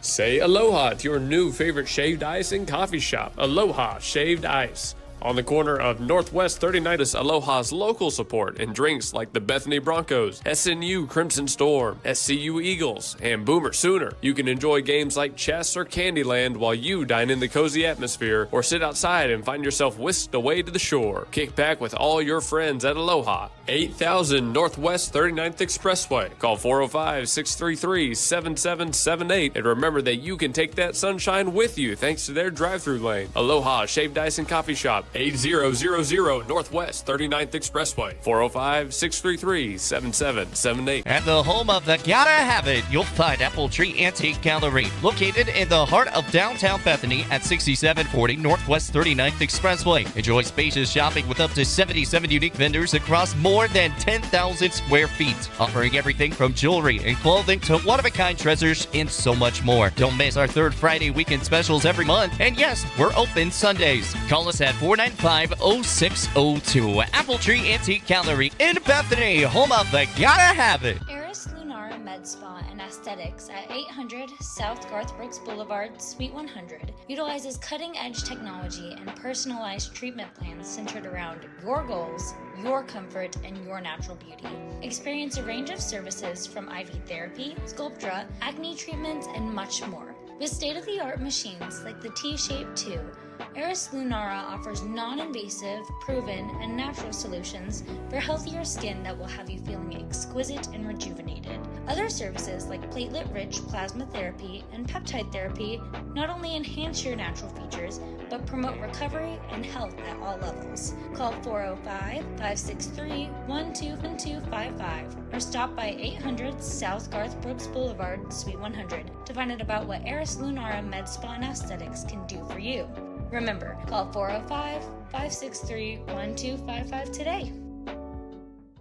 Say aloha to your new favorite shaved ice and coffee shop, Aloha Shaved Ice. On the corner of Northwest 39th is Aloha's local support and drinks like the Bethany Broncos, SNU Crimson Storm, SCU Eagles, and Boomer Sooner. You can enjoy games like chess or Candyland while you dine in the cozy atmosphere or sit outside and find yourself whisked away to the shore. Kick back with all your friends at Aloha. 8000 Northwest 39th Expressway. Call 405-633-7778 and remember that you can take that sunshine with you thanks to their drive-thru lane. Aloha Shaved Ice and Coffee Shop. 8000 Northwest 39th Expressway, 405-633-7778. At the home of the Gotta Have It, you'll find Apple Tree Antique Gallery, located in the heart of downtown Bethany at 6740 Northwest 39th Expressway. Enjoy spacious shopping with up to 77 unique vendors across more than 10,000 square feet, offering everything from jewelry and clothing to one-of-a-kind treasures and so much more. Don't miss our third Friday weekend specials every month, and yes, we're open Sundays. Call us at 495-0602. Apple Tree Antique Gallery in Bethany, home of the Gotta Have It. Med Spa and Aesthetics at 800 South Garth Brooks Boulevard, Suite 100 utilizes cutting-edge technology and personalized treatment plans centered around your goals, your comfort, and your natural beauty. Experience a range of services from IV therapy, Sculptra, acne treatments, and much more. With state-of-the-art machines like the T-Shape 2, Eris Lunara offers non-invasive, proven, and natural solutions for healthier skin that will have you feeling exquisite and rejuvenated. Other services like platelet-rich plasma therapy and peptide therapy not only enhance your natural features, but promote recovery and health at all levels. Call 405-563-1255 or stop by 800 South Garth Brooks Boulevard, Suite 100 to find out about what Eris Lunara Med Spa and Aesthetics can do for you. Remember, call 405-563-1255 today.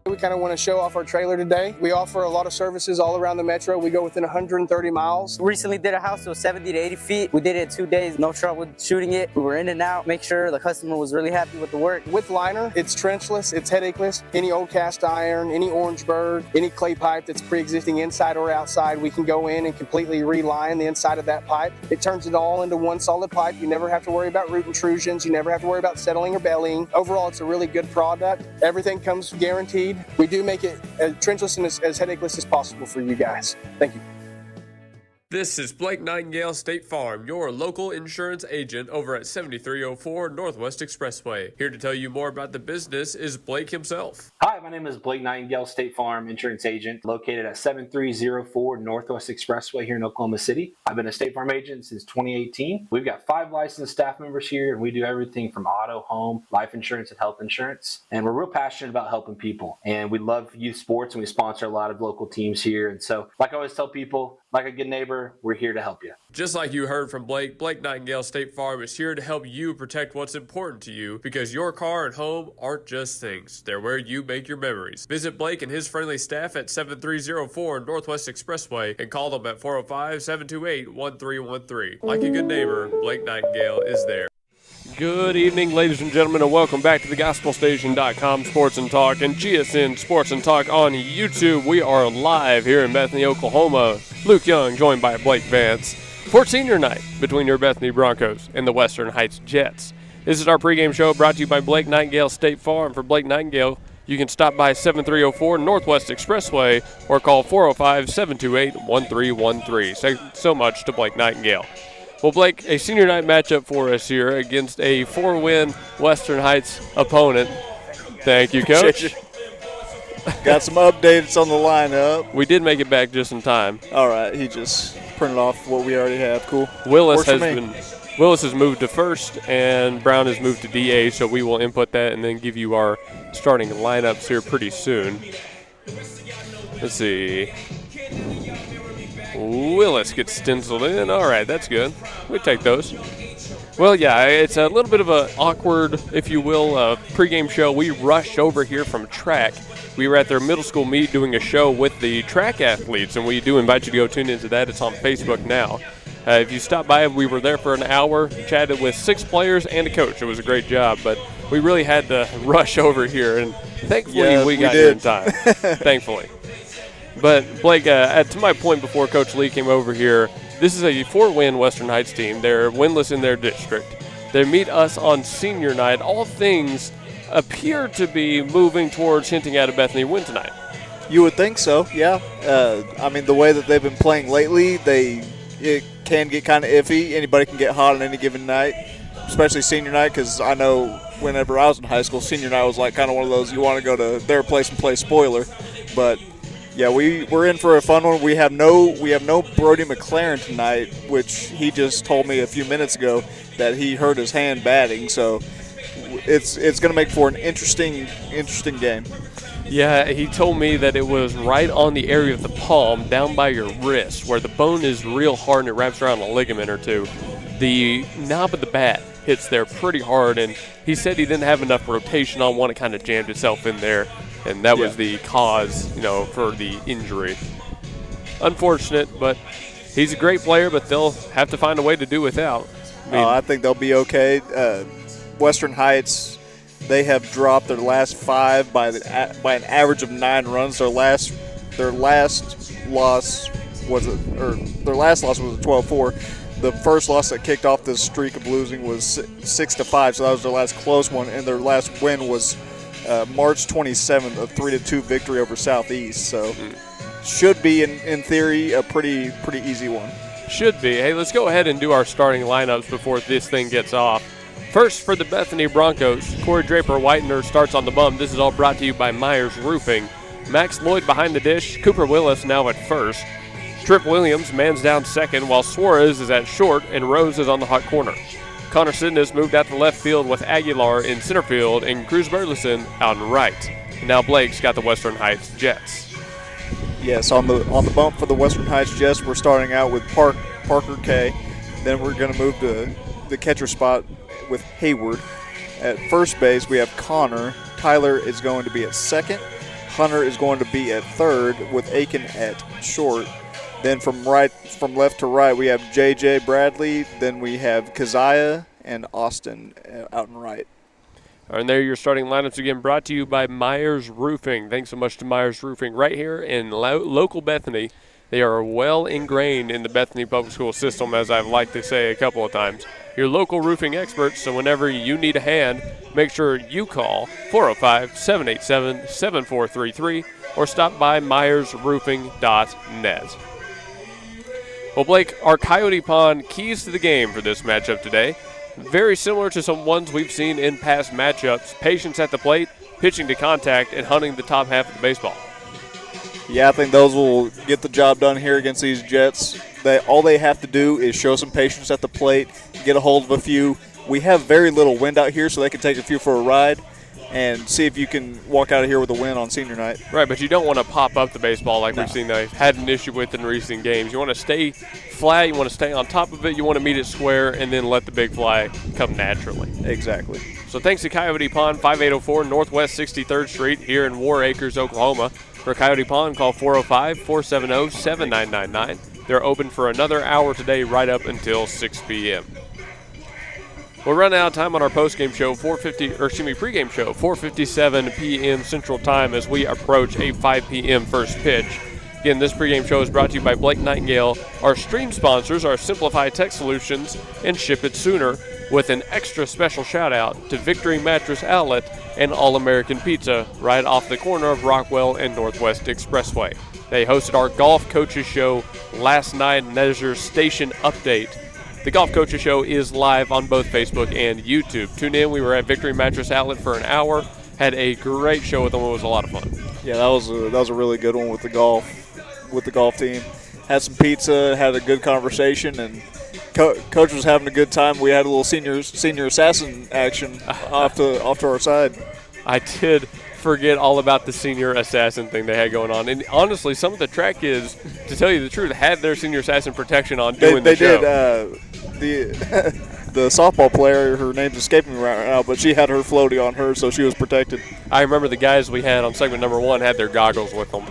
We kind of want to show off our trailer today. We offer a lot of services all around the metro. We go within 130 miles. Recently did a house that was 70 to 80 feet. We did it in 2 days, no trouble shooting it. We were in and out, make sure the customer was really happy with the work. With liner, it's trenchless, it's headacheless. Any old cast iron, any orange bird, any clay pipe that's pre-existing inside or outside, we can go in and completely reline the inside of that pipe. It turns it all into one solid pipe. You never have to worry about root intrusions. You never have to worry about settling or bellying. Overall, it's a really good product. Everything comes guaranteed. We do make it as trenchless and as headacheless as possible for you guys. Thank you. This is Blake Nightingale State Farm, your local insurance agent over at 7304 Northwest Expressway. Here to tell you more about the business is Blake himself. Hi, my name is Blake Nightingale, State Farm insurance agent located at 7304 Northwest Expressway here in Oklahoma City. I've been a State Farm agent since 2018. We've got 5 licensed staff members here, and we do everything from auto, home, life insurance, and health insurance. And we're real passionate about helping people. And we love youth sports, and we sponsor a lot of local teams here. And so, like I always tell people, like a good neighbor, we're here to help you. Just like you heard from Blake, Blake Nightingale State Farm is here to help you protect what's important to you because your car and home aren't just things. They're where you make your memories. Visit Blake and his friendly staff at 7304 Northwest Expressway and call them at 405-728-1313. Like a good neighbor, Blake Nightingale is there. Good evening, ladies and gentlemen, and welcome back to the GospelStation.com Sports and Talk and GSN Sports and Talk on YouTube. We are live here in Bethany, Oklahoma. Luke Young joined by Blake Vance for senior night between your Bethany Broncos and the Western Heights Jets. This is our pregame show brought to you by Blake Nightingale State Farm. For Blake Nightingale, you can stop by 7304 Northwest Expressway or call 405-728-1313. Thanks so much to Blake Nightingale. Well, Blake, a senior night matchup for us here against a 4-win Western Heights opponent. Thank you, Coach. Got some updates on the lineup. We did make it back just in time. All right, he just printed off what we already have. Cool. Willis has moved to first, and Brown has moved to DA, so we will input that and then give you our starting lineups here pretty soon. Let's see. Willis gets stenciled in. All right, that's good. We take those. Well, yeah, it's a little bit of an awkward, if you will, pregame show. We rushed over here from track. We were at their middle school meet doing a show with the track athletes, and we do invite you to go tune into that. It's on Facebook now. If you stop by, we were there for an hour, chatted with 6 players and a coach. It was a great job, but we really had to rush over here, and thankfully we got here in time. Thankfully. But, Blake, to my point before Coach Lee came over here, this is a 4-win Western Heights team. They're winless in their district. They meet us on senior night. All things appear to be moving towards hinting at a Bethany win tonight. You would think so, yeah. I mean, the way that they've been playing lately, it can get kind of iffy. Anybody can get hot on any given night, especially senior night, because I know whenever I was in high school, senior night was like kind of one of those you want to go to their place and play spoiler. But yeah, we're in for a fun one. We have no Brody McLaren tonight, which he just told me a few minutes ago that he hurt his hand batting. So it's going to make for an interesting game. Yeah, he told me that it was right on the area of the palm, down by your wrist, where the bone is real hard and it wraps around a ligament or two. The knob of the bat hits there pretty hard, and he said he didn't have enough rotation on one. It kind of jammed itself in there, and that was the cause, for the injury. Unfortunate, but he's a great player, but they'll have to find a way to do without. I think they'll be okay. Western Heights, they have dropped their last 5 by an average of 9 runs. Their last loss was a 12-4. The first loss that kicked off this streak of losing was 6-5, so that was their last close one, and their last win was March 27th, a 3-2 victory over Southeast. So should be, in theory, a pretty easy one. Should be. Hey, let's go ahead and do our starting lineups before this thing gets off. First, for the Bethany Broncos, Corey Draper Whitener starts on the bum. This is all brought to you by Myers Roofing. Max Lloyd behind the dish. Cooper Willis now at first. Tripp Williams mans down second, while Suarez is at short and Rose is on the hot corner. Connor Sidness moved out to left field with Aguilar in center field and Cruz Burleson out in right. And now Blake's got the Western Heights Jets. Yes, on the bump for the Western Heights Jets, we're starting out with Parker K. Then we're going to move to the catcher spot with Hayward. At first base, we have Connor. Tyler is going to be at second. Hunter is going to be at third with Aiken at short. Then from left to right, we have J.J. Bradley. Then we have Keziah and Austin out and right. And there your starting lineups again, brought to you by Myers Roofing. Thanks so much to Myers Roofing right here in local Bethany. They are well ingrained in the Bethany public school system, as I've liked to say a couple of times. Your local roofing experts, so whenever you need a hand, make sure you call 405-787-7433 or stop by myersroofing.net. Well, Blake, our Coyote Pond keys to the game for this matchup today. Very similar to some ones we've seen in past matchups. Patience at the plate, pitching to contact, and hunting the top half of the baseball. Yeah, I think those will get the job done here against these Jets. All they have to do is show some patience at the plate, get a hold of a few. We have very little wind out here, so they can take a few for a ride and see if you can walk out of here with a win on senior night. Right, but you don't want to pop up the baseball like we've seen they've had an issue with in recent games. You want to stay flat, you want to stay on top of it, you want to meet it square, and then let the big fly come naturally. Exactly. So thanks to Coyote Pond, 5804 Northwest 63rd Street here in War Acres, Oklahoma. For Coyote Pond, call 405-470-7999. They're open for another hour today right up until 6 p.m. We're running out of time on our pregame show, 4:57 p.m. Central Time as we approach a 5 p.m. first pitch. Again, this pregame show is brought to you by Blake Nightingale. Our stream sponsors are Simplify Tech Solutions and Ship It Sooner, with an extra special shout-out to Victory Mattress Outlet and All-American Pizza right off the corner of Rockwell and Northwest Expressway. They hosted our Golf Coaches Show last night, and that is your station update. The Golf Coaches Show is live on both Facebook and YouTube. Tune in. We were at Victory Mattress Outlet for an hour. Had a great show with them. It was a lot of fun. Yeah, that was a really good one with the golf team. Had some pizza, had a good conversation, and Coach was having a good time. We had a little senior assassin action off to our side. I did forget all about the senior assassin thing they had going on. And honestly, some of the track kids, to tell you the truth, had their senior assassin protection on doing the show. They did. The softball player, her name's escaping me right now, but she had her floaty on her, so she was protected. I remember the guys we had on segment number 1 had their goggles with them.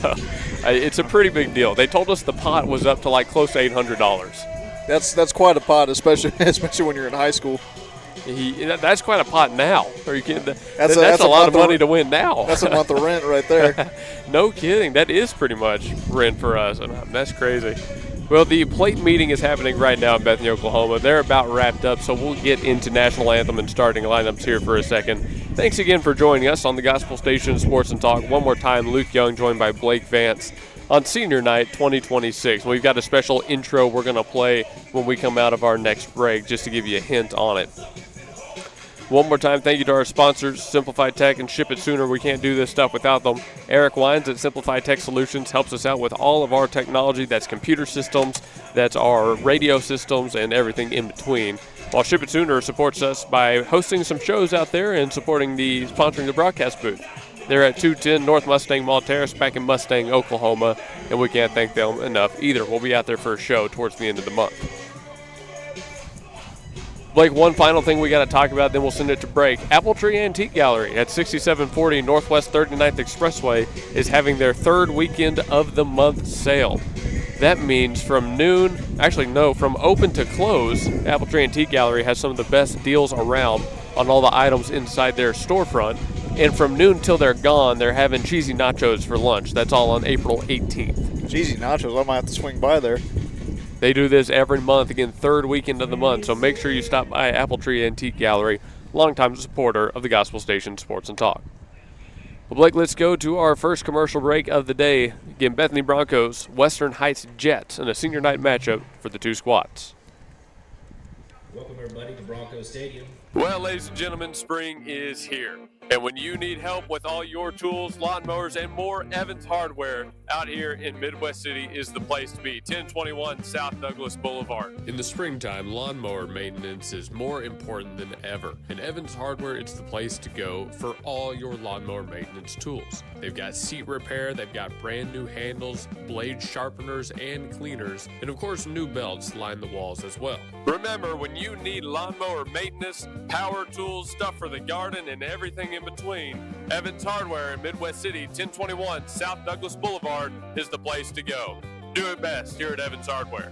So, it's a pretty big deal. They told us the pot was up to like close to $800. That's quite a pot, especially when you're in high school. That's quite a pot now. Are you kidding? That's a a lot of money to win now. That's a month of rent right there. No kidding. That is pretty much rent for us. And that's crazy. Well, the plate meeting is happening right now in Bethany, Oklahoma. They're about wrapped up, so we'll get into National Anthem and starting lineups here for a second. Thanks again for joining us on the Gospel Station Sports and Talk. One more time, Luke Young joined by Blake Vance on Senior Night 2026. We've got a special intro we're going to play when we come out of our next break, just to give you a hint on it. One more time, thank you to our sponsors, Simplify Tech and Ship It Sooner. We can't do this stuff without them. Eric Wines at Simplify Tech Solutions helps us out with all of our technology. That's computer systems, that's our radio systems, and everything in between. While Ship It Sooner supports us by hosting some shows out there and sponsoring the broadcast booth. They're at 210 North Mustang Mall Terrace back in Mustang, Oklahoma, and we can't thank them enough either. We'll be out there for a show towards the end of the month. Blake, one final thing we got to talk about, then we'll send it to break. Apple Tree Antique Gallery at 6740 Northwest 39th Expressway is having their third weekend of the month sale. That means from open to close, Apple Tree Antique Gallery has some of the best deals around on all the items inside their storefront. And from noon till they're gone, they're having cheesy nachos for lunch. That's all on April 18th. Cheesy nachos, I might have to swing by there. They do this every month, again, third weekend of the month, so make sure you stop by Apple Tree Antique Gallery, longtime supporter of the Gospel Station Sports and Talk. Well, Blake, let's go to our first commercial break of the day. Again, Bethany Broncos, Western Heights Jets, and a senior night matchup for the two squads. Welcome, everybody, to Broncos Stadium. Well, ladies and gentlemen, spring is here. And when you need help with all your tools, lawnmowers, and more, Evans Hardware out here in Midwest City is the place to be. 1021 South Douglas Boulevard. In the springtime, lawnmower maintenance is more important than ever. In Evans Hardware, it's the place to go for all your lawnmower maintenance tools. They've got seat repair, they've got brand new handles, blade sharpeners, and cleaners, and of course, new belts line the walls as well. Remember, when you need lawnmower maintenance, power tools, stuff for the garden, and everything in between, Evans Hardware in Midwest City, 1021 South Douglas Boulevard is the place to go. Do it best here at Evans Hardware.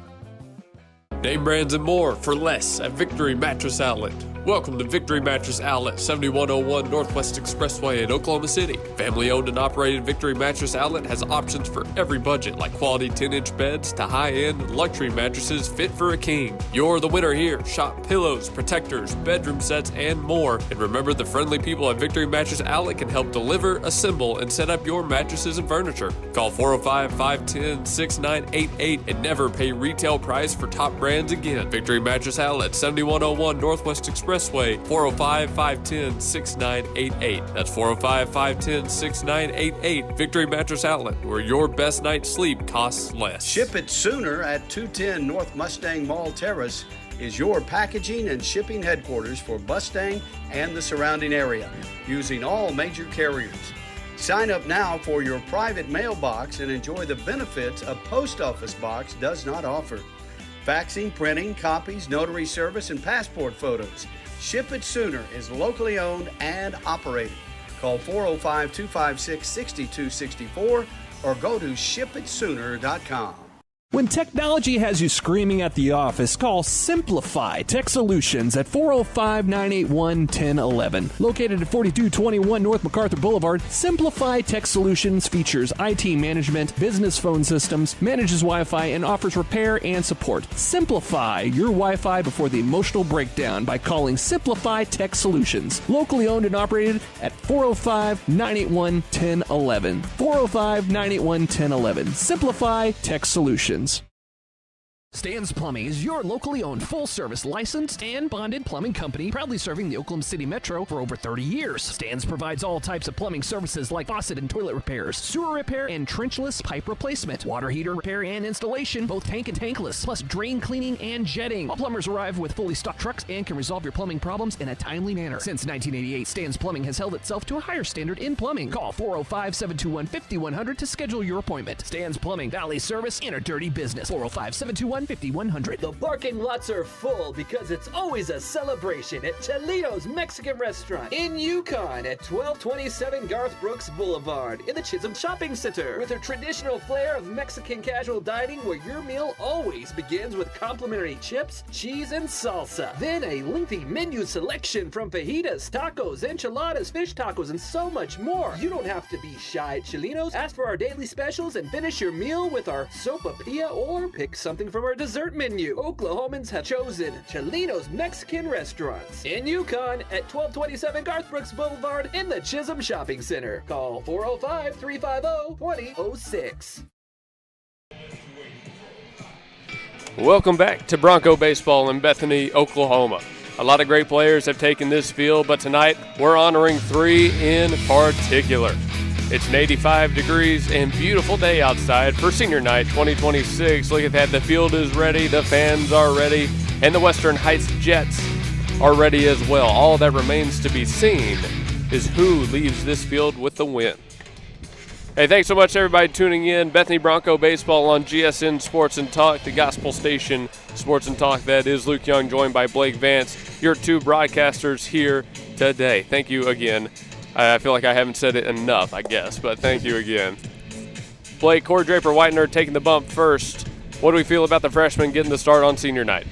Name brands and more for less at Victory Mattress Outlet. Welcome to Victory Mattress Outlet, 7101 Northwest Expressway in Oklahoma City. Family owned and operated Victory Mattress Outlet has options for every budget, like quality 10-inch beds to high-end luxury mattresses fit for a king. You're the winner here. Shop pillows, protectors, bedroom sets, and more. And remember, the friendly people at Victory Mattress Outlet can help deliver, assemble, and set up your mattresses and furniture. Call 405-510-6988 and never pay retail price for top brands again. Victory Mattress Outlet, 7101 Northwest Expressway, 405-510-6988. That's 405-510-6988. Victory Mattress Outlet, where your best night's sleep costs less. Ship It Sooner at 210 North Mustang Mall Terrace is your packaging and shipping headquarters for Mustang and the surrounding area, using all major carriers. Sign up now for your private mailbox and enjoy the benefits a post office box does not offer. Faxing, printing, copies, notary service, and passport photos. Ship It Sooner is locally owned and operated. Call 405-256-6264 or go to shipitsooner.com. When technology has you screaming at the office, call Simplify Tech Solutions at 405-981-1011. Located at 4221 North MacArthur Boulevard, Simplify Tech Solutions features IT management, business phone systems, manages Wi-Fi, and offers repair and support. Simplify your Wi-Fi before the emotional breakdown by calling Simplify Tech Solutions. Locally owned and operated at 405-981-1011. 405-981-1011. Simplify Tech Solutions. Stan's Plumbing is your locally owned full-service licensed and bonded plumbing company, proudly serving the Oklahoma City Metro for over 30 years. Stan's provides all types of plumbing services like faucet and toilet repairs, sewer repair and trenchless pipe replacement, water heater repair and installation, both tank and tankless, plus drain cleaning and jetting. All plumbers arrive with fully stocked trucks and can resolve your plumbing problems in a timely manner. Since 1988, Stan's Plumbing has held itself to a higher standard in plumbing. Call 405-721-5100 to schedule your appointment. Stan's Plumbing, Valley Service, in a dirty business. 405-721-5100. 551-5100. The parking lots are full because it's always a celebration at Cholito's Mexican Restaurant in Yukon at 1227 Garth Brooks Boulevard in the Chisholm Shopping Center. With a traditional flair of Mexican casual dining where your meal always begins with complimentary chips, cheese, and salsa. Then a lengthy menu selection from fajitas, tacos, enchiladas, fish tacos, and so much more. You don't have to be shy at Cholito's. Ask for our daily specials and finish your meal with our sopapilla or pick something from our dessert menu. Oklahomans have chosen Cholito's Mexican Restaurants in Yukon at 1227 Garth Brooks Boulevard in the Chisholm Shopping Center. Call 405-350-2006. Welcome back to Bronco Baseball in Bethany, Oklahoma. A lot of great players have taken this field, but tonight we're honoring 3 in particular. It's an 85 degrees and beautiful day outside for Senior Night 2026. Look at that. The field is ready, the fans are ready, and the Western Heights Jets are ready as well. All that remains to be seen is who leaves this field with the win. Hey, thanks so much, everybody, tuning in. Bethany Bronco Baseball on GSN Sports and Talk, the gospel station Sports and Talk. That is Luke Young, joined by Blake Vance, your 2 broadcasters here today. Thank you again. I feel like I haven't said it enough, I guess, but thank you again. Blake, Corey Draper-Whitener taking the bump first. What do we feel about the freshman getting the start on Senior Night?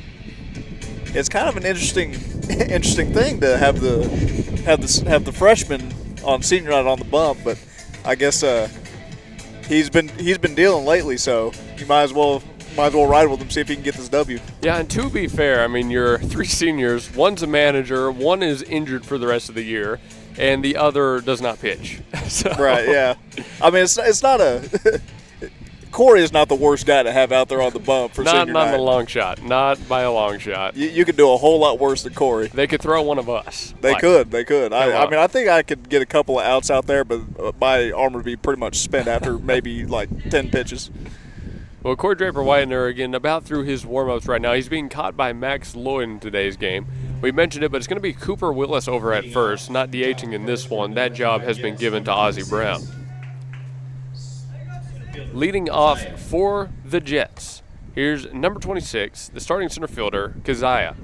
It's kind of an interesting thing to have the freshman on Senior Night on the bump, but I guess he's been dealing lately, so you might as well ride with him, see if he can get this W. Yeah, and to be fair, I mean, your 3 seniors, one's a manager, one is injured for the rest of the year, and the other does not pitch. So. Right, yeah. I mean, it's not a – Corey is not the worst guy to have out there on the bump for Senior Night. Not by a long shot. Not by a long shot. You could do a whole lot worse than Corey. They could throw one of us. They could. I mean, I think I could get a couple of outs out there, but my arm would be pretty much spent after maybe like 10 pitches. Well, Corey Draper-Whitener, again, about through his warm-ups right now. He's being caught by Max Lloyd in today's game. We mentioned it, but it's going to be Cooper Willis over at first, not DHing in this one. That job has been given to Ozzie Brown. Leading off for the Jets, here's number 26, the starting center fielder, Keziah.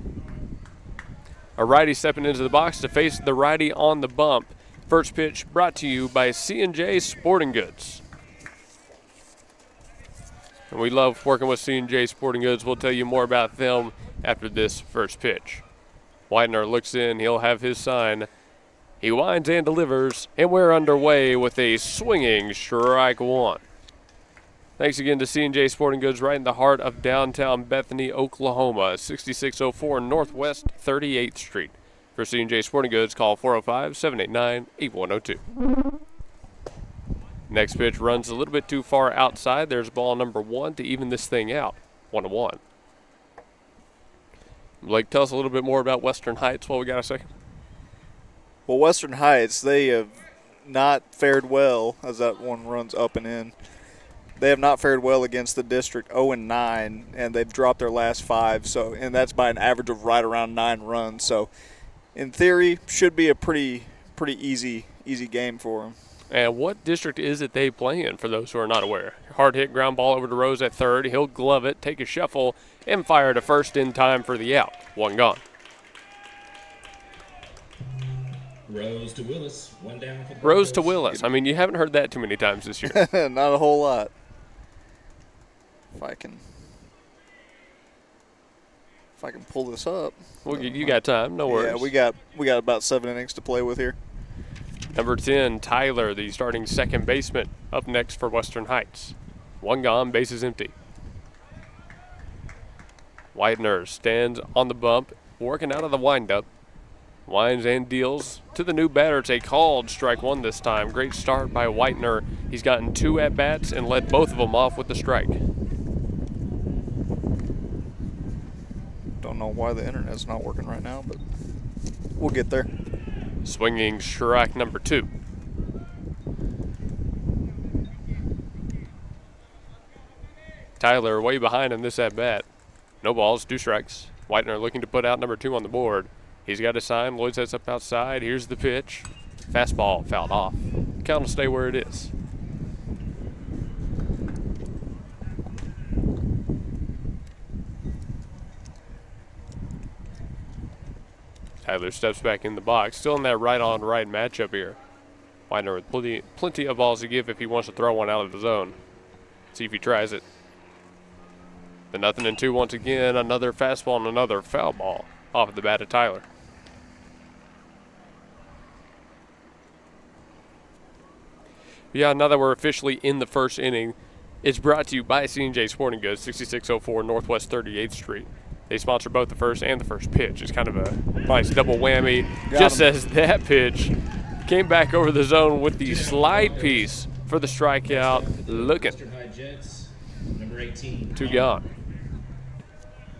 A righty stepping into the box to face the righty on the bump. First pitch brought to you by C&J Sporting Goods. And we love working with C&J Sporting Goods. We'll tell you more about them after this first pitch. Widener looks in. He'll have his sign. He winds and delivers, and we're underway with a swinging strike 1. Thanks again to C&J Sporting Goods right in the heart of downtown Bethany, Oklahoma, 6604 Northwest 38th Street. For C&J Sporting Goods, call 405-789-8102. Next pitch runs a little bit too far outside. There's ball number 1 to even this thing out, 1-1. Blake, tell us a little bit more about Western Heights while we got a second. Well, Western Heights, they have not fared well as that one runs up and in. They have not fared well against the district, 0-9, and they've dropped their last 5. So, and that's by an average of right around 9 runs. So, in theory, should be a pretty easy game for them. And what district is it they play in, for those who are not aware? Hard hit ground ball over to Rose at third. He'll glove it, take a shuffle, and fire to first in time for the out. 1 gone. Rose to Willis, 1 down for the Rose to Willis. I mean, you haven't heard that too many times this year. Not a whole lot. If I can pull this up. Well, you got time, no worries. Yeah, we got about 7 innings to play with here. Number 10, Tyler, the starting second baseman, up next for Western Heights. 1 gone, bases empty. Widener stands on the bump, working out of the windup. Winds and deals to the new batter. It's a called strike 1 this time. Great start by Widener. He's gotten 2 at-bats and led both of them off with the strike. Don't know why the internet's not working right now, but we'll get there. Swinging strike number 2. Tyler way behind in this at-bat. No balls, 2 strikes. Widener looking to put out number 2 on the board. He's got a sign. Lloyd sets up outside. Here's the pitch. Fastball fouled off. Count will stay where it is. Tyler steps back in the box, still in that right-on-right matchup here. Widener with plenty of balls to give if he wants to throw one out of the zone. See if he tries it. The 0-2 once again, another fastball and another foul ball off of the bat of Tyler. Yeah, now that we're officially in the first inning, it's brought to you by C&J Sporting Goods, 6604 Northwest 38th Street. They sponsor both the first and the first pitch. It's kind of a nice double whammy. Just as that pitch came back over the zone with the slide piece for the strikeout. Looking. Number 18. 2 gone.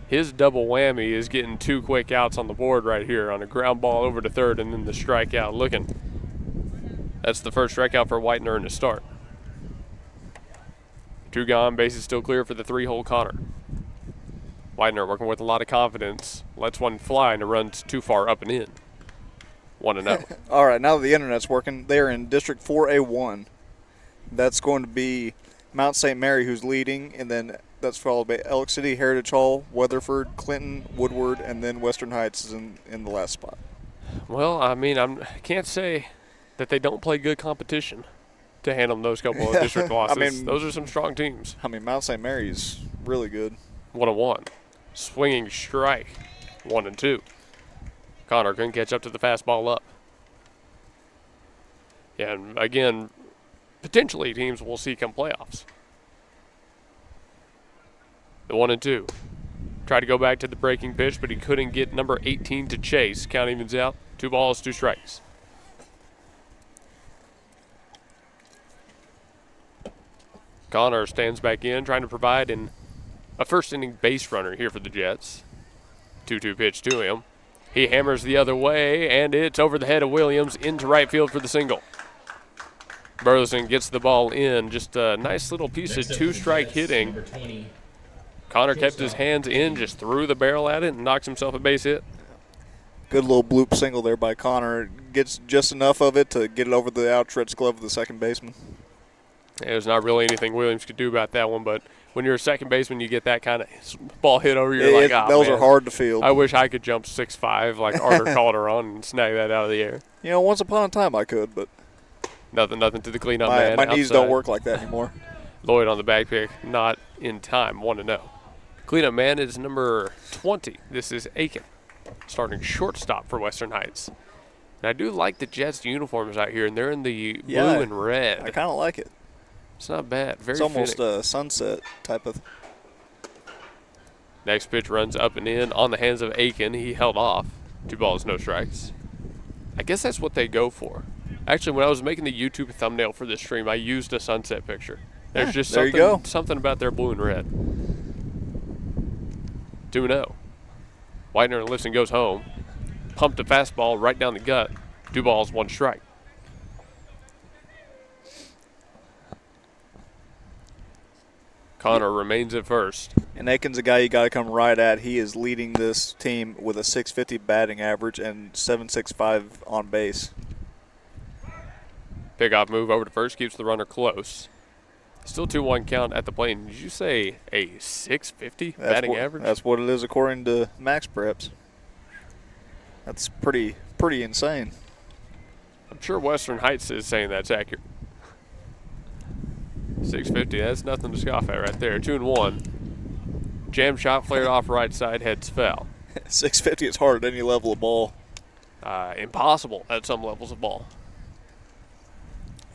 His double whammy is getting 2 quick outs on the board right here on a ground ball over to third and then the strikeout. Looking. That's the first strikeout for Whitener in his start. 2 gone, bases still clear for the 3-hole Connor. Whitener working with a lot of confidence. Lets one fly and it runs too far up and in. 1-0. All right, now that the internet's working, they're in District 4A1. That's going to be Mount St. Mary who's leading, and then that's followed by Elk City, Heritage Hall, Weatherford, Clinton, Woodward, and then Western Heights is in the last spot. Well, I mean, I can't say that they don't play good competition to handle those couple of district losses. I mean, those are some strong teams. I mean, Mount St. Mary's really good. 1-1. Swinging strike. 1-2. Connor couldn't catch up to the fastball up. Yeah, and again, potentially teams we'll see come playoffs. The 1-2. Tried to go back to the breaking pitch, but he couldn't get number 18 to chase. Count evens out. 2 balls, 2 strikes. Connor stands back in, trying to provide a first-inning base runner here for the Jets. 2-2 pitch to him. He hammers the other way, and it's over the head of Williams into right field for the single. Burleson gets the ball in. Just a nice little piece of 2-strike hitting. Connor kept his hands in, just threw the barrel at it, and knocks himself a base hit. Good little bloop single there by Connor. Gets just enough of it to get it over the outstretched glove of the second baseman. There's not really anything Williams could do about that one, but when you're a second baseman, you get that kind of ball hit over, you're like, oh, those man, are hard to field. I wish I could jump 6'5" like Arthur Calderon and snag that out of the air. You know, once upon a time I could, but nothing to the cleanup man. My knees don't work like that anymore. Lloyd on the back pick, not in time, 1-0. Cleanup man is number 20. This is Aiken, starting shortstop for Western Heights. And I do like the Jets uniforms out here, and they're in the blue and red. I kind of like it. It's not bad. Very It's almost fitting. a sunset type of. Next pitch runs up and in on the hands of Aiken. He held off. 2 balls, no strikes. I guess that's what they go for. Actually, when I was making the YouTube thumbnail for this stream, I used a sunset picture. There's just something about their blue and red. 2-0. Whitener lifts and goes home. Pumped a fastball right down the gut. 2 balls, 1 strike. Connor remains at first. And Aiken's a guy you got to come right at. He is leading this team with a .650 batting average and .765 on base. Pickoff move over to first, keeps the runner close. Still 2-1 count at the plate. Did you say a .650 batting average? That's what it is according to Max Preps. That's pretty insane. I'm sure Western Heights is saying that's accurate. 650, that's nothing to scoff at right there. 2-1. Jam shot flared off right side, heads foul. 650 is hard at any level of ball. Impossible at some levels of ball.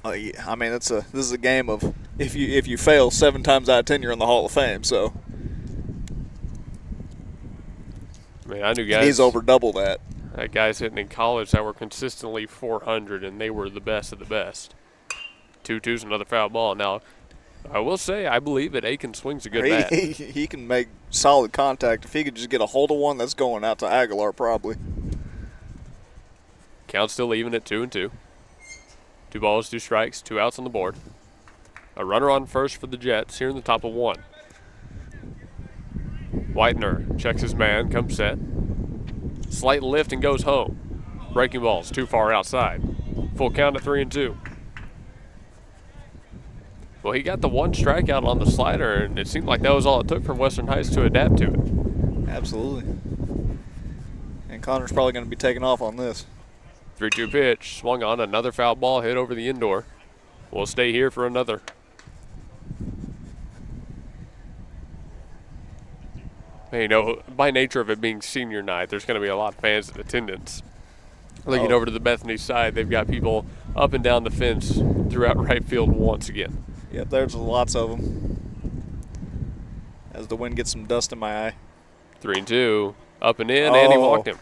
Yeah, I mean, this is a game of if you fail 7 times out of 10, you're in the Hall of Fame. So, I mean, I knew guys. He's over double that. Guys hitting in college that were consistently 400, and they were the best of the best. 2-2's another foul ball. Now, I will say, I believe that Aiken swings a good bat. He can make solid contact. If he could just get a hold of one, that's going out to Aguilar probably. Count still even at 2-2. 2 balls, 2 strikes, 2 outs on the board. A runner on first for the Jets here in the top of 1. Whitener checks his man, comes set. Slight lift and goes home. Breaking balls too far outside. Full count at 3-2. Well, he got the 1 strikeout on the slider, and it seemed like that was all it took for Western Heights to adapt to it. Absolutely. And Connor's probably going to be taking off on this. 3-2 pitch, swung on, another foul ball hit over the indoor. We'll stay here for another. You know, by nature of it being senior night, there's going to be a lot of fans in attendance. Looking over to the Bethany side, they've got people up and down the fence throughout right field once again. Yep, there's lots of them. As the wind gets some dust in my eye. 3-2, up and in, and he walked him.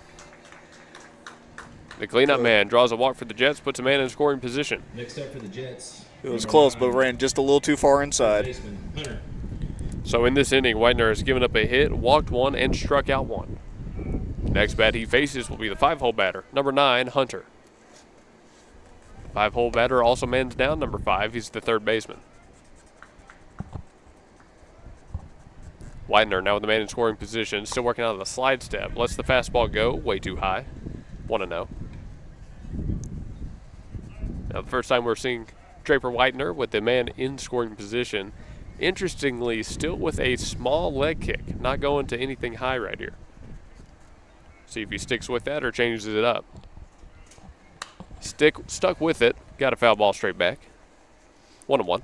The cleanup man draws a walk for the Jets, puts a man in scoring position. Next up for the Jets. It was close, but ran just a little too far inside. So in this inning, Whitener has given up a hit, walked one, and struck out one. Next bat he faces will be the 5-hole batter, number 9, Hunter. 5-hole batter also mans down number 5. He's the third baseman. Whitener now with the man in scoring position, still working out of the slide step. Lets the fastball go way too high. 1-0. Now the first time we're seeing Draper Whitener with the man in scoring position. Interestingly, still with a small leg kick, not going to anything high right here. See if he sticks with that or changes it up. Stuck with it, got a foul ball straight back. 1-1.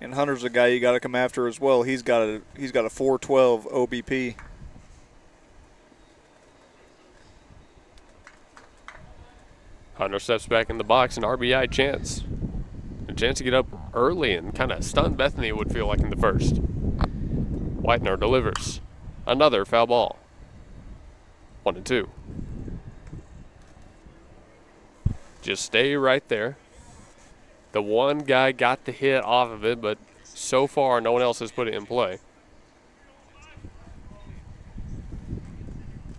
And Hunter's a guy you got to come after as well. He's got a 412 OBP. Hunter steps back in the box, an RBI chance. A chance to get up early and kind of stun Bethany, it would feel like in the first. Whitener delivers. Another foul ball. 1-2. Just stay right there. The one guy got the hit off of it, but so far no one else has put it in play.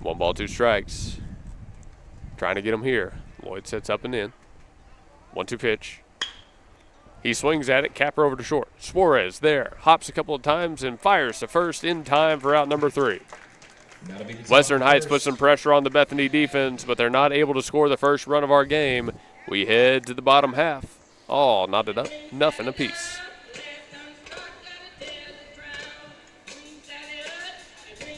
1 ball, 2 strikes. Trying to get him here. Lloyd sets up and in. 1-2 pitch. He swings at it, capper over to short. Suarez there, hops a couple of times and fires to first in time for out number 3. Western Heights puts some pressure on the Bethany defense, but they're not able to score the first run of our game. We head to the bottom half. All knotted up, nothing apiece.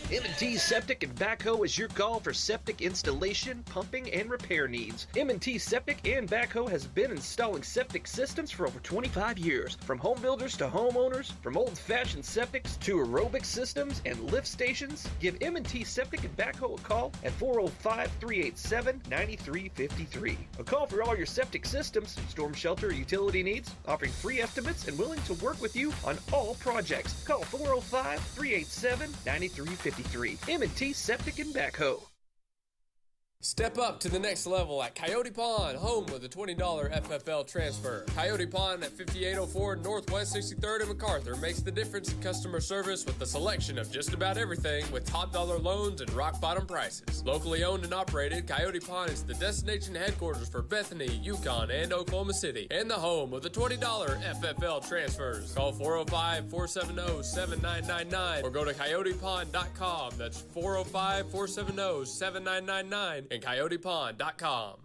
M&T Septic and Backhoe is your call for septic installation, pumping, and repair needs. M&T Septic and Backhoe has been installing septic systems for over 25 years. From home builders to homeowners, from old-fashioned septics to aerobic systems and lift stations, give M&T Septic and Backhoe a call at 405-387-9353. A call for all your septic systems, storm shelter, or utility needs, offering free estimates and willing to work with you on all projects. Call 405-387-9353. M&T Septic and Backhoe. Step up to the next level at Coyote Pond, home of the $20 FFL transfer. Coyote Pond at 5804 Northwest 63rd and MacArthur makes the difference in customer service with the selection of just about everything with top dollar loans and rock bottom prices. Locally owned and operated, Coyote Pond is the destination headquarters for Bethany, Yukon, and Oklahoma City, and the home of the $20 FFL transfers. Call 405-470-7999 or go to coyotepond.com. That's 405-470-7999. and coyotepond.com.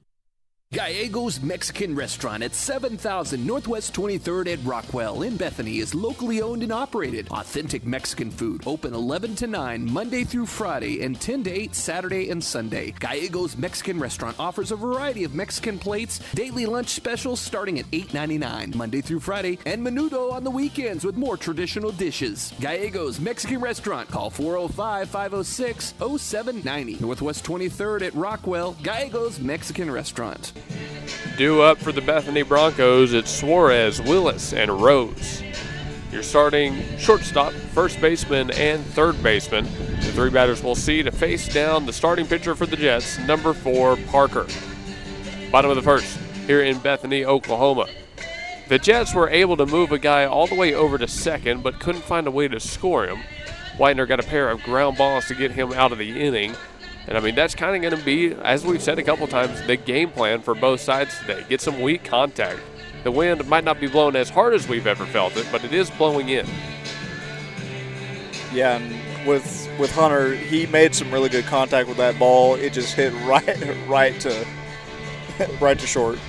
Gallegos Mexican Restaurant at 7000 Northwest 23rd at Rockwell in Bethany is locally owned and operated. Authentic Mexican food. Open 11 to 9 Monday through Friday and 10 to 8 Saturday and Sunday. Gallegos Mexican Restaurant offers a variety of Mexican plates, daily lunch specials starting at $8.99 Monday through Friday, and menudo on the weekends with more traditional dishes. Gallegos Mexican Restaurant. Call 405-506-0790. Northwest 23rd at Rockwell. Gallegos Mexican Restaurant. Due up for the Bethany Broncos, it's Suarez, Willis, and Rose. You're starting shortstop, first baseman, and third baseman. The 3 batters we'll see to face down the starting pitcher for the Jets, number 4, Parker. Bottom of the first, here in Bethany, Oklahoma. The Jets were able to move a guy all the way over to second, but couldn't find a way to score him. Whitener got a pair of ground balls to get him out of the inning. And, I mean, that's kind of going to be, as we've said a couple times, the game plan for both sides today. Get some weak contact. The wind might not be blowing as hard as we've ever felt it, but it is blowing in. Yeah, and with Hunter, he made some really good contact with that ball. It just hit right to short.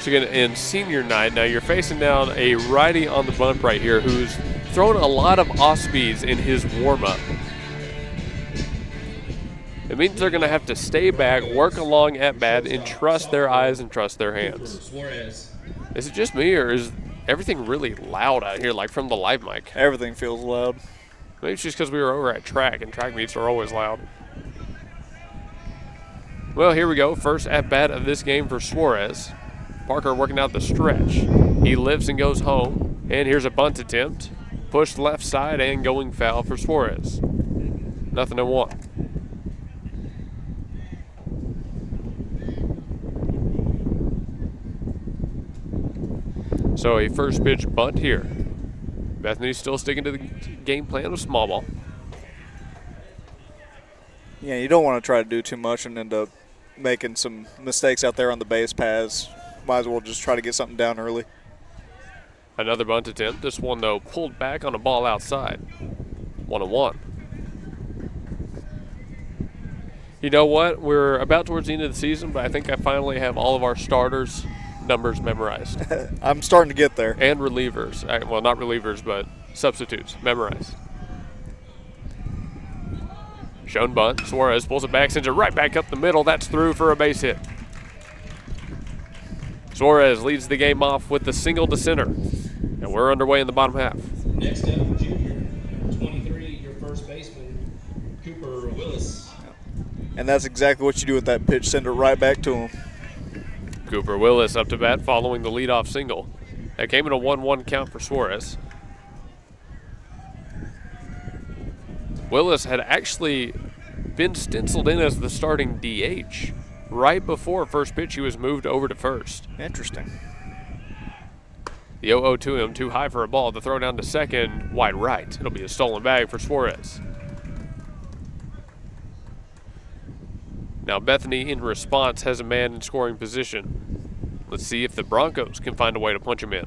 Michigan in senior night. Now you're facing down a righty on the bunt right here who's thrown a lot of off-speeds in his warm-up. It means they're going to have to stay back, work along at bat, and trust their eyes and trust their hands. Is it just me, or is everything really loud out here, like from the live mic? Everything feels loud. Maybe it's just because we were over at track, and track meets are always loud. Well, here we go. First at-bat of this game for Suarez. Parker working out the stretch. He lifts and goes home. And here's a bunt attempt. Pushed left side and going foul for Suarez. 0-1. So a first pitch bunt here. Bethany's still sticking to the game plan of small ball. Yeah, you don't want to try to do too much and end up making some mistakes out there on the base paths. Might as well just try to get something down early. Another bunt attempt. This one, though, pulled back on a ball outside. 1-1. You know what? We're about towards the end of the season, but I think I finally have all of our starters' numbers memorized. I'm starting to get there. And relievers. Well, not relievers, but substitutes memorized. Shown bunt. Suarez pulls it back, sends it right back up the middle. That's through for a base hit. Suarez leads the game off with the single to center. And we're underway in the bottom half. Next up for junior, number 23, your first baseman, Cooper Willis. And that's exactly what you do with that pitch. Send it right back to him. Cooper Willis up to bat following the leadoff single. That came in a 1-1 count for Suarez. Willis had actually been stenciled in as the starting DH. Right before first pitch, he was moved over to first. Interesting. The 0-0 to him, too high for a ball. The throw down to second, wide right. It'll be a stolen bag for Suarez. Now Bethany, in response, has a man in scoring position. Let's see if the Broncos can find a way to punch him in.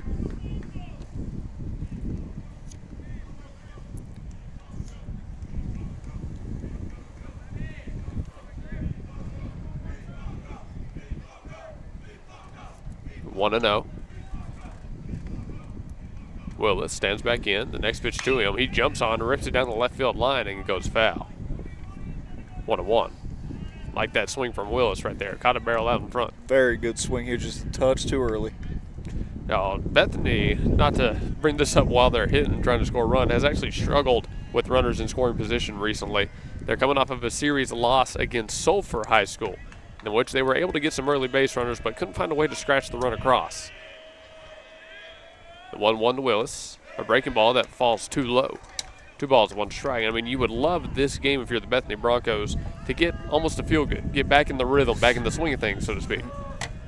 One and 0. Willis stands back in. The next pitch to him. He jumps on, rips it down the left field line, and goes foul. 1-1. Like that swing from Willis right there. Caught a barrel out in front. Very good swing here, just a touch too early. Now, Bethany, not to bring this up while they're hitting, trying to score a run, has actually struggled with runners in scoring position recently. They're coming off of a series loss against Sulphur High School, in which they were able to get some early base runners but couldn't find a way to scratch the run across. The 1-1 to Willis. A breaking ball that falls too low. 2 balls, 1 strike. I mean, you would love this game if you're the Bethany Broncos to get almost a feel good, get back in the rhythm, back in the swing of things, so to speak.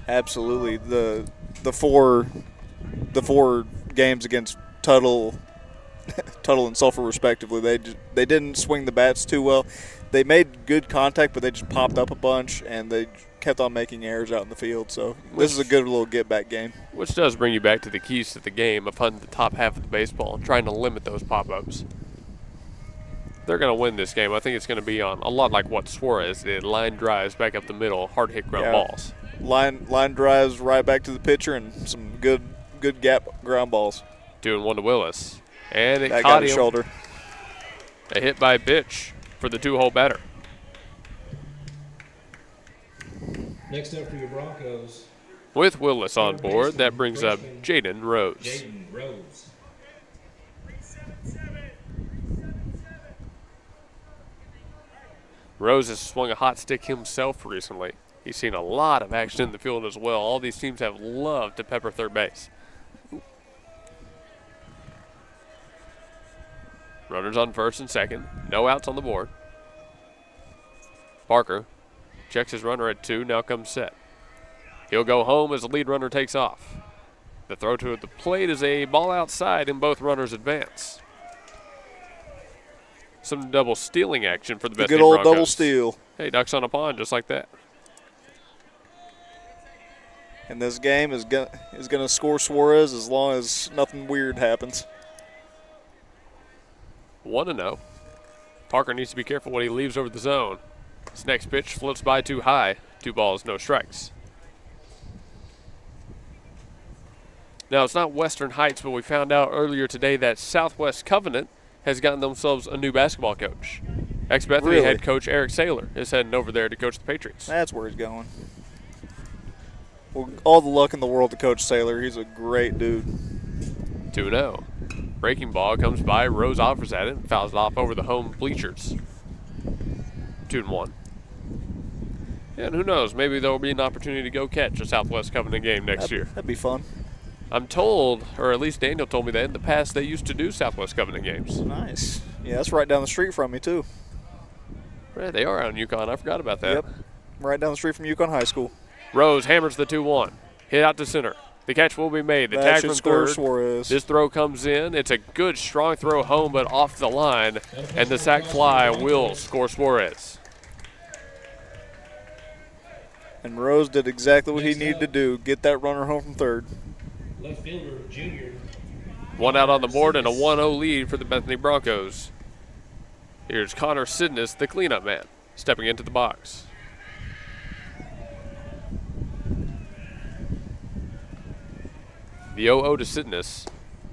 Absolutely. The four games against Tuttle and Sulphur respectively, they didn't swing the bats too well. They made good contact, but they just popped up a bunch, and they kept on making errors out in the field. So this is a good little get-back game. Which does bring you back to the keys to the game of hunting the top half of the baseball and trying to limit those pop-ups. They're going to win this game. I think it's going to be on a lot like what Suarez did. Line drives back up the middle, hard-hit ground balls. Line drives right back to the pitcher and some good gap ground balls. 2-1 to Willis. And it that caught got his him. Shoulder. A hit by pitch for the 2-hole batter. Next up for your Broncos. With Willis on board, that brings up Jaden Rose. Jaden Rose. Rose has swung a hot stick himself recently. He's seen a lot of action in the field as well. All these teams have loved to pepper third base. Runners on first and second. No outs on the board. Parker checks his runner at 2. Now comes set. He'll go home as the lead runner takes off. The throw to the plate is a ball outside and both runners advance. Some double stealing action for the Bethany good old Broncos. double steal. Hey, ducks on a pond just like that. And this game is gonna score Suarez as long as nothing weird happens. 1-0. Parker needs to be careful when he leaves over the zone. His next pitch floats by too high. 2 balls, no strikes. Now, it's not Western Heights, but we found out earlier today that Southwest Covenant has gotten themselves a new basketball coach. Ex-Bethany head coach Eric Saylor is heading over there to coach the Patriots. That's where he's going. Well, all the luck in the world to Coach Saylor. He's a great dude. 2-0. Breaking ball comes by. Rose offers at it and fouls it off over the home bleachers. 2-1. And who knows, maybe there will be an opportunity to go catch a Southwest Covenant game next year. That'd be fun. I'm told, or at least Daniel told me that in the past they used to do Southwest Covenant games. Nice. Yeah, that's right down the street from me, too. Yeah, they are out in Yukon. I forgot about that. Yep. Right down the street from Yukon High School. Rose hammers the 2-1. Hit out to center. The catch will be made. The that tag should from score third. Suarez. This throw comes in. It's a good, strong throw home, but off the line. And the sack fly will score Suarez. And Rose did exactly what he needed to do, get that runner home from third. Left fielder, junior. 1 out on the board and a 1-0 lead for the Bethany Broncos. Here's Connor Sidness, the cleanup man, stepping into the box. The 0-0 to Sidness.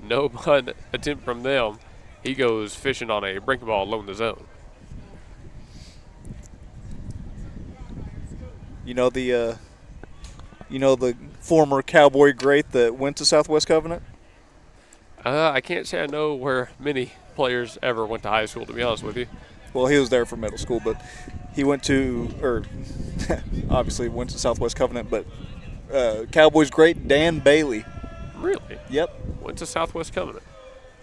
No punt attempt from them. He goes fishing on a breaking ball low in the zone. You know the former Cowboy great that went to Southwest Covenant? I can't say I know where many players ever went to high school, to be honest with you. Well, he was there for middle school, but he went to, or obviously went to Southwest Covenant, but Cowboys great Dan Bailey. Really? Yep. Went to Southwest Covenant.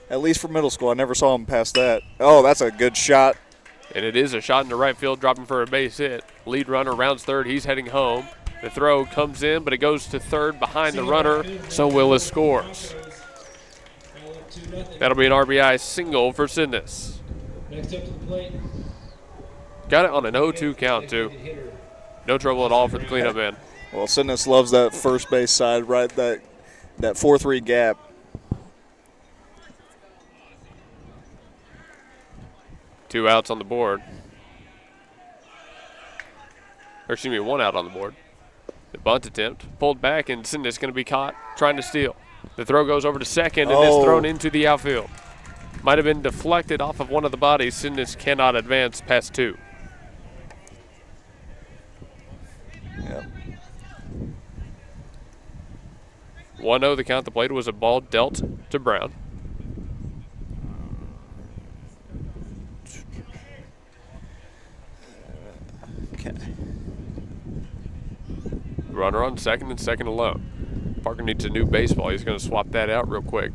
At least for middle school. I never saw him past that. Oh, that's a good shot. And it is a shot into right field, dropping for a base hit. Lead runner rounds third. He's heading home. The throw comes in, but it goes to third behind the runner, so Willis scores. That'll be an RBI single for Sidness. Next up to the plate. Got it on an 0-2 count, too. No trouble at all for the cleanup man. Well, Sidness loves that first base side, right? That 4-3 gap. Two outs on the board. Or excuse me, 1 out on the board. The bunt attempt pulled back, and Sidness going to be caught trying to steal. The throw goes over to second and is thrown into the outfield. Might have been deflected off of one of the bodies. Sidness cannot advance past 2. Yep. 1-0 the count. The plate was a ball dealt to Brown. Okay. Runner on second and second alone. Parker needs a new baseball. He's going to swap that out real quick.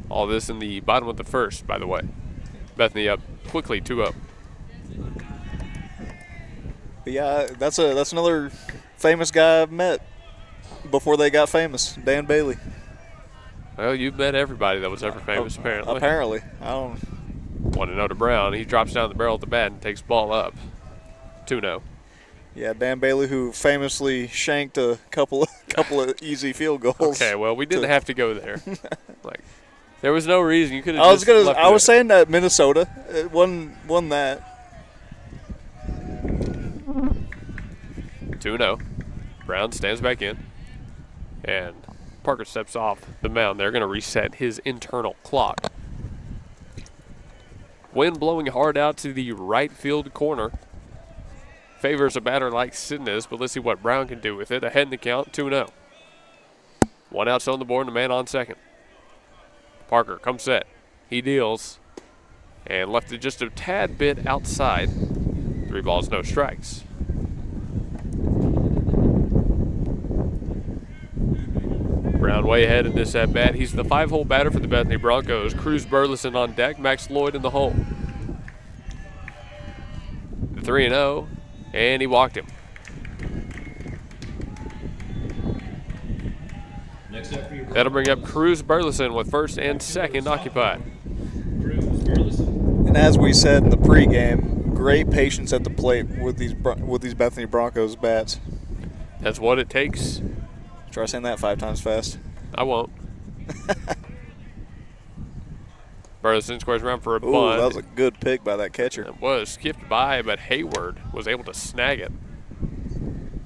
All this in the bottom of the first, by the way. Bethany up quickly, 2-0. But yeah, that's another famous guy I've met before they got famous, Dan Bailey. Well, you've met everybody that was ever famous, apparently. Apparently. I don't. 1-0 to Brown. He drops down the barrel of the bat and takes ball up. 2-0. Yeah, Dan Bailey, who famously shanked a couple of easy field goals. Okay, well, we didn't have to go there. There was no reason you could have. I was saying that Minnesota won that. 2-0. Brown stands back in, and Parker steps off the mound. They're going to reset his internal clock. Wind blowing hard out to the right field corner. Favors a batter like Sidness, but let's see what Brown can do with it. Ahead in the count, 2-0. 1 out on the board and a man on second. Parker comes set. He deals and left it just a tad bit outside. 3 balls, no strikes. Brown way ahead in this at bat. He's the 5-hole batter for the Bethany Broncos. Cruz Burleson on deck. Max Lloyd in the hole. The 3-0, and he walked him. That'll bring up Cruz Burleson with first and second occupied. And as we said in the pregame, great patience at the plate with these Bethany Broncos bats. That's what it takes. Try saying that 5 times fast. I won't. Burleson squares around for a bunt. That was a good pick by that catcher. It was skipped by, but Hayward was able to snag it.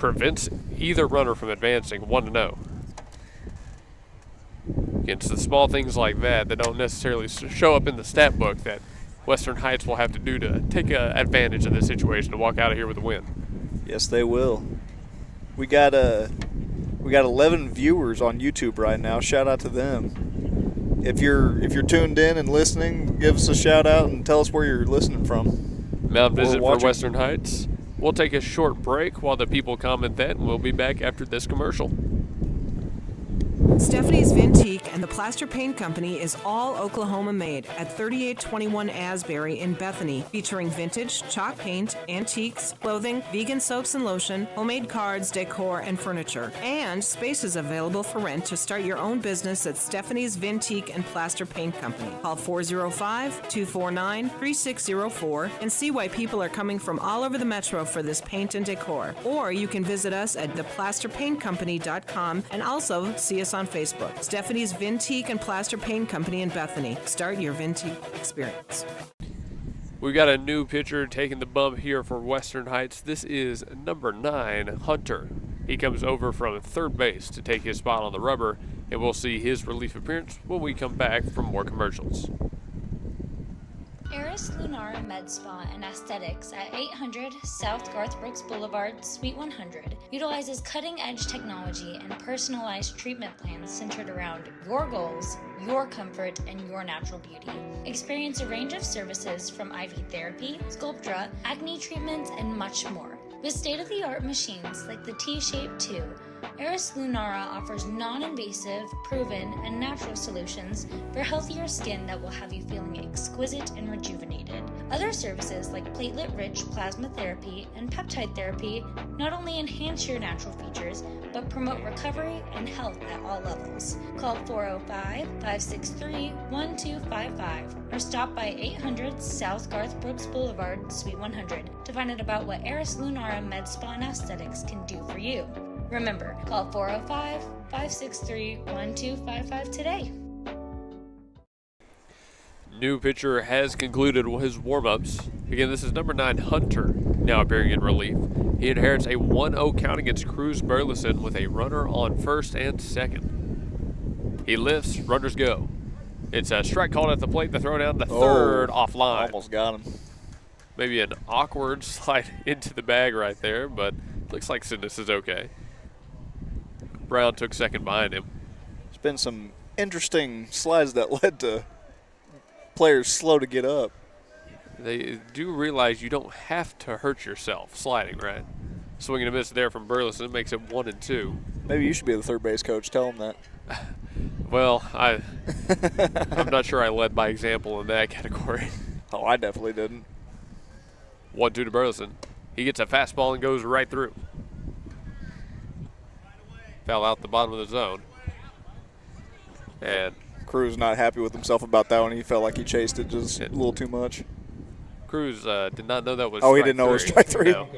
Prevents either runner from advancing 1-0. It's the small things like that that don't necessarily show up in the stat book that Western Heights will have to do to take advantage of this situation to walk out of here with a win. Yes, they will. We got 11 viewers on YouTube right now. Shout out to them. If you're tuned in and listening, give us a shout out and tell us where you're listening from. Mount visit for Western Heights. We'll take a short break while the people comment that, and we'll be back after this commercial. Stephanie's Vintique and the Plaster Paint Company is all Oklahoma made at 3821 Asbury in Bethany, featuring vintage, chalk paint, antiques, clothing, vegan soaps and lotion, homemade cards, decor, and furniture. And space is available for rent to start your own business at Stephanie's Vintique and Plaster Paint Company. Call 405-249-3604 and see why people are coming from all over the metro for this paint and decor. Or you can visit us at theplasterpaintcompany.com and also see us on Facebook. Stephanie's Vintique and Plaster Paint Company in Bethany. Start your Vintique experience. We've got a new pitcher taking the bump here for Western Heights. This is number 9, Hunter. He comes over from third base to take his spot on the rubber, and we'll see his relief appearance when we come back from more commercials. Eris Lunara Med Spa and Aesthetics at 800 South Garth Brooks Boulevard, Suite 100 utilizes cutting-edge technology and personalized treatment plans centered around your goals, your comfort, and your natural beauty. Experience a range of services from IV therapy, Sculptra, acne treatments, and much more. With state-of-the-art machines like the T-Shape 2, Eris Lunara offers non-invasive, proven, and natural solutions for healthier skin that will have you feeling exquisite and rejuvenated. Other services like platelet-rich plasma therapy and peptide therapy not only enhance your natural features, but promote recovery and health at all levels. Call 405-563-1255 or stop by 800 South Garth Brooks Boulevard, Suite 100 to find out about what Eris Lunara Med Spa and Aesthetics can do for you. Remember, call 405-563-1255 today. New pitcher has concluded his warm-ups. Again, this is number 9, Hunter, now appearing in relief. He inherits a 1-0 count against Cruz Burleson with a runner on first and second. He lifts, runners go. It's a strike called at the plate, the throw down to third offline. Almost got him. Maybe an awkward slide into the bag right there, but looks like Sidness is okay. Brown took second behind him. There's been some interesting slides that led to players slow to get up. They do realize you don't have to hurt yourself sliding, right? Swing and a miss there from Burleson makes it 1-2. Maybe you should be the third base coach. Tell him that. Well, I'm not sure I led by example in that category. Oh, I definitely didn't. 1-2 to Burleson. He gets a fastball and goes right through. Foul out the bottom of the zone. And Cruz not happy with himself about that one. He felt like he chased it just a little too much. Cruz did not know that was strike 3. He didn't know it was strike 3. No.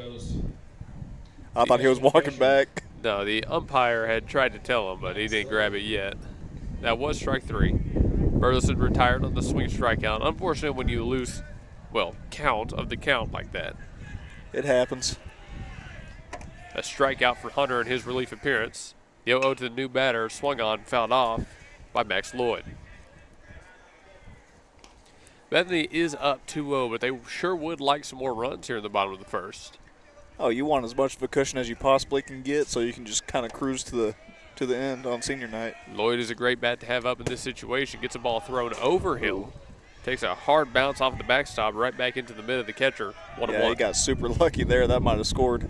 I thought he was walking back. No, the umpire had tried to tell him, but he didn't grab it yet. That was strike 3. Burleson retired on the swing strikeout. Unfortunate when you lose, count of the count like that. It happens. A strikeout for Hunter in his relief appearance. The 0-0 to the new batter, swung on, fouled off by Max Lloyd. Bethany is up 2-0, but they sure would like some more runs here in the bottom of the first. Oh, you want as much of a cushion as you possibly can get so you can just kind of cruise to the end on senior night. Lloyd is a great bat to have up in this situation. Gets a ball thrown over him. Takes a hard bounce off the backstop right back into the mid of the catcher. 1-1. Yeah, he got super lucky there. That might have scored.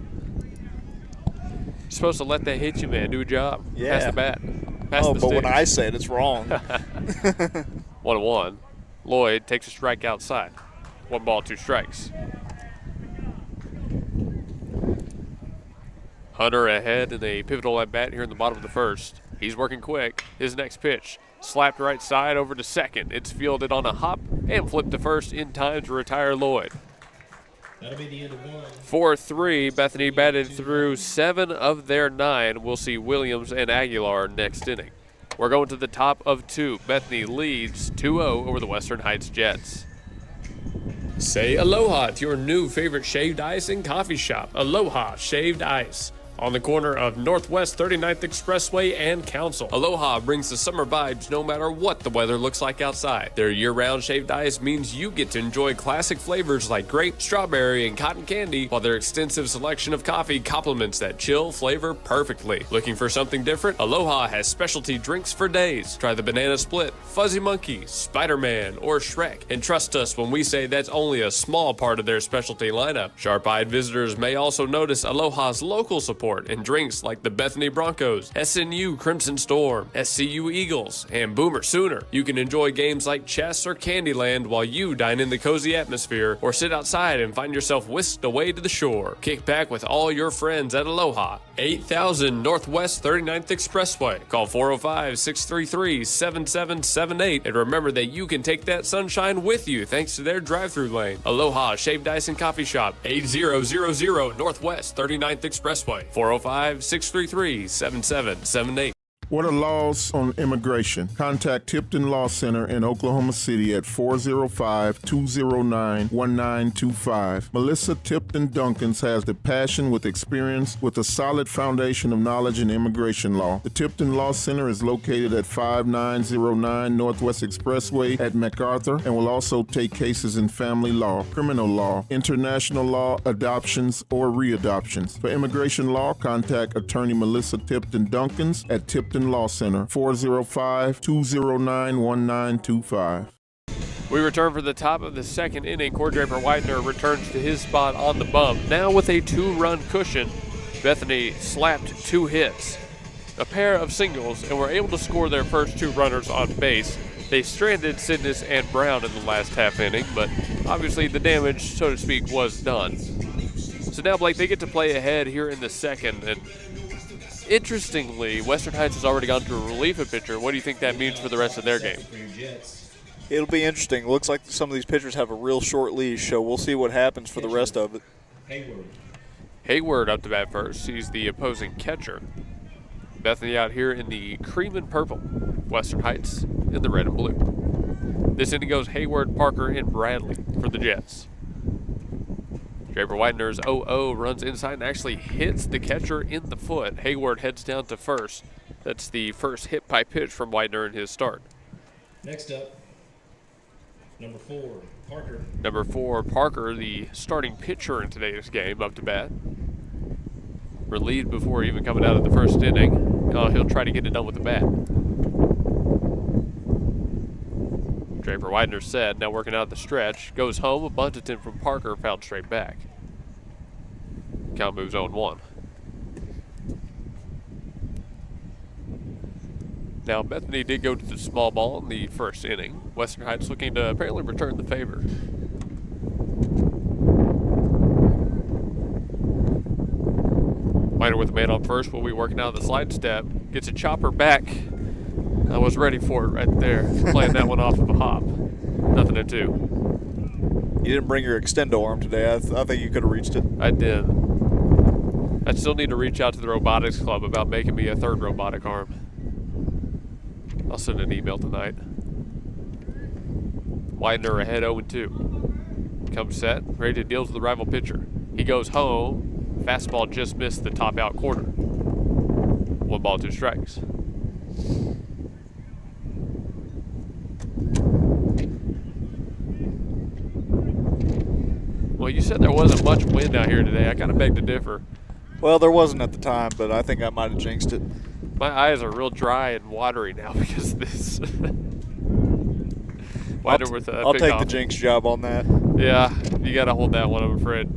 You're supposed to let that hit you, man. Do a job. Yeah. Pass the bat. Pass the but stick. when I say it, it's wrong. 1-1. Lloyd takes a strike outside. 1 ball, 2 strikes. Hunter ahead in a pivotal at bat here in the bottom of the first. He's working quick. His next pitch, slapped right side over to second. It's fielded on a hop and flipped to first in time to retire Lloyd. That'll be the end of 1. 4-3. Bethany batted through 7 of their 9. We'll see Williams and Aguilar next inning. We're going to the top of 2. Bethany leads 2-0 over the Western Heights Jets. Say aloha to your new favorite shaved ice and coffee shop, Aloha Shaved Ice. on the corner of Northwest 39th Expressway and Council. Aloha brings the summer vibes no matter what the weather looks like outside. Their year-round shaved ice means you get to enjoy classic flavors like grape, strawberry, and cotton candy, while their extensive selection of coffee complements that chill flavor perfectly. Looking for something different? Aloha has specialty drinks for days. Try the Banana Split, Fuzzy Monkey, Spider-Man, or Shrek. And trust us when we say that's only a small part of their specialty lineup. Sharp-eyed visitors may also notice Aloha's local support in drinks like the Bethany Broncos, SNU Crimson Storm, SCU Eagles, and Boomer Sooner. You can enjoy games like chess or Candyland while you dine in the cozy atmosphere, or sit outside and find yourself whisked away to the shore. Kick back with all your friends at Aloha, 8000 Northwest 39th Expressway. Call 405-633-7778, and remember that you can take that sunshine with you thanks to their drive-thru lane. Aloha Shaved Ice and Coffee Shop, 8000 Northwest 39th Expressway. 405-633-7778. What are laws on immigration? Contact Tipton Law Center in Oklahoma City at 405-209-1925. Melissa Tipton Duncans has the passion with experience with a solid foundation of knowledge in immigration law. The Tipton Law Center is located at 5909 Northwest Expressway at MacArthur and will also take cases in family law, criminal law, international law, adoptions, or readoptions. For immigration law, contact attorney Melissa Tipton Duncans at Tipton Law Center, 405-209-1925. We return for the top of the second inning. Cord Draper Widener returns to his spot on the bump. Now with a 2-run cushion, Bethany slapped 2 hits, a pair of singles, and were able to score their first 2 runners on base. They stranded Sidness and Brown in the last half inning, but obviously the damage, so to speak, was done. So now, Blake, they get to play ahead here in the second, and interestingly, Western Heights has already gone to a reliever pitcher. What do you think that means for the rest of their game? It'll be interesting. It looks like some of these pitchers have a real short leash, so we'll see what happens for the rest of it. Hayward up to bat first. He's the opposing catcher. Bethany out here in the cream and purple. Western Heights in the red and blue. This inning goes Hayward, Parker, and Bradley for the Jets. Draper Widener's 0-0 runs inside and actually hits the catcher in the foot. Hayward heads down to first. That's the first hit by pitch from Widener in his start. Next up, number 4, Parker. Number 4, Parker, the starting pitcher in today's game, up to bat. Relieved before even coming out of the first inning. He'll try to get it done with the bat. Draper Widener set, now working out the stretch. Goes home, a bunted in from Parker, fouled straight back. Count moves 0-1. Now, Bethany did go to the small ball in the first inning. Western Heights looking to apparently return the favor. Widener with the man on first will be working out of the slide step. Gets a chopper back. I was ready for it right there. Playing that one off of a hop. 0-2. You didn't bring your extendo arm today. I think you could have reached it. I did. I still need to reach out to the robotics club about making me a 3rd robotic arm. I'll send an email tonight. Widener ahead 0-2. Comes set, ready to deal to the rival pitcher. He goes home. Fastball just missed the top out corner. 1 ball, 2 strikes. Well, you said there wasn't much wind out here today. I kind of beg to differ. Well, there wasn't at the time, but I think I might have jinxed it. My eyes are real dry and watery now because of this. I'll take the jinx job on that. Yeah, you got to hold that one, I'm afraid.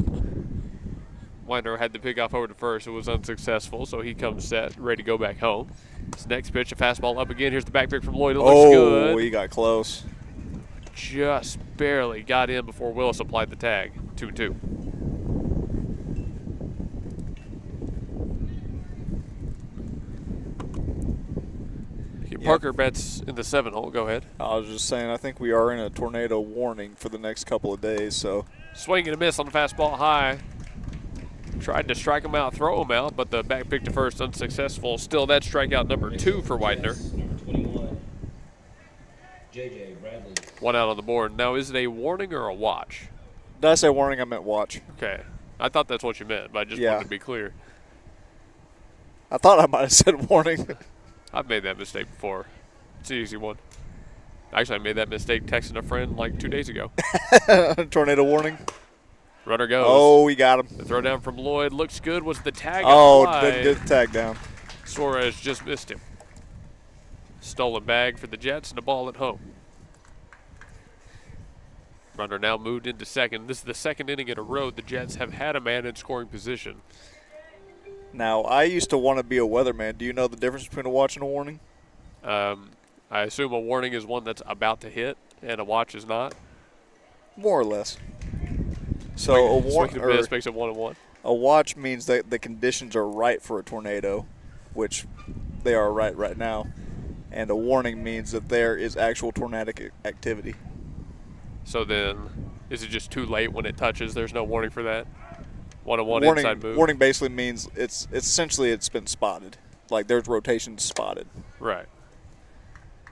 Widener had the pick off over to first. It was unsuccessful, so he comes set, ready to go back home. His next pitch, a fastball up again. Here's the back pick from Lloyd. It looks good. Oh, he got close. Just barely got in before Willis applied the tag. 2-2. Parker bats in the 7-hole. Go ahead. I was just saying, I think we are in a tornado warning for the next couple of days. So swing and a miss on the fastball high. Tried to strike him out, throw him out, but the back pick to first unsuccessful. Still, that's strikeout number 2 for Widener. Number 21, J.J. Bradley. 1 out on the board. Now, is it a warning or a watch? Did I say warning? I meant watch. Okay. I thought that's what you meant, but I just wanted to be clear. I thought I might have said warning. I've made that mistake before. It's an easy one. Actually, I made that mistake texting a friend like 2 days ago. Tornado warning. Runner goes. Oh, we got him. The throw down from Lloyd looks good. Was the tag didn't get the tag down. Suarez just missed him. Stolen bag for the Jets and a ball at home. Runner now moved into second. This is the second inning in a row the Jets have had a man in scoring position. Now, I used to want to be a weatherman. Do you know the difference between a watch and a warning? I assume a warning is one that's about to hit and a watch is not. More or less. So a warning makes it 1-1. A watch means that the conditions are right for a tornado, which they are right now. And a warning means that there is actual tornadic activity. So then, is it just too late when it touches? There's no warning for that? 1-1 inside move? Warning basically means it's been spotted. Like there's rotation spotted. Right.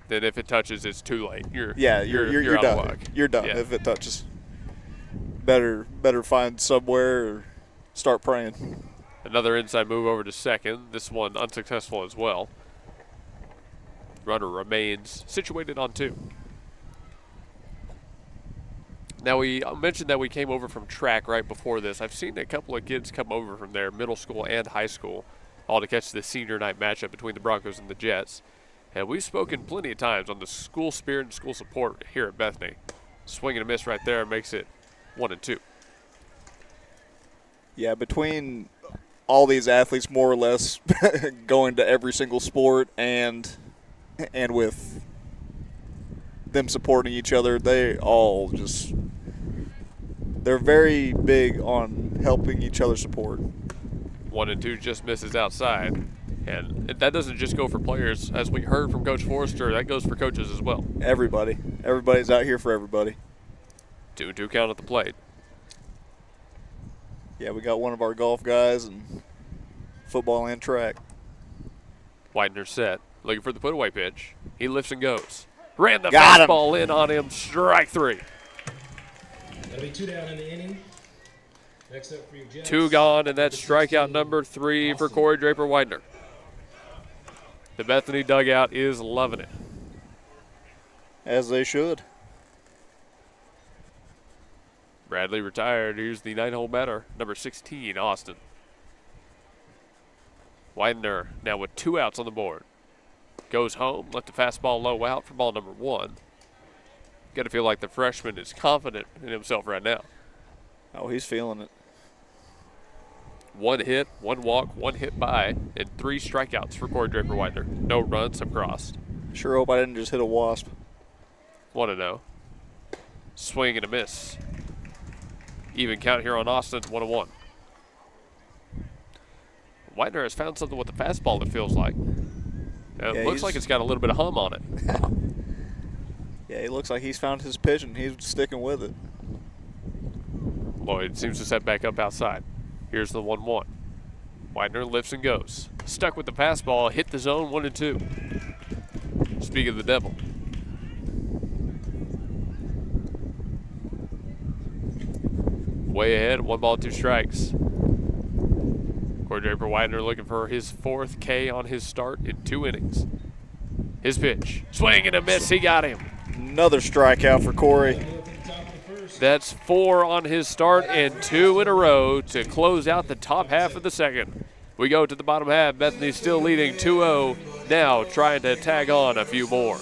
Then if it touches, it's too late. You're done. out of luck. You're done if it touches. Better find somewhere or start praying. Another inside move over to second. This one unsuccessful as well. Runner remains situated on 2. Now, we mentioned that we came over from track right before this. I've seen a couple of kids come over from there, middle school and high school, all to catch the senior night matchup between the Broncos and the Jets. And we've spoken plenty of times on the school spirit and school support here at Bethany. Swing and a miss right there makes it 1-2. Yeah, between all these athletes more or less going to every single sport and with them supporting each other, they're very big on helping each other support. 1-2 just misses outside. And that doesn't just go for players. As we heard from Coach Forrester, that goes for coaches as well. Everybody's out here for everybody. 2-2 count at the plate. Yeah, we got one of our golf guys and football and track. Widener set, looking for the put-away pitch. He lifts and goes. Ran the got fastball in on him. Strike 3. That'll be 2 down in the inning. Next up for your Jets. 2 gone, and that's strikeout number 3 for Corey Draper Widener. The Bethany dugout is loving it. As they should. Bradley retired. Here's the 9-hole batter, number 16, Austin. Widener now with 2 outs on the board. Goes home, let the fastball low out for ball number 1. Got to feel like the freshman is confident in himself right now. Oh, he's feeling it. 1 hit, 1 walk, 1 hit by, and 3 strikeouts for Corey Draper Widener. No runs have crossed. Sure hope I didn't just hit a wasp. 1-0. Swing and a miss. Even count here on Austin, 1-1. Widener has found something with the fastball, it feels like. It looks like it's got a little bit of hum on it. Yeah, he looks like he's found his pitch and he's sticking with it. Lloyd seems to set back up outside. Here's the 1-1. Widener lifts and goes. Stuck with the fastball, hit the zone, 1-2. Speak of the devil. Way ahead, 1 ball, 2 strikes. Corey Draper Widener looking for his 4th K on his start in 2 innings. His pitch. Swing and a miss. He got him. Another strikeout for Corey. That's 4 on his start and 2 in a row to close out the top half of the second. We go to the bottom half. Bethany still leading 2-0. Now trying to tag on a few more.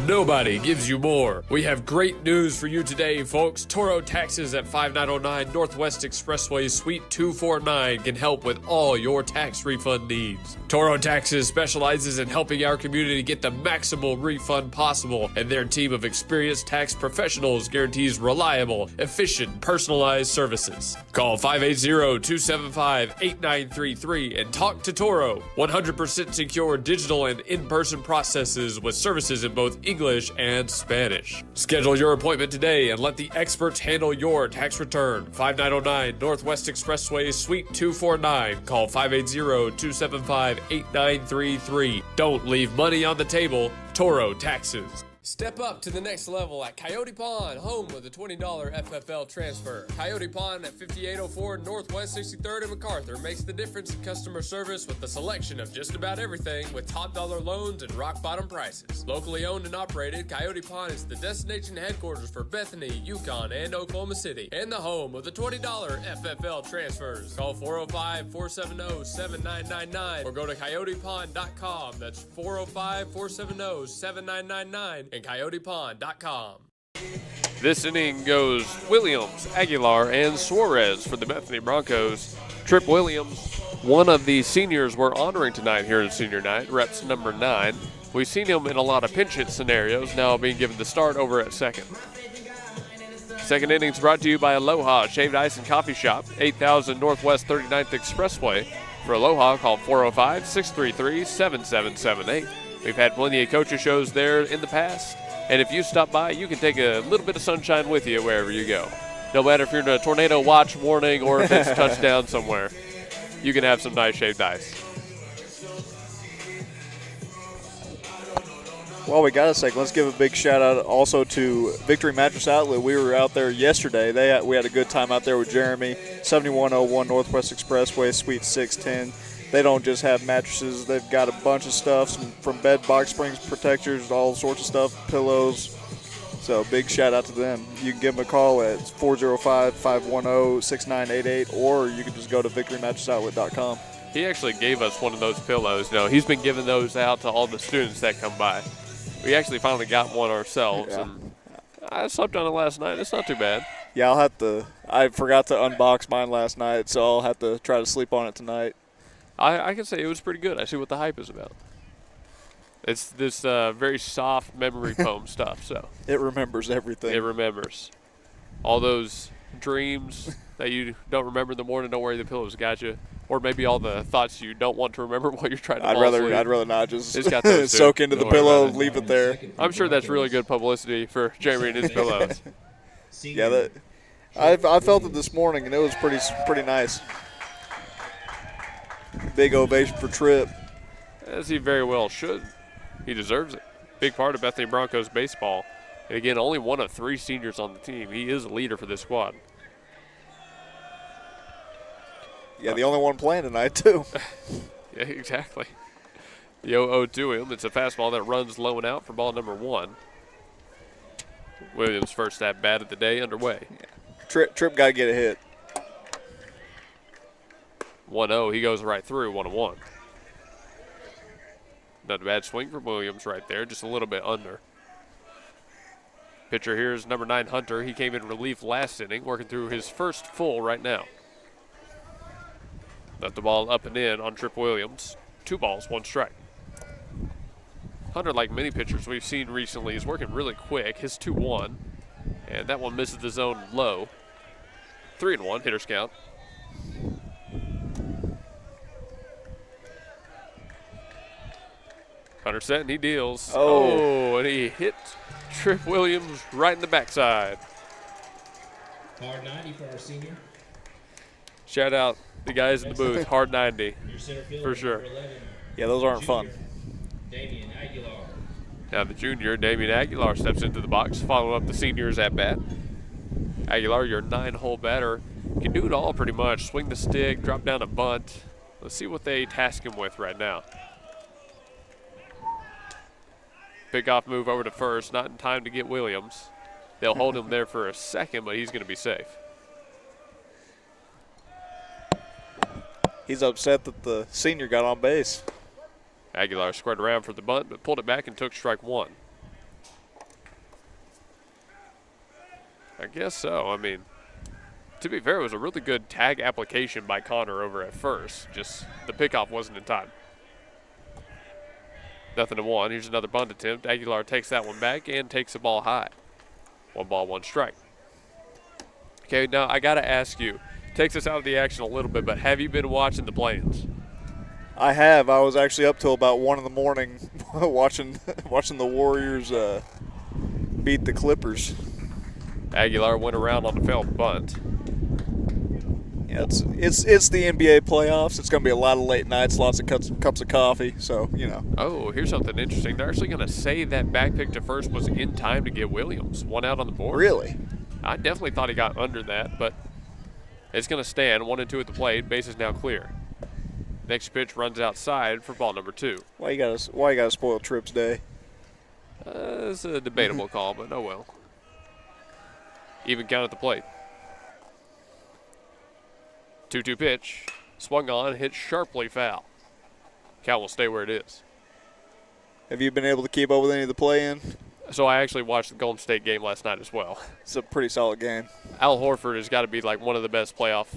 Nobody gives you more. We have great news for you today, folks. Toro Taxes at 5909 Northwest Expressway, Suite 249 can help with all your tax refund needs. Toro Taxes specializes in helping our community get the maximal refund possible, and their team of experienced tax professionals guarantees reliable, efficient, personalized services. Call 580-275-8933 and talk to Toro. 100% secure digital and in-person processes with services in both English and Spanish. Schedule your appointment today and let the experts handle your tax return. 5909 Northwest Expressway, Suite 249. Call 580-275-8933. Don't leave money on the table. Toro Taxes. Step up to the next level at Coyote Pond, home of the $20 FFL transfer. Coyote Pond at 5804 Northwest 63rd and MacArthur makes the difference in customer service with a selection of just about everything with top dollar loans and rock bottom prices. Locally owned and operated, Coyote Pond is the destination headquarters for Bethany, Yukon, and Oklahoma City, and the home of the $20 FFL transfers. Call 405-470-7999 or go to coyotepond.com. That's 405-470-7999 and coyotepond.com. This inning goes Williams, Aguilar, and Suarez for the Bethany Broncos. Trip Williams, one of the seniors we're honoring tonight here in senior night, reps number 9. We've seen him in a lot of pinch hit scenarios, now being given the start over at second. Second innings brought to you by Aloha Shaved Ice and Coffee Shop, 8000 Northwest 39th Expressway. For Aloha, call 405-633-7778. We've had plenty of coaches shows there in the past, and if you stop by, you can take a little bit of sunshine with you wherever you go. No matter if you're in a tornado watch warning or if it's touchdown somewhere, you can have some nice shaved ice. While we got a second, let's give a big shout out also to Victory Mattress Outlet. We were out there yesterday. We had a good time out there with Jeremy. 7101 Northwest Expressway, Suite 610. They don't just have mattresses. They've got a bunch of stuff from bed, box springs, protectors, all sorts of stuff, pillows. So big shout out to them. You can give them a call at 405-510-6988, or you can just go to victorymattressoutlet.com. He actually gave us one of those pillows. No, he's been giving those out to all the students that come by. We actually finally got one ourselves, and I slept on it last night. It's not too bad. Yeah, I forgot to unbox mine last night, so I'll have to try to sleep on it tonight. I can say it was pretty good. I see what the hype is about. It's this very soft memory foam stuff. So it remembers everything. It remembers all those dreams that you don't remember in the morning. Don't worry, the pillows got you. Or maybe all the thoughts you don't want to remember while you're trying to fall asleep. I'd rather not just it's got those soak into the pillow, leave it there. I'm sure that's really good publicity for Jeremy and his pillows. Yeah, I felt it this morning, and it was pretty nice. Big ovation for Tripp. As he very well should. He deserves it. Big part of Bethany Broncos baseball. And again, only one of 3 seniors on the team. He is a leader for this squad. Yeah, the only one playing tonight, too. Yeah, exactly. The 0-0 to him. It's a fastball that runs low and out for ball number 1. Williams' first at bat of the day underway. Yeah. Tripp got to get a hit. 1-0, he goes right through, 1-1. Not a bad swing from Williams right there, just a little bit under. Pitcher here is number 9, Hunter. He came in relief last inning, working through his first full right now. Left the ball up and in on Tripp Williams. 2 balls, 1 strike. Hunter, like many pitchers we've seen recently, is working really quick. His 2-1, and that one misses the zone low. 3-1, hitter's count. Hunter set, and he deals. Oh, and he hit Tripp Williams right in the backside. Hard 90 for our senior. Shout out the guys in the booth. Hard 90, for sure. Yeah, those aren't fun. Damian Aguilar. Now the junior, Damian Aguilar, steps into the box, following up the seniors at bat. Aguilar, your 9-hole batter, can do it all pretty much. Swing the stick, drop down a bunt. Let's see what they task him with right now. Pickoff move over to first, not in time to get Williams. They'll hold him there for a second, but he's going to be safe. He's upset that the senior got on base. Aguilar squared around for the bunt, but pulled it back and took strike 1. I guess so. I mean, to be fair, it was a really good tag application by Connor over at first. Just the pickoff wasn't in time. 0-1. Here's another bunt attempt. Aguilar takes that one back and takes the ball high. 1 ball, 1 strike. Okay, now I got to ask you. Takes us out of the action a little bit, but have you been watching the Plains? I have. I was actually up till about 1 in the morning watching the Warriors beat the Clippers. Aguilar went around on the failed bunt. Yeah, it's the NBA playoffs. It's going to be a lot of late nights, lots of cups of coffee. So Oh, here's something interesting. They're actually going to say that back pick to first was in time to get Williams. One out on the board. Really? I definitely thought he got under that, but it's going to stand. 1-2 at the plate. Base is now clear. Next pitch runs outside for ball number 2. Why you gotta spoil Tripp's day? It's a debatable call, but oh well. Even count at the plate. 2-2 pitch. Swung on, hit sharply foul. Count will stay where it is. Have you been able to keep up with any of the play-in? So I actually watched the Golden State game last night as well. It's a pretty solid game. Al Horford has got to be like one of the best playoff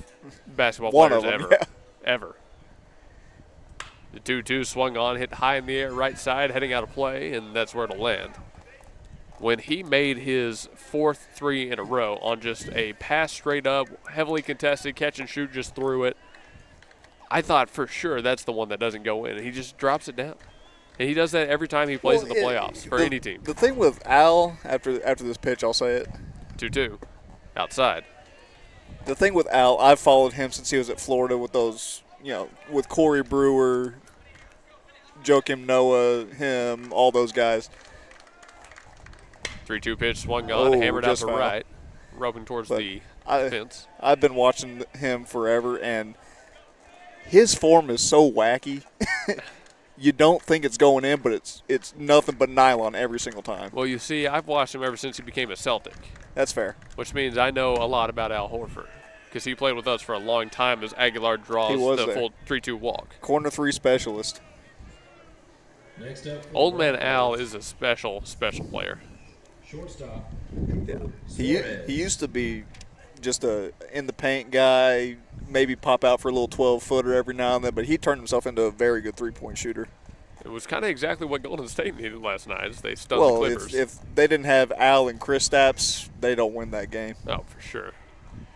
basketball One players of them, ever. yeah. Ever. The 2-2 swung on, hit high in the air, right side, heading out of play, and that's where it'll land. When he made his 4th 3 in a row on just a pass straight up, heavily contested, catch and shoot, just threw it, I thought for sure that's the one that doesn't go in. And he just drops it down. And he does that every time he plays in the playoffs for any team. The thing with Al, after this pitch, I'll say it. 2-2, outside. The thing with Al, I've followed him since he was at Florida with those, with Corey Brewer, Joakim Noah, him, all those guys. 3-2 pitch swung on, hammered out to foul. right, roping towards the fence. I've been watching him forever, and his form is so wacky. You don't think it's going in, but it's nothing but nylon every single time. Well, you see, I've watched him ever since he became a Celtic. That's fair. Which means I know a lot about Al Horford because he played with us for a long time as Aguilar draws the full 3-2 walk. Corner 3 specialist. Next up, Old man Al is a special player. Shortstop. Yeah. He used to be just a in the paint guy, maybe pop out for a little 12-footer every now and then, but he turned himself into a very good three-point shooter. It was kind of exactly what Golden State needed last night as they stunned the Clippers. If they didn't have Al and Kristaps, they don't win that game. Oh, for sure.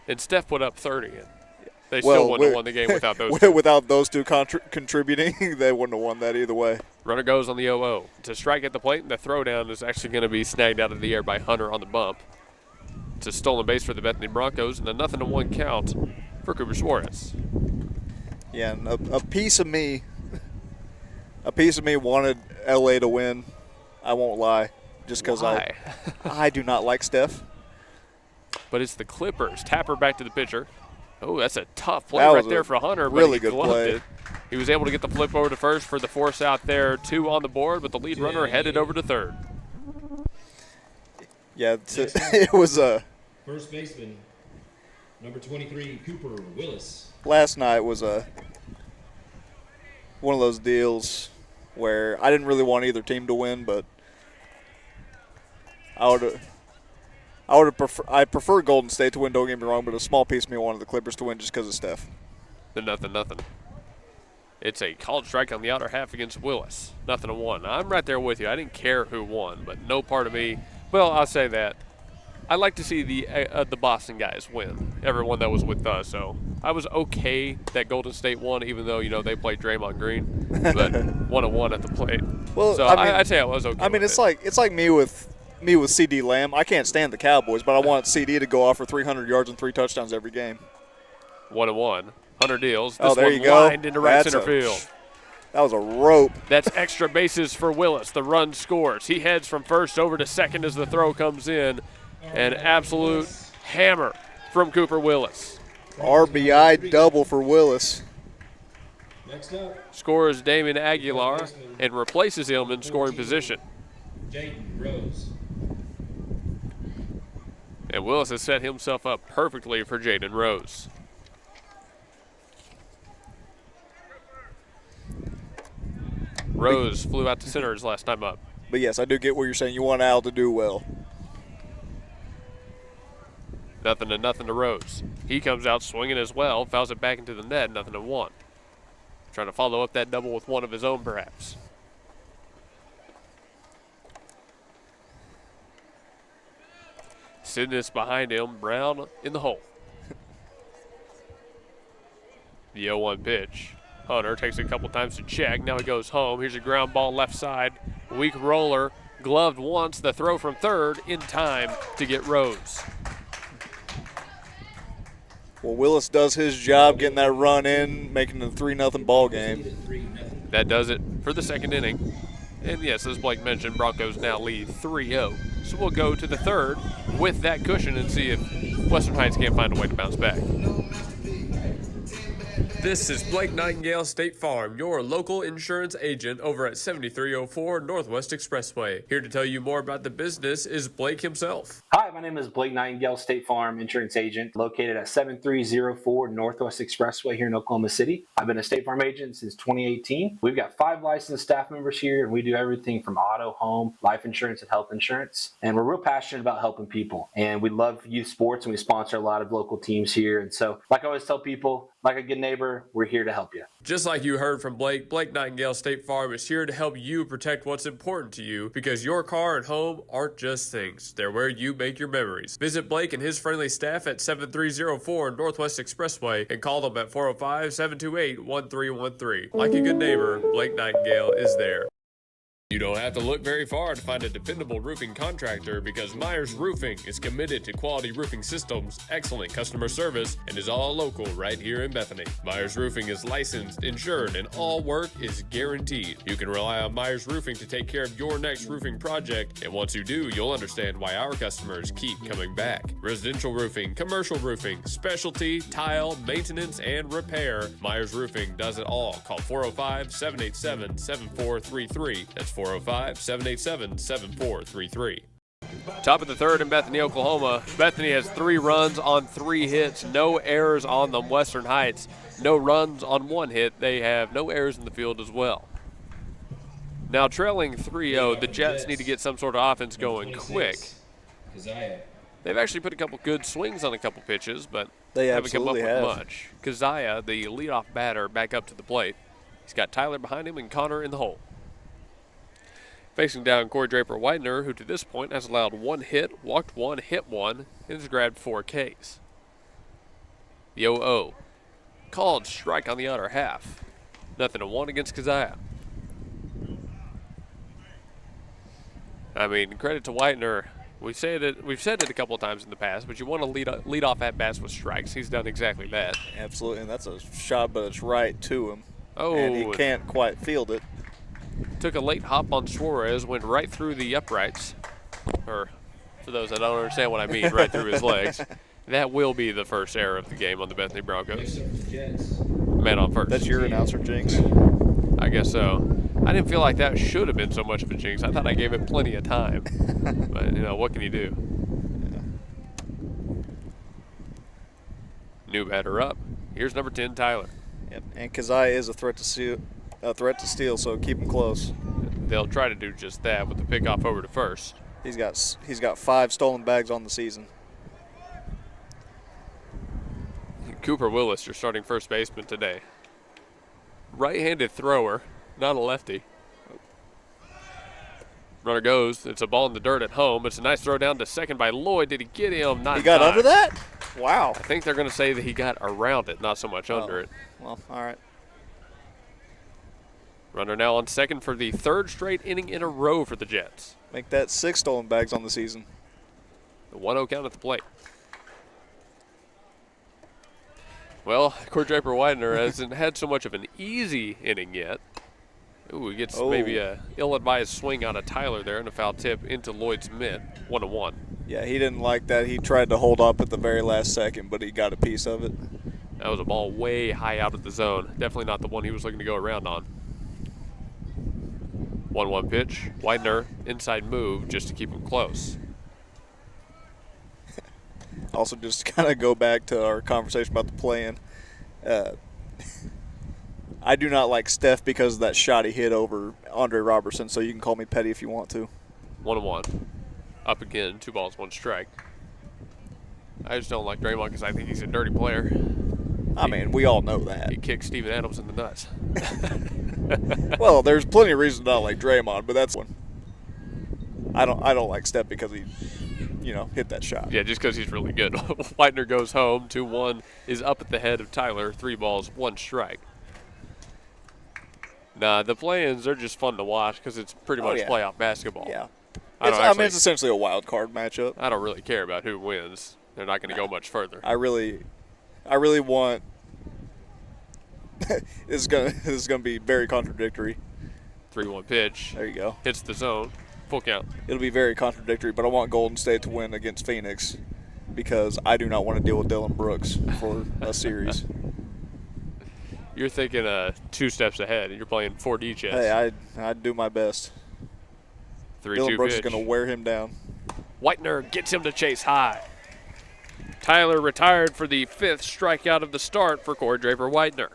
And Steph put up 30, and they still wouldn't have won the game without those two. Without those two contributing, they wouldn't have won that either way. Runner goes on the 0-0. To strike at the plate, and the throwdown is actually going to be snagged out of the air by Hunter on the bump. It's a stolen base for the Bethany Broncos, and a 0-1 count for Cooper Suarez. Yeah, and a piece of me wanted LA to win. I won't lie, just because I do not like Steph. But it's the Clippers. Tapper back to the pitcher. Oh, that's a tough play right there for Hunter. Really but he good play. it. He was able to get the flip over to first for the force out there. 2 on the board, but the lead runner headed over to third. Yeah, it was a. First baseman, number 23, Cooper Willis. Last night was one of those deals where I didn't really want either team to win, but I prefer Golden State to win. Don't get me wrong, but a small piece of me wanted the Clippers to win just because of Steph. The 0-0. It's a called strike on the outer half against Willis. 0-1. I'm right there with you. I didn't care who won, but no part of me. Well, I'll say that. I like to see the Boston guys win. Everyone that was with us. So I was okay that Golden State won, even though they played Draymond Green, but 1-1 at the plate. Well, so I'd say I was okay. I mean, it's like me with CD Lamb. I can't stand the Cowboys, but I want CD to go off for 300 yards and 3 touchdowns every game. 1-1. Hunter deals. This there one you go. lined into right center field. That was a rope. That's extra bases for Willis. The run scores. He heads from first over to second as the throw comes in. An absolute hammer from Cooper Willis. RBI double for Willis. Next up, scores Damian Aguilar and replaces him in scoring position. Jaden Rose. And Willis has set himself up perfectly for Jaden Rose. Rose flew out to center his last time up. But yes, I do get what you're saying. You want Al to do well. 0-0 to Rose. He comes out swinging as well, fouls it back into the net, 0-1. Trying to follow up that double with one of his own, perhaps. Sidness behind him, Brown in the hole. The 0-1 pitch. Hunter takes it a couple times to check. Now he goes home. Here's a ground ball left side. Weak roller. Gloved once. The throw from third in time to get Rose. Well, Willis does his job getting that run in, making it a 3-0 ball game. That does it for the second inning. And yes, as Blake mentioned, Broncos now lead 3-0. So we'll go to the third with that cushion and see if Western Heights can't find a way to bounce back. This is Blake Nightingale State Farm, your local insurance agent over at 7304 Northwest Expressway. Here to tell you more about the business is Blake himself. Hi, my name is Blake Nightingale, State Farm insurance agent located at 7304 Northwest Expressway here in Oklahoma City. I've been a State Farm agent since 2018. We've got 5 licensed staff members here, and we do everything from auto, home, life insurance, and health insurance. And we're real passionate about helping people. And we love youth sports, and we sponsor a lot of local teams here. And so, like I always tell people, like a good neighbor, we're here to help you. Just like you heard from Blake, Blake Nightingale State Farm is here to help you protect what's important to you, because your car and home aren't just things. They're where you make your memories. Visit Blake and his friendly staff at 7304 Northwest Expressway and call them at 405-728-1313. Like a good neighbor, Blake Nightingale is there. You don't have to look very far to find a dependable roofing contractor, because Myers Roofing is committed to quality roofing systems, excellent customer service, and is all local right here in Bethany. Myers Roofing is licensed, insured, and all work is guaranteed. You can rely on Myers Roofing to take care of your next roofing project, and once you do, you'll understand why our customers keep coming back. Residential roofing, commercial roofing, specialty, tile, maintenance, and repair. Myers Roofing does it all. Call 405-787-7433. That's 405-787-7433. Top of the third in Bethany, Oklahoma. Bethany has 3 runs on 3 hits, no errors on them. Western Heights, no runs on 1 hit. They have no errors in the field as well. Now trailing 3-0, the Jets need to get some sort of offense going quick. They've actually put a couple good swings on a couple pitches, but they haven't come up with have. much. Keziah, the leadoff batter, back up to the plate. He's got Tyler behind him and Connor in the hole. Facing down Corey Draper-Widener, who to this point has allowed 1 hit, walked 1, hit 1, and has grabbed 4 Ks. The 0-0. Called strike on the outer half. 0-1 against Keziah. I mean, credit to Widener. We've said it a couple of times in the past, but you want to lead off at-bats with strikes. He's done exactly that. Absolutely, and that's a shot, but it's right to him. Oh, and he can't quite field it. Took a late hop on Suarez, went right through the uprights. Or, for those that don't understand what I mean, right through his legs. That will be the first error of the game on the Bethany Broncos. Man on first. That's your announcer jinx. I guess so. I didn't feel like that should have been so much of a jinx. I thought I gave it plenty of time. But, what can you do? Yeah. New batter up. Here's number 10, Tyler. Yep. And Keziah is a threat to steal, so keep him close. They'll try to do just that with the pickoff over to first. He's got 5 stolen bags on the season. Cooper Willis, your starting first baseman today. Right-handed thrower, not a lefty. Runner goes. It's a ball in the dirt at home. It's a nice throw down to second by Lloyd. Did he get him? Not he got under that? Wow. I think they're going to say that he got around it, not so much under it. Well, all right. Runner now on second for the 3rd straight inning in a row for the Jets. Make that 6 stolen bags on the season. The 1-0 count at the plate. Well, Corey Draper-Widener hasn't had so much of an easy inning yet. Ooh, he gets maybe a ill-advised swing out of Tyler there and a foul tip into Lloyd's mitt. 1-1. Yeah, he didn't like that. He tried to hold up at the very last second, but he got a piece of it. That was a ball way high out of the zone. Definitely not the one he was looking to go around on. 1-1 pitch. Widener, inside move just to keep him close. Also, just to kind of go back to our conversation about the play-in, I do not like Steph because of that shot he hit over Andre Robertson, so you can call me petty if you want to. 1-1. Up again, 2 balls, 1 strike. I just don't like Draymond because I think he's a dirty player. I mean, we all know that. He kicked Steven Adams in the nuts. Well, there's plenty of reasons not like Draymond, but that's one. I don't like Steph because he, hit that shot. Yeah, just because he's really good. Widener goes home. 2-1 is up at the head of Tyler. 3 balls, 1 strike. Nah, the play-ins are just fun to watch because it's pretty much playoff basketball. Yeah. It's essentially a wild card matchup. I don't really care about who wins. They're not going to go much further. I I really want this is gonna be very contradictory. 3-1 pitch. There you go. Hits the zone. Full count. It'll be very contradictory, but I want Golden State to win against Phoenix because I do not want to deal with Dylan Brooks for a series. You're thinking 2 steps ahead, and you're playing 4D chess. Hey, I'd do my best. 3-2 Dylan Brooks pitch. is going to wear him down. Whitener gets him to chase high. Tyler retired for the 5th strikeout of the start for Corey Draper Whitener.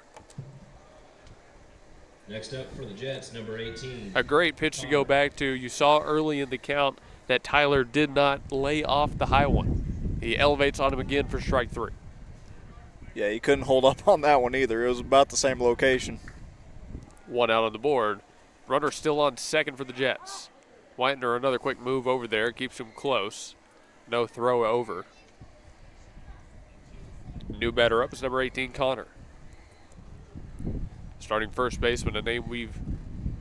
Next up for the Jets, number 18. A great pitch to go back to. You saw early in the count that Tyler did not lay off the high one. He elevates on him again for strike 3. Yeah, he couldn't hold up on that one either. It was about the same location. 1 out on the board. Runner still on second for the Jets. Whitener, another quick move over there, keeps him close. No throw over. New batter up is number 18, Connor. Starting first baseman, a name we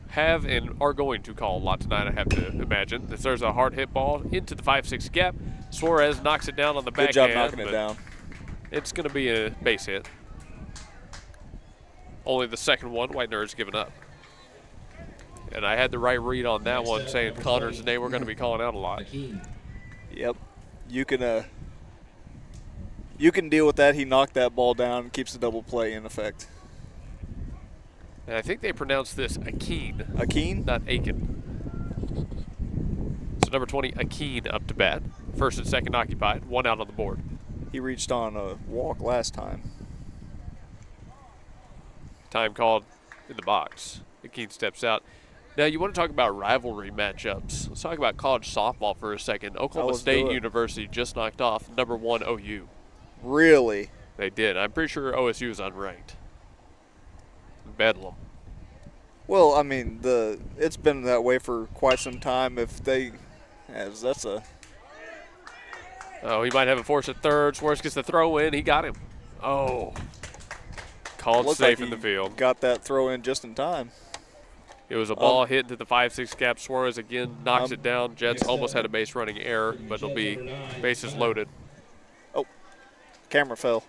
have and are going to call a lot tonight, I have to imagine. There's a hard hit ball into the 5-6 gap. Suarez knocks it down on the backhand. Good job knocking it down. It's going to be a base hit. Only the second one Whitener has given up. And I had the right read on that one, saying Connor's the name we're going to be calling out a lot. Yep. You can deal with that. He knocked that ball down and keeps the double play in effect. And I think they pronounce this Akeen. Akeen? Not Aiken. So number 20, Akeen up to bat. First and second occupied. 1 out on the board. He reached on a walk last time. Time called in the box. Akeen steps out. Now, you want to talk about rivalry matchups. Let's talk about college softball for a second. Oklahoma State University just knocked off number 1 OU. Really? They did. I'm pretty sure OSU is unranked. Bedlam. Well, I mean, it's been that way for quite some time. Oh, he might have a force at third. Suarez gets the throw in. He got him. Oh. Called safe in the field. Got that throw in just in time. It was a ball hit into the 5-6 gap. Suarez again knocks it down. Jets almost had a base running error, but it'll be bases loaded. Oh, camera fell.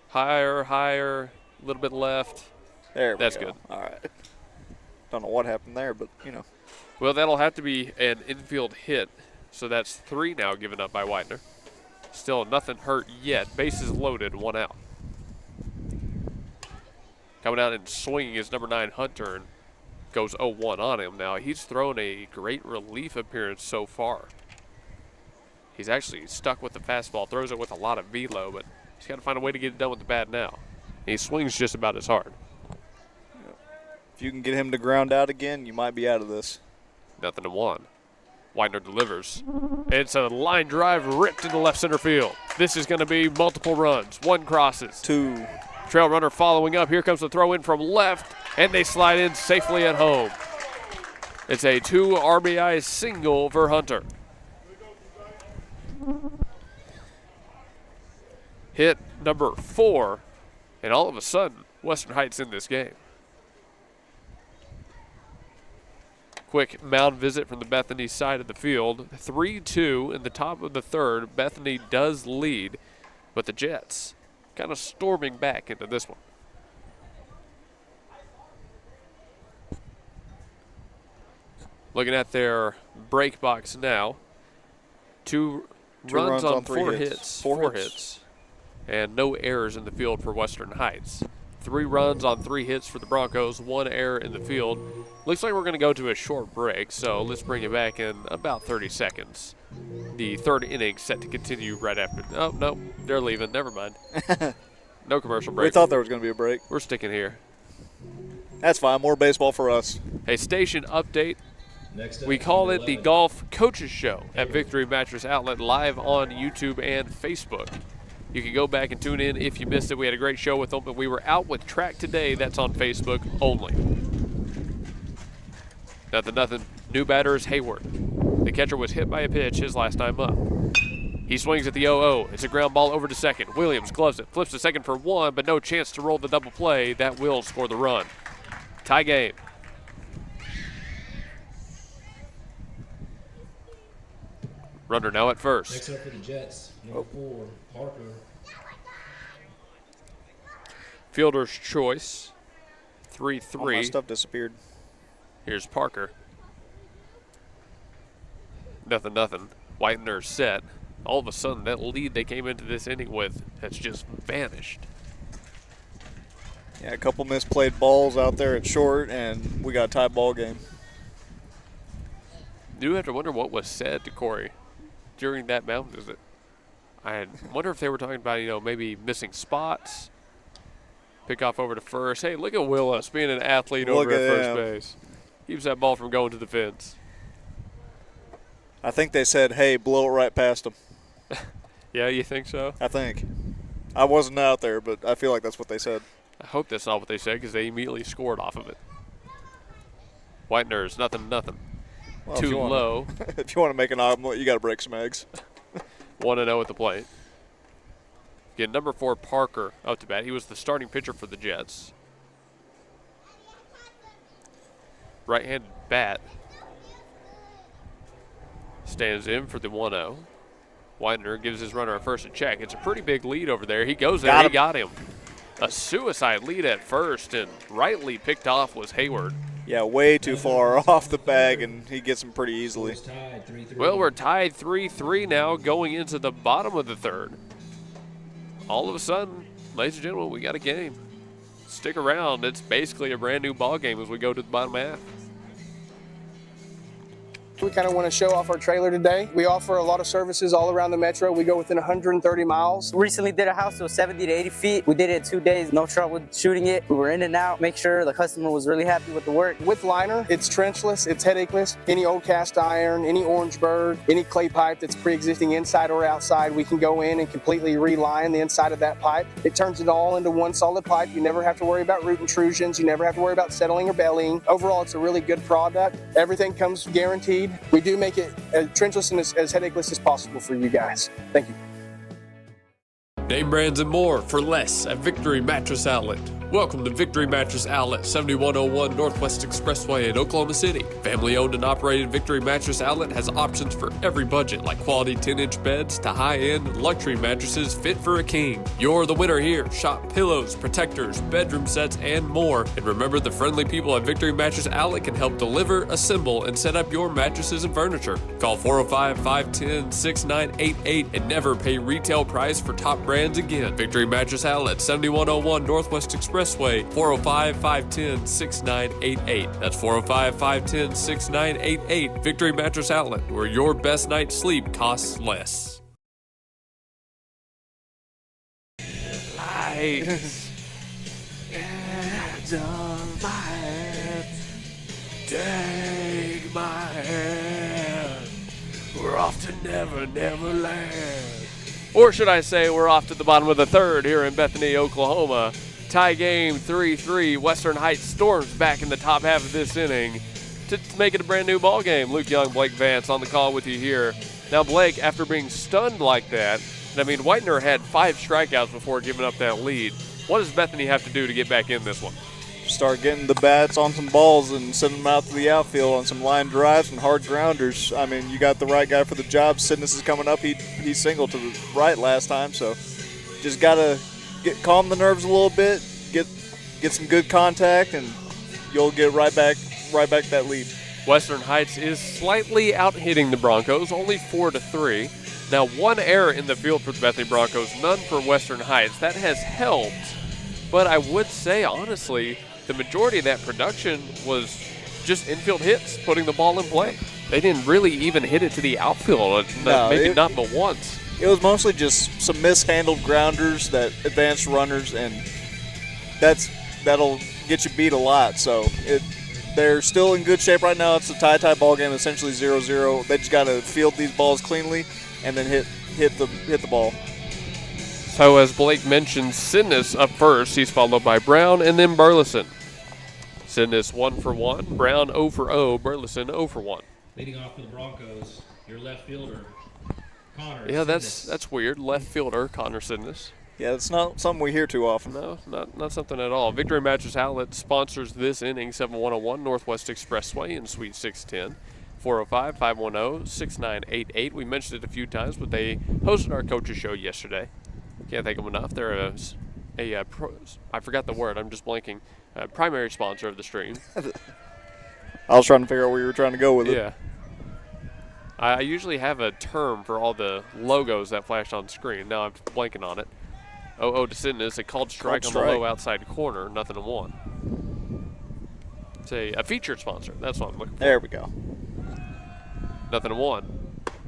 Higher, a little bit left. That's good. All right. Don't know what happened there, but, you know. Well, that'll have to be an infield hit. So that's 3 now given up by Whitener. Still nothing hurt yet. Bases loaded, 1 out. Coming out and swinging is number 9, Hunter, and goes 0-1 on him. Now, he's thrown a great relief appearance so far. He's actually stuck with the fastball, throws it with a lot of velo, but he's got to find a way to get it done with the bat now. He swings just about as hard. If you can get him to ground out again, you might be out of this. 0-1. Whitener delivers. It's a line drive ripped into left center field. This is going to be multiple runs. 1 crosses. 2. Trail runner following up. Here comes the throw in from left, and they slide in safely at home. It's a 2 RBI single for Hunter. Hit number 4, and all of a sudden, Western Heights in this game. Quick mound visit from the Bethany side of the field. 3-2 in the top of the third. Bethany does lead, but the Jets kind of storming back into this one. Looking at their break box now. 2 runs on 4 hits. 4 hits. And no errors in the field for Western Heights. 3 runs on 3 hits for the Broncos, 1 error in the field. Looks like we're going to go to a short break, so let's bring it back in about 30 seconds. The 3rd inning set to continue right after. Oh, no, they're leaving. Never mind. No commercial break. We thought there was going to be a break. We're sticking here. That's fine. More baseball for us. A station update. We call it the Golf Coaches Show at Victory Mattress Outlet, live on YouTube and Facebook. You can go back and tune in if you missed it. We had a great show with them, but we were out with track today. That's on Facebook only. 0-0. New batter is Hayward. The catcher was hit by a pitch his last time up. He swings at the 0-0. It's a ground ball over to second. Williams gloves it, flips to second for 1, but no chance to roll the double play. That will score the run. Tie game. Runner now at first. Next up for the Jets, number 4, Parker. Fielder's choice, 3-3. All my stuff disappeared. Here's Parker. Nothing. Whitener set. All of a sudden, that lead they came into this inning with has just vanished. Yeah, a couple misplayed balls out there at short, and we got a tie ball game. Do have to wonder what was said to Corey during that mound visit. I wonder if they were talking about, maybe missing spots. Pick off over to first. Hey, look at Willis being an athlete over at first base. Keeps that ball from going to the fence. I think they said, hey, blow it right past him. Yeah, you think so? I think. I wasn't out there, but I feel like that's what they said. I hope that's not what they said because they immediately scored off of it. Whitener's nothing. Well, Too low. If you want to make an omelet, you got to break some eggs. 1-0 at the plate. Again, number 4, Parker, up to bat. He was the starting pitcher for the Jets. Right-handed bat. Stands in for the 1-0. Widener gives his runner at first a check. It's a pretty big lead over there. He goes there. He got him. A suicide lead at first, and rightly picked off was Hayward. Yeah, way too far off the bag, and he gets him pretty easily. Well, we're tied 3-3 now going into the bottom of the third. All of a sudden, ladies and gentlemen, we got a game. Stick around. It's basically a brand new ball game as we go to the bottom half. We kind of want to show off our trailer today. We offer a lot of services all around the metro. We go within 130 miles. Recently did a house that was 70 to 80 feet. We did it in 2 days, no trouble shooting it. We were in and out, make sure the customer was really happy with the work. With liner, it's trenchless, it's headacheless. Any old cast iron, any orange bird, any clay pipe that's pre-existing inside or outside, we can go in and completely reline the inside of that pipe. It turns it all into one solid pipe. You never have to worry about root intrusions. You never have to worry about settling or bellying. Overall, it's a really good product. Everything comes guaranteed. We do make it as trenchless and as headacheless as possible for you guys. Thank you. Name brands and more for less at Victory Mattress Outlet. Welcome to Victory Mattress Outlet, 7101 Northwest Expressway in Oklahoma City. Family owned and operated Victory Mattress Outlet has options for every budget, like quality 10-inch beds to high-end luxury mattresses fit for a king. You're the winner here. Shop pillows, protectors, bedroom sets, and more. And remember, the friendly people at Victory Mattress Outlet can help deliver, assemble, and set up your mattresses and furniture. Call 405-510-6988 and never pay retail price for top brands again. Victory Mattress Outlet, 7101 Northwest Expressway, 405-510-6988. That's 405-510-6988. Victory Mattress Outlet, where your best night's sleep costs less. Lights and my hand, take my hand. We're off to Never Land. Or should I say, we're off to the bottom of the third here in Bethany, Oklahoma. Tie game 3-3. Western Heights storms back in the top half of this inning to make it a brand new ball game. Luke Young, Blake Vance on the call with you here. Now, Blake, after being stunned like that, Whitener had 5 strikeouts before giving up that lead. What does Bethany have to do to get back in this one? Start getting the bats on some balls and send them out to the outfield on some line drives and hard grounders. I mean, you got the right guy for the job. Sidness is coming up. He singled to the right last time, so just got to calm the nerves a little bit, get some good contact, and you'll get right back that lead. Western Heights is slightly out-hitting the Broncos, only 4-3. Now, 1 error in the field for the Bethany Broncos, none for Western Heights. That has helped, but I would say, honestly, the majority of that production was just infield hits, putting the ball in play. They didn't really even hit it to the outfield, not but once. It was mostly just some mishandled grounders that advanced runners, and that'll get you beat a lot. So they're still in good shape right now. It's a tie ball game, essentially 0-0. They just got to field these balls cleanly and then hit the ball. So as Blake mentioned, Sidness up first. He's followed by Brown and then Burleson. Sidness 1 for 1, Brown 0 for 0, Burleson 0 for 1. Leading off for the Broncos, your left fielder, Connor. Yeah, that's weird. Left fielder, Connor Sidness. Yeah, it's not something we hear too often. No, not something at all. Victory Mattress Outlet sponsors this inning, 7101 Northwest Expressway in Suite 610. 405-510-6988. We mentioned it a few times, but they hosted our coaches show yesterday. Can't thank them enough. They're I forgot the word. I'm just blanking. Primary sponsor of the stream. I was trying to figure out where you were trying to go with it. Yeah. I usually have a term for all the logos that flash on screen. Now I'm blanking on it. 0-0 to Sidness. A called strike on the low outside corner. 0-1. It's a featured sponsor. That's what I'm looking for. There we go. 0-1.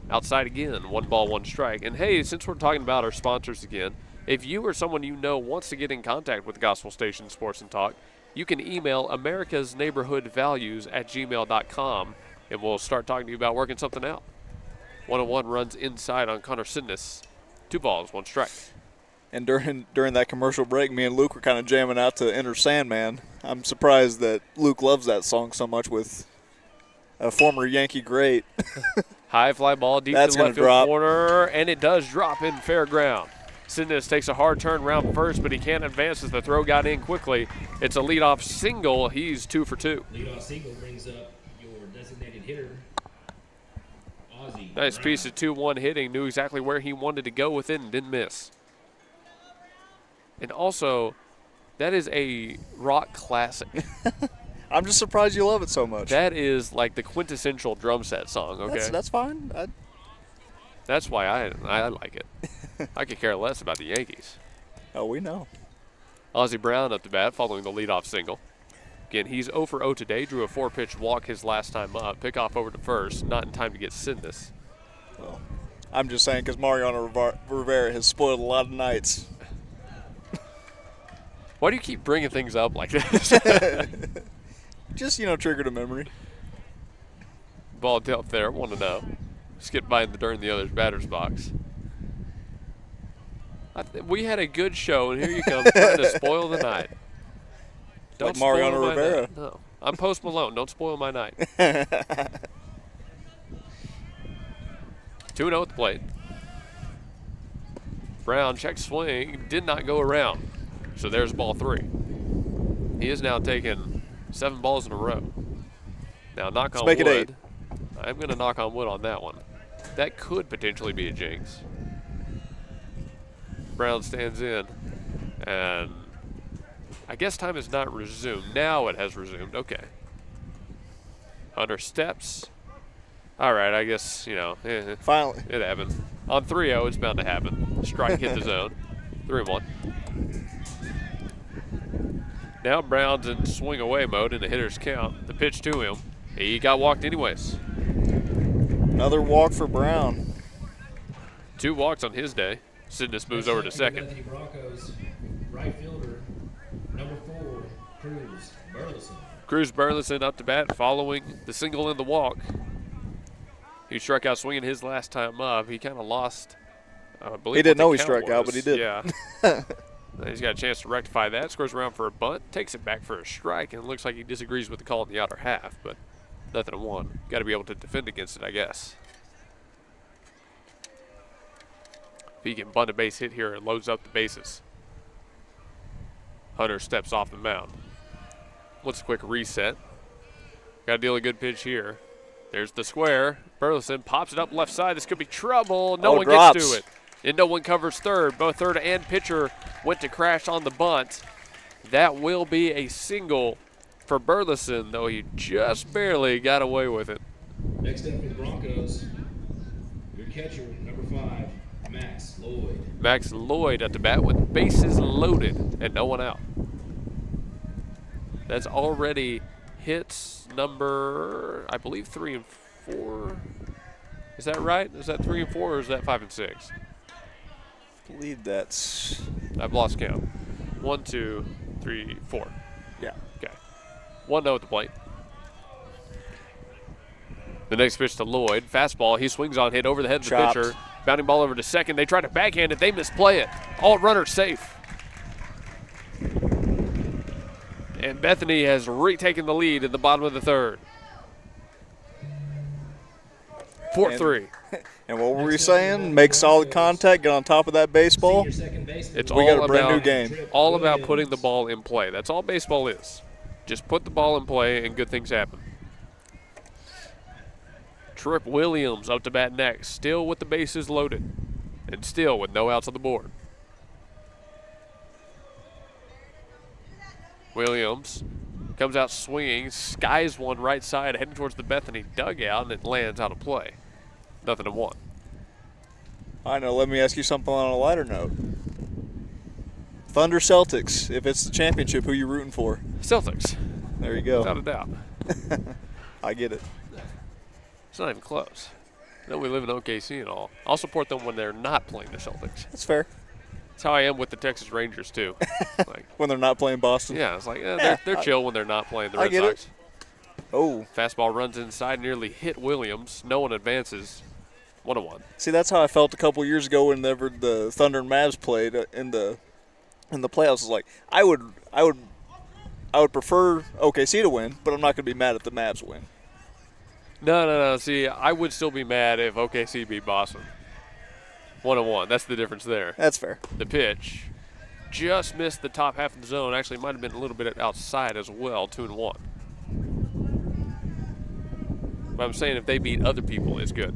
Outside again. 1 ball, 1 strike. And hey, since we're talking about our sponsors again, if you or someone you know wants to get in contact with Gospel Station Sports and Talk, you can email americasneighborhoodvalues@gmail.com, and we'll start talking to you about working something out. 1-1 runs inside on Connor Sidness. 2 balls, 1 strike. And during that commercial break, me and Luke were kind of jamming out to Enter Sandman. I'm surprised that Luke loves that song so much with a former Yankee great. High fly ball deep to the left field corner, and it does drop in fair ground. Sidness takes a hard turn round first, but he can't advance as the throw got in quickly. It's a leadoff single. He's 2 for 2. Leadoff single brings up your designated hitter, Ozzie. Nice piece of 2-1 hitting. Knew exactly where he wanted to go with it and didn't miss. And also, that is a rock classic. I'm just surprised you love it so much. That is like the quintessential drum set song, okay? That's fine. That's why I like it. I could care less about the Yankees. Oh, we know. Ozzie Brown up to bat following the leadoff single. Again, he's 0 for 0 today. Drew a 4-pitch walk his last time up. Pick off over to first. Not in time to get Sidness. Well, I'm just saying because Mariano Rivera has spoiled a lot of nights. Why do you keep bringing things up like this? Just, triggered a memory. Ball dealt there, 1-0. Skipped by during the other's batter's box. We had a good show, and here you come trying to spoil the night. Don't like Mariano Rivera. Night. No, I'm Post Malone. Don't spoil my night. 2-0 at the plate. Brown check swing, did not go around. So there's ball 3. He is now taking 7 balls in a row. Now knock on wood. Make it 8. I'm going to knock on wood on that one. That could potentially be a jinx. Brown stands in, and I guess time has not resumed. Now it has resumed. Okay. Hunter steps. All right, I guess, finally it happened. On 3-0, it's bound to happen. Strike hit the zone. 3-1. Now Brown's in swing away mode in the hitter's count. The pitch to him. He got walked anyways. Another walk for Brown. 2 walks on his day. Sidness moves over to second. Bethany Broncos right fielder, number 4, Cruz Burleson. Cruz Burleson up to bat following the single and the walk. He struck out swinging his last time up. He kind of lost. I believe he didn't know he struck out, but he did. Yeah. He's got a chance to rectify that. Scores around for a bunt. Takes it back for a strike, and it looks like he disagrees with the call in the outer half, but 0-1. Got to be able to defend against it, I guess. If he can bunt a base hit here, it loads up the bases. Hunter steps off the mound. What's a quick reset? Got to deal a good pitch here. There's the square. Burleson pops it up left side. This could be trouble. No one drops. gets to it. And no one covers third. Both third and pitcher went to crash on the bunt. That will be a single for Burleson, though he just barely got away with it. Next up for the Broncos, your catcher, number 5, Max Lloyd. Max Lloyd at the bat with bases loaded and no one out. That's already hits number, I believe, 3 and 4. Is that right? Is that 3 and 4 or is that 5 and 6? I believe that's... I've lost count. 1, 2, 3, 4. Yeah. Okay. 1-0 at the plate. The next pitch to Lloyd. Fastball. He swings on, hit over the head of the pitcher. Bounding ball over to second. They try to backhand it. They misplay it. Alt runner safe. And Bethany has retaken the lead in the bottom of the third. 4-3. And what were we saying? Make solid contact, get on top of that baseball. It's we got a brand new game. All about putting the ball in play. That's all baseball is. Just put the ball in play and good things happen. Trip Williams up to bat next, still with the bases loaded, and still with no outs on the board. Williams comes out swinging, skies one right side, heading towards the Bethany dugout, and it lands out of play. 0-1. I know. Let me ask you something on a lighter note. Thunder Celtics. If it's the championship, who you rooting for? Celtics. There you go. Without a doubt. I get it. It's not even close. No, we live in OKC and all. I'll support them when they're not playing the Celtics. That's fair. That's how I am with the Texas Rangers, too. Like, when they're not playing Boston? Yeah, it's like they're chill when they're not playing the Red get Sox. It. Oh. Fastball runs inside, nearly hit Williams. No one advances. 1-1. See, that's how I felt a couple years ago whenever the Thunder and Mavs played in the playoffs. It's like I would prefer OKC to win, but I'm not going to be mad if the Mavs win. No. See, I would still be mad if OKC beat Boston. 1-1. That's the difference there. That's fair. The pitch just missed the top half of the zone. Actually, might have been a little bit outside as well. 2-1. But I'm saying if they beat other people, it's good.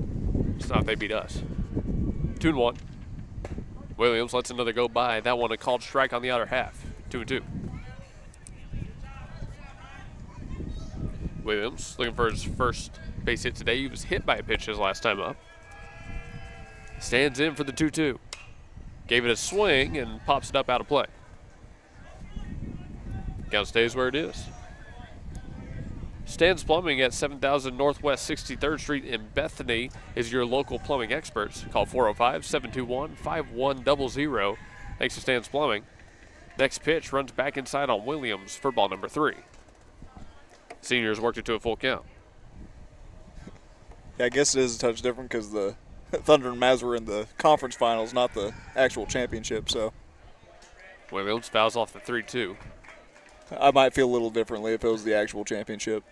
It's not if they beat us. 2-1. Williams lets another go by. That one a called strike on the outer half. 2-2. Williams looking for his first base hit today. He was hit by a pitch his last time up. Stands in for the 2-2. Gave it a swing and pops it up out of play. Count stays where it is. Stan's Plumbing at 7000 Northwest 63rd Street in Bethany is your local plumbing experts. Call 405-721-5100. Thanks to Stan's Plumbing. Next pitch runs back inside on Williams for ball number 3. Seniors worked it to a full count. Yeah, I guess it is a touch different because the Thunder and Mavs were in the conference finals, not the actual championship. So Williams fouls off the 3-2. I might feel a little differently if it was the actual championship.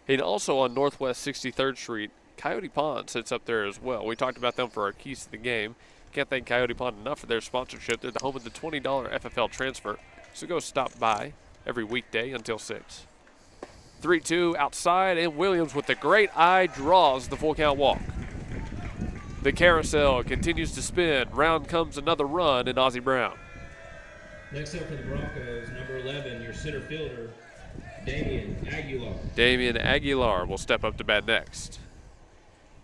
And also on Northwest 63rd Street, Coyote Pond sits up there as well. We talked about them for our keys to the game. Can't thank Coyote Pond enough for their sponsorship. They're the home of the $20 FFL transfer. So go stop by every weekday until 6. 3-2 outside, and Williams with the great eye draws the full count walk. The carousel continues to spin. Round comes another run in Ozzie Brown. Next up for the Broncos, number 11, your center fielder, Damian Aguilar. Damian Aguilar will step up to bat next.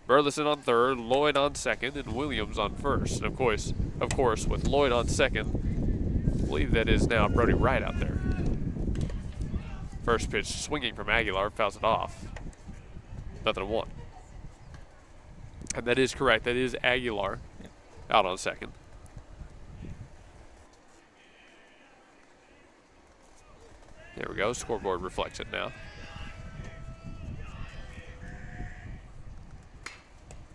Burleson on third, Lloyd on second, and Williams on first. And of course, with Lloyd on second, I believe that is now Brody Wright out there. First pitch swinging from Aguilar, fouls it off. 0-1. And that is correct. That is Aguilar out on second. There we go. Scoreboard reflects it now.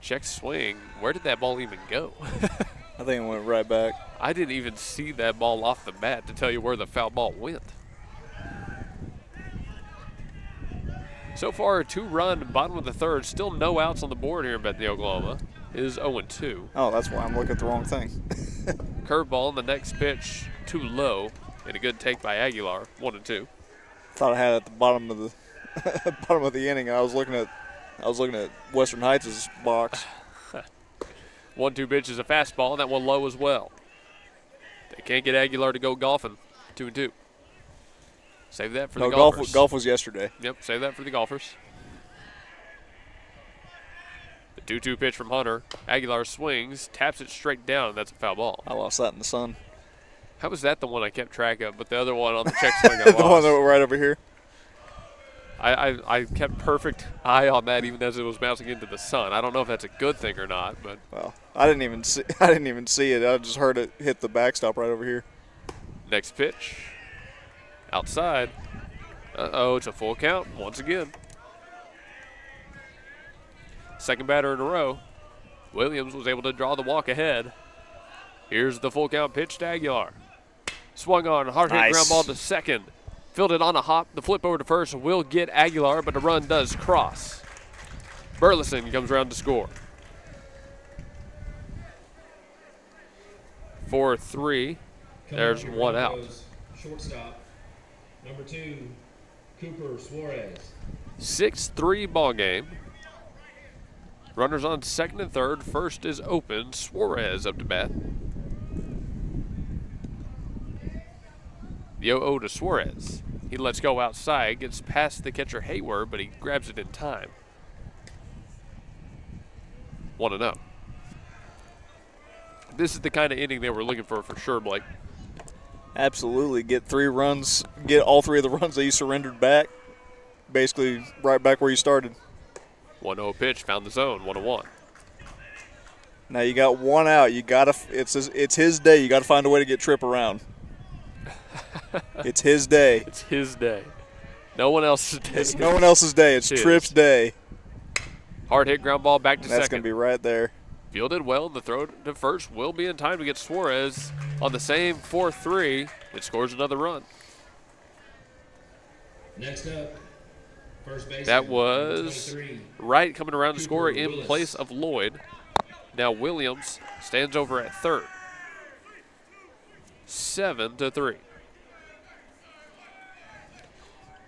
Check swing. Where did that ball even go? I think it went right back. I didn't even see that ball off the bat to tell you where the foul ball went. So far, a 2-run bottom of the third. Still no outs on the board here in Bethany, Oklahoma. It is 0-2. Oh, that's why I'm looking at the wrong thing. Curveball on the next pitch, too low, and a good take by Aguilar. 1-2. Thought I had it at the bottom of the inning. I was looking at Western Heights' box. 1-2 pitch is a fastball, and that one low as well. They can't get Aguilar to go golfing. 2-2. Save that for the golfers. Golf was yesterday. Yep, save that for the golfers. The 2-2 pitch from Hunter. Aguilar swings, taps it straight down, and that's a foul ball. I lost that in the sun. How was that the one I kept track of, but the other one on the check swing I lost? The one that went right over here? I kept perfect eye on that even as it was bouncing into the sun. I don't know if that's a good thing or not, but well, I didn't even see it. I just heard it hit the backstop right over here. Next pitch. Outside. Uh-oh, it's a full count once again. Second batter in a row. Williams was able to draw the walk ahead. Here's the full count pitch to Aguilar. Swung on, hard hit ground ball to second. Fielded on a hop. The flip over to first will get Aguilar, but the run does cross. Burleson comes around to score. 4-3. There's one out. Shortstop, number 2, Cooper Suarez. 6-3 ball game. Runners on second and third. First is open. Suarez up to bat. The 0-0 to Suarez. He lets go outside, gets past the catcher Hayward, but he grabs it in time. 1-0. This is the kind of inning they were looking for sure, Blake. Absolutely. Get 3 runs, get all 3 of the runs that you surrendered back. Basically right back where you started. 1-0 pitch, found the zone, 1-1. Now you got 1 out. You gotta. It's his day. You got to find a way to get Tripp around. It's his day. It's his day. No one else's day. It's no one else's day. It's Tripp's day. Hard hit ground ball back to second. That's going to be right there. Fielded well. The throw to first will be in time to get Suarez on the same 4-3. It scores another run. Next up, first base. That was Wright coming around to score in place of Lloyd. Now Williams stands over at third. 7-3.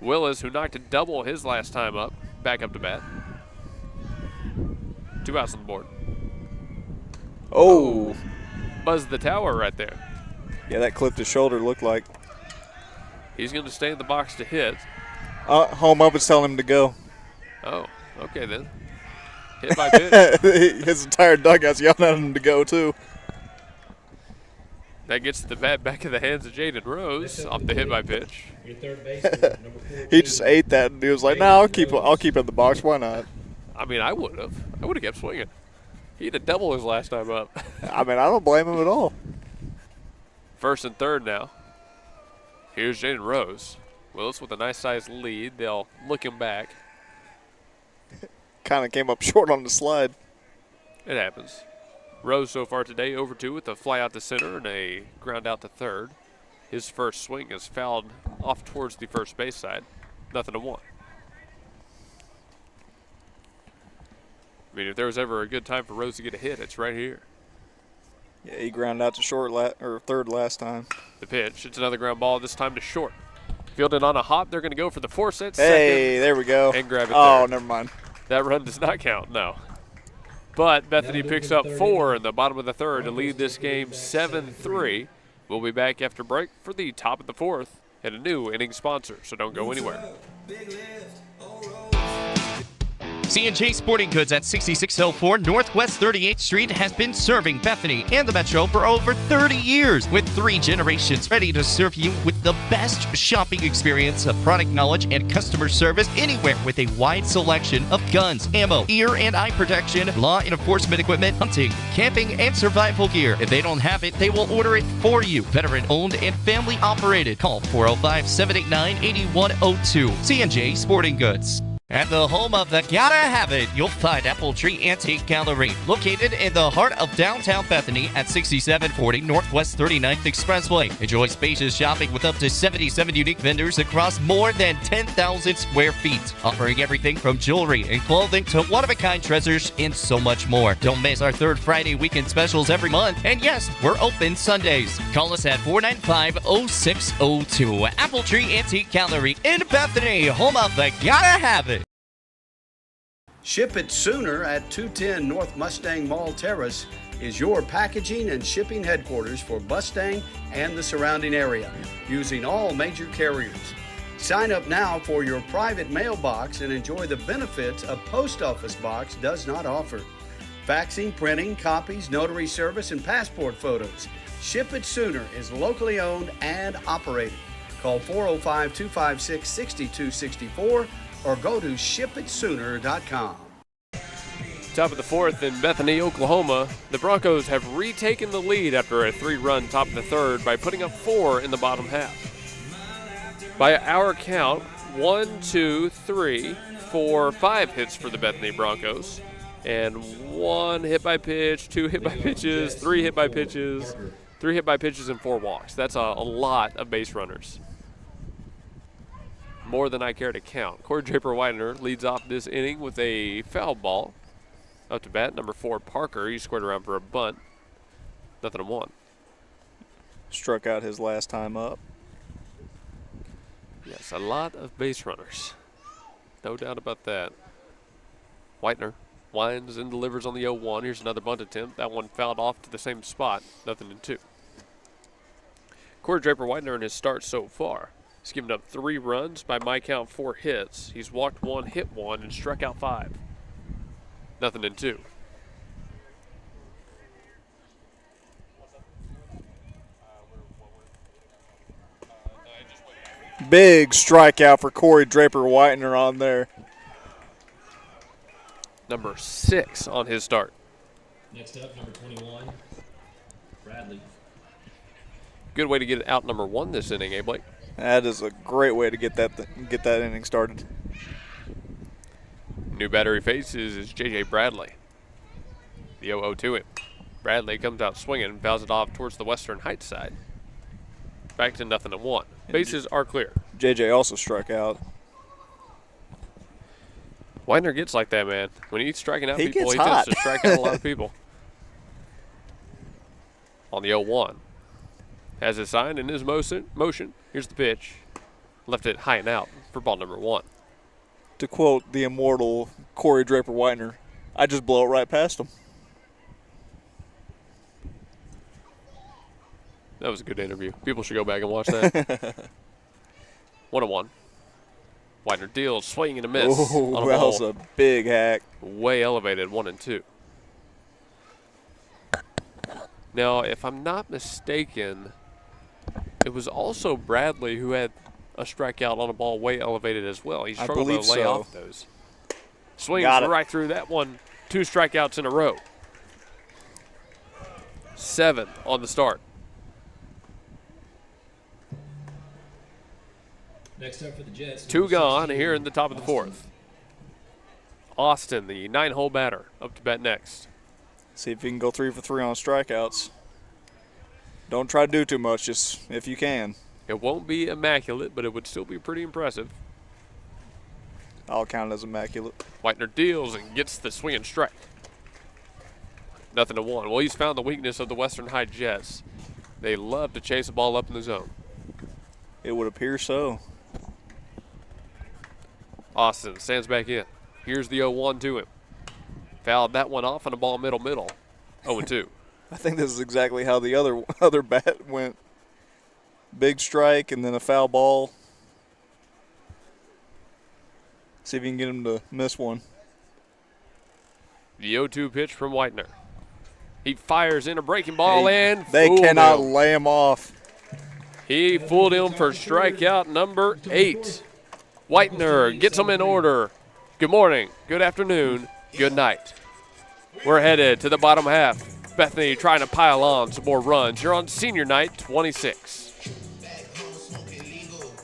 Willis, who knocked a double his last time up, back up to bat. 2 outs on the board. Oh. Buzzed the tower right there. Yeah, that clipped his shoulder, looked like. He's going to stay in the box to hit. Home up is telling him to go. Oh, okay then. Hit by pitch. His entire dugout's yelling at him to go, too. That gets the bat back in the hands of Jaden Rose off the hit by pitch. Your third baseman, number 14. He just ate that, and he was like, "No, I'll keep it in the box. Why not?" I mean, I would have. I would have kept swinging. He hit a double his last time up. I mean, I don't blame him at all. First and third now. Here's Jaden Rose. Willis with a nice sized lead. They'll look him back. Kind of came up short on the slide. It happens. Rose so far today 0-2 with a fly out to center and a ground out to third. His first swing is fouled off towards the first base side. 0-1. I mean, if there was ever a good time for Rose to get a hit, it's right here. Yeah, he ground out to short or third last time. The pitch. It's another ground ball, this time to short. Fielded on a hop. They're going to go for the force at Hey, there we go. And grab it Oh, there. never mind. That run does not count, no. But Bethany picks up 4 in the bottom of the third to lead this game 7-3. We'll be back after break for the top of the fourth and a new inning sponsor, so don't go anywhere. C&J Sporting Goods at 6604 Northwest 38th Street has been serving Bethany and the Metro for over 30 years, with 3 generations ready to serve you with the best shopping experience of product knowledge and customer service anywhere, with a wide selection of guns, ammo, ear and eye protection, law and enforcement equipment, hunting, camping, and survival gear. If they don't have it, they will order it for you. Veteran owned and family operated. Call 405-789-8102. C&J Sporting Goods. At the home of the Gotta Have It, you'll find Apple Tree Antique Gallery, located in the heart of downtown Bethany at 6740 Northwest 39th Expressway. Enjoy spacious shopping with up to 77 unique vendors across more than 10,000 square feet, offering everything from jewelry and clothing to one-of-a-kind treasures and so much more. Don't miss our third Friday weekend specials every month, and yes, we're open Sundays. Call us at 495-0602. Apple Tree Antique Gallery in Bethany, home of the Gotta Have It. Ship It Sooner at 210 North Mustang Mall Terrace is your packaging and shipping headquarters for Mustang and the surrounding area, using all major carriers. Sign up now for your private mailbox and enjoy the benefits a post office box does not offer. Faxing, printing, copies, notary service, and passport photos. Ship It Sooner is locally owned and operated. Call 405-256-6264 or go to shipitsooner.com. Top of the fourth in Bethany, Oklahoma, the Broncos have retaken the lead after a 3-run top of the third by putting up 4 in the bottom half. By our count, 1, 2, 3, 4, 5 hits for the Bethany Broncos, and 1 hit by pitch, 2 hit by pitches, 3 hit by pitches, 3 hit by pitches, and 4 walks. That's a lot of base runners. More than I care to count. Corey Draper-Widener leads off this inning with a foul ball. Up to bat, number 4, Parker. He squared around for a bunt. 0-1. Struck out his last time up. Yes, a lot of base runners. No doubt about that. Widener Winds and delivers on the 0-1. Here's another bunt attempt. That one fouled off to the same spot. 0-2. Corey Draper-Whitener in his start so far. He's given up 3 runs, by my count 4 hits. He's walked 1, hit 1, and struck out 5. 0-2. Big strikeout for Corey Draper-Whitener on there. Number 6 on his start. Next up, number 21, Bradley. Good way to get out number 1 this inning, Blake? That is a great way to get that inning started. New batter he faces is J.J. Bradley. The 0-0 to him. Bradley comes out swinging and fouls it off towards the Western Heights side. Back to 0-1. Bases are clear. J.J. also struck out. Widener gets like that, man. When he's striking out He people, gets he hot. tends to strike out a lot of people. On the 0-1. Has his sign in his motion. Here's the pitch. Left it high and out for ball number 1. To quote the immortal Corey Draper-Whitener, I just blow it right past him. That was a good interview. People should go back and watch that. 1-1. Widener deals, swing and a miss. Oh, on a that ball. was a big hack. Way elevated, 1-2. Now, if I'm not mistaken, it was also Bradley who had a strikeout on a ball way elevated as well. He struggled to lay off those. Swings right through that one. 2 strikeouts in a row. 7 on the start. Next up for the Jets. 2 gone here in the top of the 4th. Austin, the 9-hole batter, up to bat next. See if you can go 3 for 3 on strikeouts. Don't try to do too much, just if you can. It won't be immaculate, but it would still be pretty impressive. I'll count it as immaculate. Whitener deals and gets the swing and strike. 0-1. Well, he's found the weakness of the Western High Jets. They love to chase the ball up in the zone. It would appear so. Austin stands back in. Here's the 0-1 to him. Fouled that one off on a ball middle. 0-2. I think this is exactly how the other bat went. Big strike and then a foul ball. See if you can get him to miss one. The 0-2 pitch from Whitener. He fires in a breaking ball and they cannot lay him off. He fooled him for strikeout number 8. Whitener gets him in order. Good morning, good afternoon, good night. We're headed to the bottom half. Bethany trying to pile on some more runs. You're on senior night 26.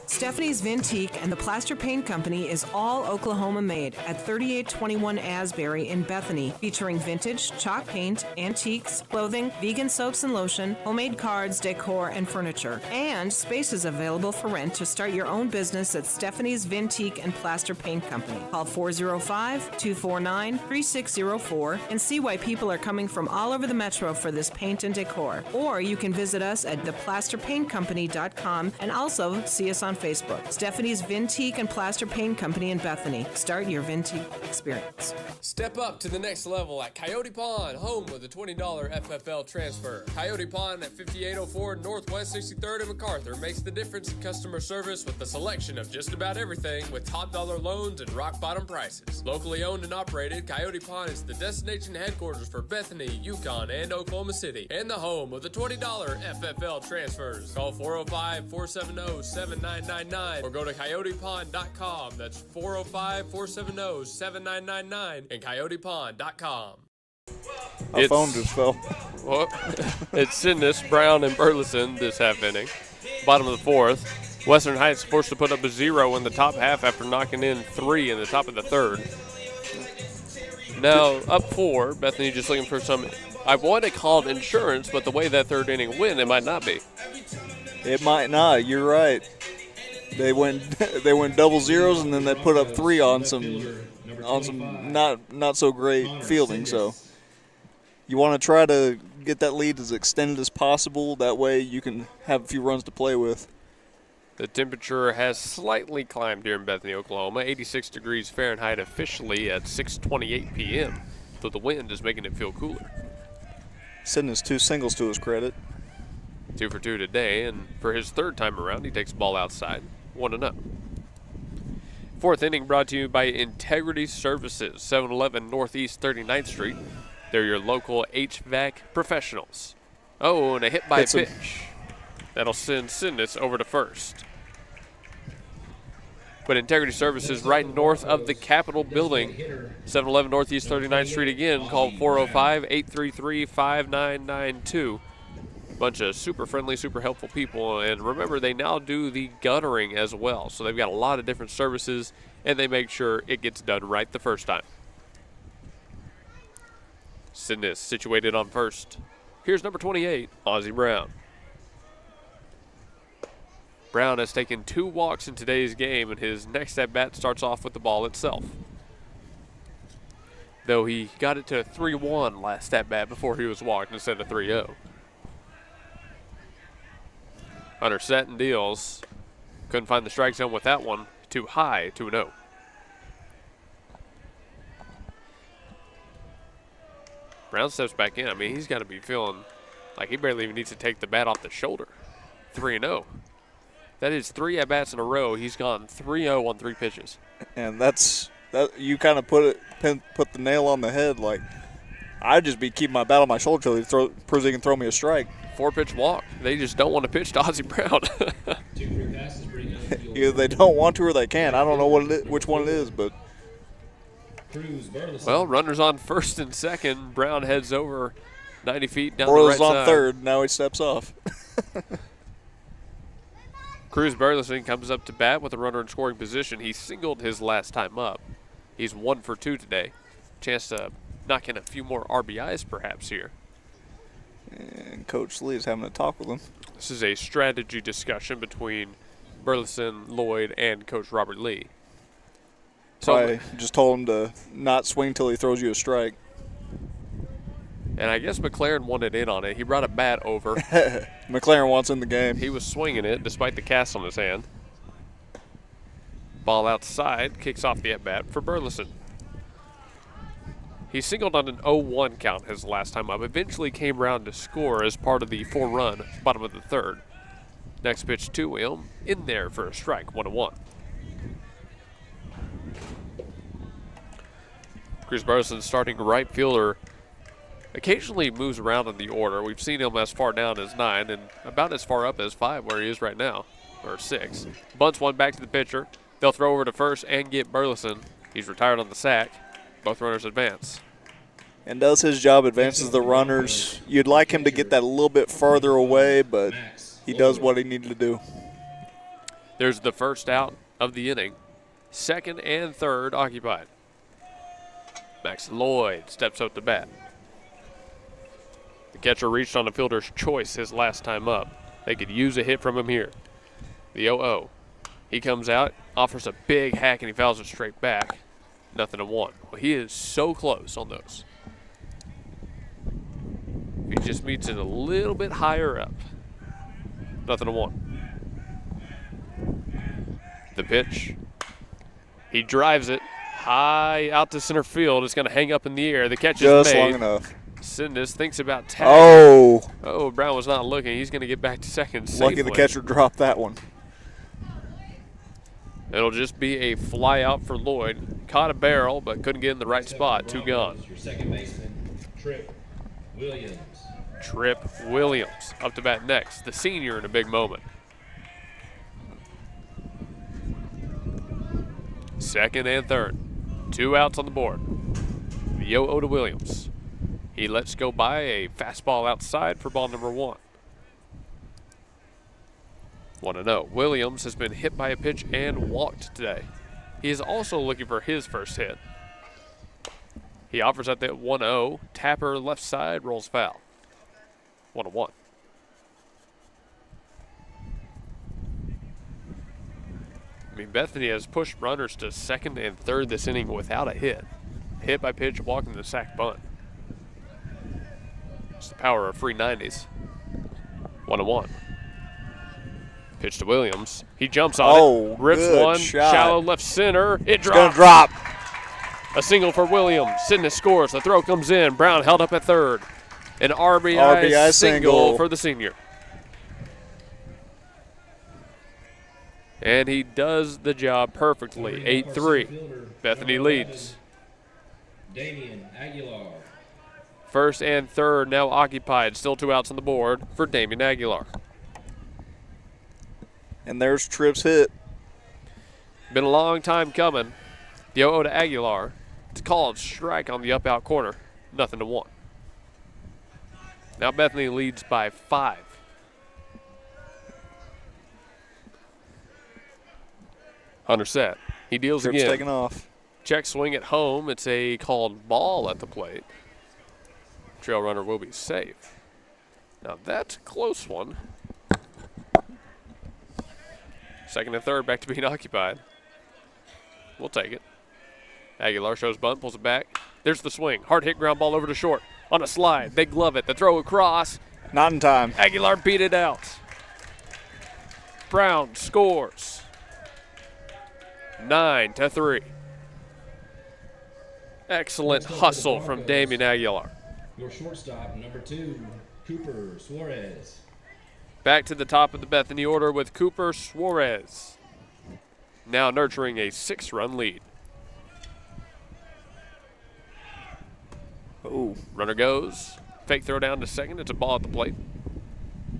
Stephanie's Vintique and the Plaster Paint Company is all Oklahoma made at 3821 Asbury in Bethany, featuring vintage, chalk paint, antiques, clothing, vegan soaps and lotion, homemade cards, decor, and furniture. And space is available for rent to start your own business at Stephanie's Vintique and Plaster Paint Company. Call 405-249-3604 and see why people are coming from all over the metro for this paint and decor. Or you can visit us at theplasterpaintcompany.com and also see us on Facebook. Stephanie's Vintique and Plaster Paint Company in Bethany. Start your Vintique experience. Step up to the next level at Coyote Pond, home of the $20 FFL transfer. Coyote Pond at 5804 Northwest 63rd and MacArthur makes the difference in customer service with a selection of just about everything with top dollar loans and rock bottom prices. Locally owned and operated, Coyote Pond is the destination headquarters for Bethany, Yukon, and Oklahoma City, and the home of the $20 FFL transfers. Call 405-470-7999 or go to coyotepond.com. That's 405-470-7999 and coyotepond.com. My phone just fell. Well, it's Sidness, Brown, and Burleson this half inning. Bottom of the 4th. Western Heights forced to put up a 0 in the top half after knocking in 3 in the top of the 3rd. Now, up 4, Bethany just looking for some, I want to call it insurance, but the way that 3rd inning went, it might not be. It might not. You're right. They went double zeros and then they put up 3 on some not so great fielding. So you want to try to get that lead as extended as possible. That way you can have a few runs to play with. The temperature has slightly climbed here in Bethany, Oklahoma. 86 degrees Fahrenheit officially at 6:28 p.m. though the wind is making it feel cooler. Sitting his 2 singles to his credit. 2 for 2 today, and for his third time around, he takes the ball outside, 1-0. Fourth inning brought to you by Integrity Services, 711 Northeast 39th Street. They're your local HVAC professionals. Oh, and a hit by pitch. That'll send Sidness over to first. But Integrity Services right north of the Capitol building, 711 Northeast 39th Street again. Call 405-833-5992. Bunch of super friendly, super helpful people. And remember, they now do the guttering as well. So they've got a lot of different services, and they make sure it gets done right the first time. Sidness situated on first. Here's number 28, Ozzie Brown. Brown has taken 2 walks in today's game, and his next at-bat starts off with the ball itself. Though he got it to 3-1 last at-bat before he was walked instead of 3-0. Hunter set and deals. Couldn't find the strike zone with that one. Too high, 2-0. Brown steps back in. I mean, he's got to be feeling like he barely even needs to take the bat off the shoulder. 3-0. That is 3 at-bats in a row. He's gone 3-0 on 3 pitches. And that you kind of put the nail on the head. Like, I'd just be keeping my bat on my shoulder till he proves he can throw me a strike. 4-pitch walk. They just don't want to pitch to Ozzie Brown. Either they don't want to or they can. I don't know which one it is, but. Well, runners on first and second. Brown heads over 90 feet down the right side. on third. Now he steps off. Cruz Burleson comes up to bat with a runner in scoring position. He singled his last time up. He's 1 for 2 today. Chance to knock in a few more RBIs perhaps here. And Coach Lee is having a talk with him. This is a strategy discussion between Burleson, Lloyd, and Coach Robert Lee. So I just told him to not swing till he throws you a strike. And I guess McLaren wanted in on it. He brought a bat over. McLaren wants in the game. He was swinging it despite the cast on his hand. Ball outside, kicks off the at-bat for Burleson. He singled on an 0-1 count his last time up. Eventually came around to score as part of the 4-run bottom of the third. Next pitch to him, in there for a strike, 1-1. Cruz Burleson, starting right fielder, occasionally moves around in the order. We've seen him as far down as 9 and about as far up as 5 where he is right now, or 6. Bunts one back to the pitcher. They'll throw over to first and get Burleson. He's retired on the sack. Both runners advance. And does his job, advances the runners. You'd like him to get that a little bit farther away, but he does what he needed to do. There's the first out of the inning. Second and third occupied. Max Lloyd steps up to bat. The catcher reached on the fielder's choice his last time up. They could use a hit from him here. The 0-0. He comes out, offers a big hack, and he fouls it straight back. 0-1. Well, he is so close on those. He just meets it a little bit higher up. 0-1. The pitch. He drives it high out to center field. It's going to hang up in the air. The catch is made. Just long enough. Sidness thinks about tagging. Oh, Brown was not looking. He's going to get back to second safely. Lucky the catcher dropped that one. It'll just be a fly out for Lloyd. Caught a barrel, but couldn't get in the right spot. 2 gone. Your second baseman, Trip Williams. Trip Williams up to bat next. The senior in a big moment. Second and third. 2 outs on the board. The 0-0 to Williams. He lets go by a fastball outside for ball number 1. 1-0. Williams has been hit by a pitch and walked today. He is also looking for his first hit. He offers at that 1-0. Tapper left side rolls foul. 1-1. I mean, Bethany has pushed runners to second and third this inning without a hit. Hit by pitch, walking the sack bunt. It's the power of free 90s. 1-1. Pitch to Williams. He jumps on it. Rips one. Shot. Shallow left center. It drops. It's going to drop. A single for Williams. Sidney scores. The throw comes in. Brown held up at third. An RBI single for the senior. And he does the job perfectly. 8-3. Bethany leads. Damian Aguilar. First and third now occupied. Still 2 outs on the board for Damian Aguilar. And there's Tripp's hit. Been a long time coming. The 0-0 to Aguilar. It's called strike on the up-out corner. 0-1. Now Bethany leads by 5. Hunter set. He deals Tripp's again. taking off. Check swing at home. It's a called ball at the plate. Trail runner will be safe. Now that's a close one. Second and third back to being occupied. We'll take it. Aguilar shows bunt, pulls it back. There's the swing. Hard hit ground ball over to short. On a slide. They glove it. The throw across. Not in time. Aguilar beat it out. Brown scores. 9-3. Excellent hustle from Damian Aguilar. Your shortstop, number 2, Cooper Suarez. Back to the top of the Bethany order with Cooper Suarez. Now nurturing a 6-run lead. Oh. Runner goes. Fake throw down to second. It's a ball at the plate.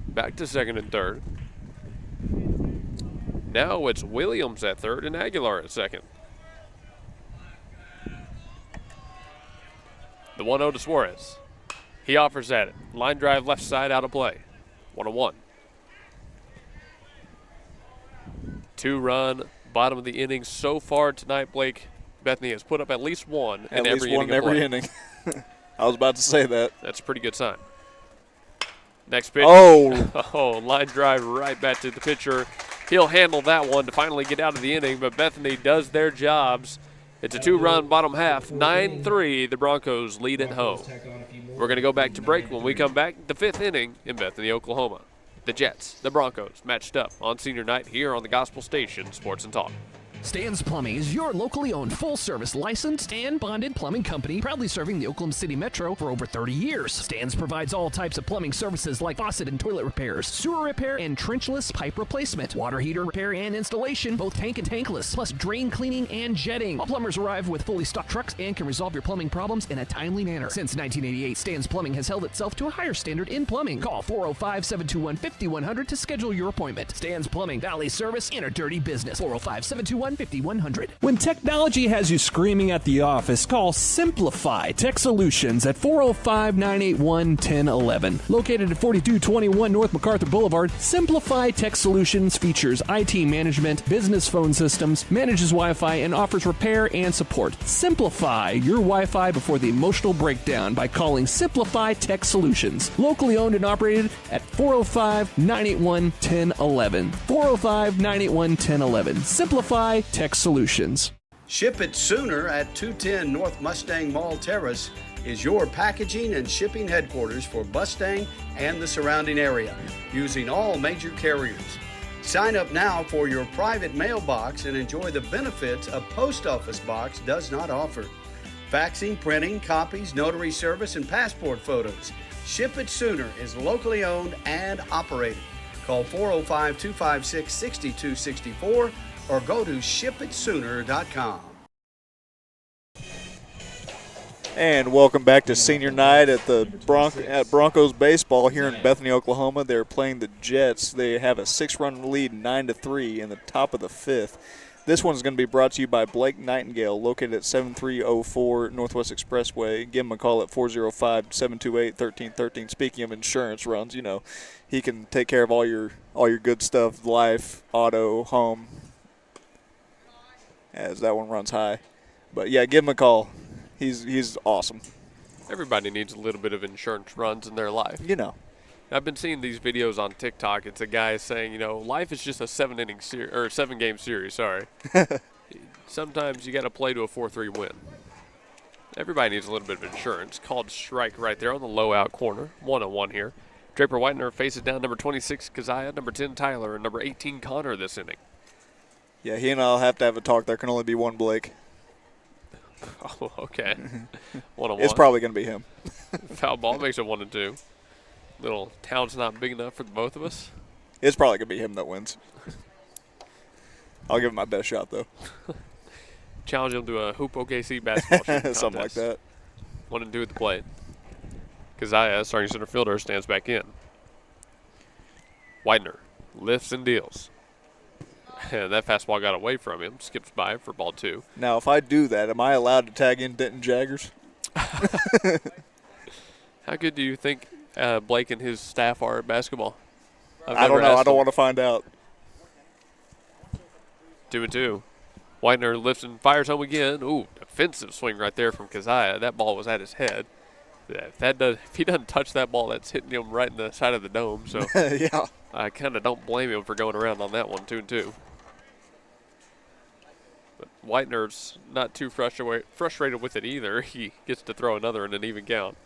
Back to second and third. Now it's Williams at third and Aguilar at second. The 1-0 to Suarez. He offers at it. Line drive left side out of play. 1-1. 2-run bottom of the inning so far tonight, Blake. Bethany has put up at least one in every inning. I was about to say that. That's a pretty good sign. Next pitch. Oh, line drive right back to the pitcher. He'll handle that one to finally get out of the inning, but Bethany does their jobs. It's a 2-run bottom half. 9-3, the Broncos lead at home. We're going to go back to break. When we come back, the 5th inning in Bethany, Oklahoma. The Jets, the Broncos, matched up on senior night here on the Gospel Station Sports and Talk. Stan's Plumbing is your locally owned full-service licensed and bonded plumbing company, proudly serving the Oklahoma City Metro for over 30 years. Stan's provides all types of plumbing services like faucet and toilet repairs, sewer repair, and trenchless pipe replacement, water heater repair and installation, both tank and tankless, plus drain cleaning and jetting. All plumbers arrive with fully stocked trucks and can resolve your plumbing problems in a timely manner. Since 1988, Stan's Plumbing has held itself to a higher standard in plumbing. Call 405-721-5100 to schedule your appointment. Stan's Plumbing, Valley service in a dirty business. 405-721-5100. When technology has you screaming at the office, call Simplify Tech Solutions at 405-981-1011. Located at 4221 North MacArthur Boulevard, Simplify Tech Solutions features IT management, business phone systems, manages Wi-Fi, and offers repair and support. Simplify your Wi-Fi before the emotional breakdown by calling Simplify Tech Solutions. Locally owned and operated at 405-981-1011. 405-981-1011. Simplify Tech Solutions. Ship it sooner at 210 North Mustang Mall Terrace is your packaging and shipping headquarters for Mustang and the surrounding area, using all major carriers. Sign up now for your private mailbox and enjoy the benefits a post office box does not offer. Faxing, printing, copies, notary service, and passport photos. Ship It Sooner is locally owned and operated. Call 405-256-6264 or go to shipitsooner.com. And welcome back to senior night at the Broncos baseball here in Bethany, Oklahoma. They're playing the Jets. They have a 6-run lead, 9-3, in the top of the 5th. This one's going to be brought to you by Blake Nightingale, located at 7304 Northwest Expressway. Give him a call at 405-728-1313. Speaking of insurance runs, you know, he can take care of all your good stuff, life, auto, home, as that one runs high. But, yeah, give him a call. He's awesome. Everybody needs a little bit of insurance runs in their life. You know. I've been seeing these videos on TikTok. It's a guy saying, you know, life is just a 7-game series, sorry. Sometimes you got to play to a 4-3 win. Everybody needs a little bit of insurance. Called strike right there on the low out corner. 1-1 here. Draper Whitener faces down number 26, Keziah, number 10, Tyler, and number 18, Connor this inning. Yeah, he and I'll have to have a talk. There can only be one Blake. Oh, okay. 1-1. It's probably going to be him. Foul ball makes it 1-2. Little town's not big enough for the both of us. It's probably going to be him that wins. I'll give him my best shot, though. Challenge him to a Hoop OKC basketball shooting Something like that. 1-2 at the plate. Kazaya, starting center fielder, stands back in. Widener lifts and deals. And that fastball got away from him. Skips by for ball 2. Now, if I do that, am I allowed to tag in Denton Jaggers? How good do you think Blake and his staff are at basketball? I don't know. I don't want to find out. 2-2. Widener lifts and fires home again. Ooh, defensive swing right there from Kazaya. That ball was at his head. If he doesn't touch that ball, that's hitting him right in the side of the dome. So yeah, I kind of don't blame him for going around on that one. 2-2. But Widener's not too frustrated with it either. He gets to throw another in an even count.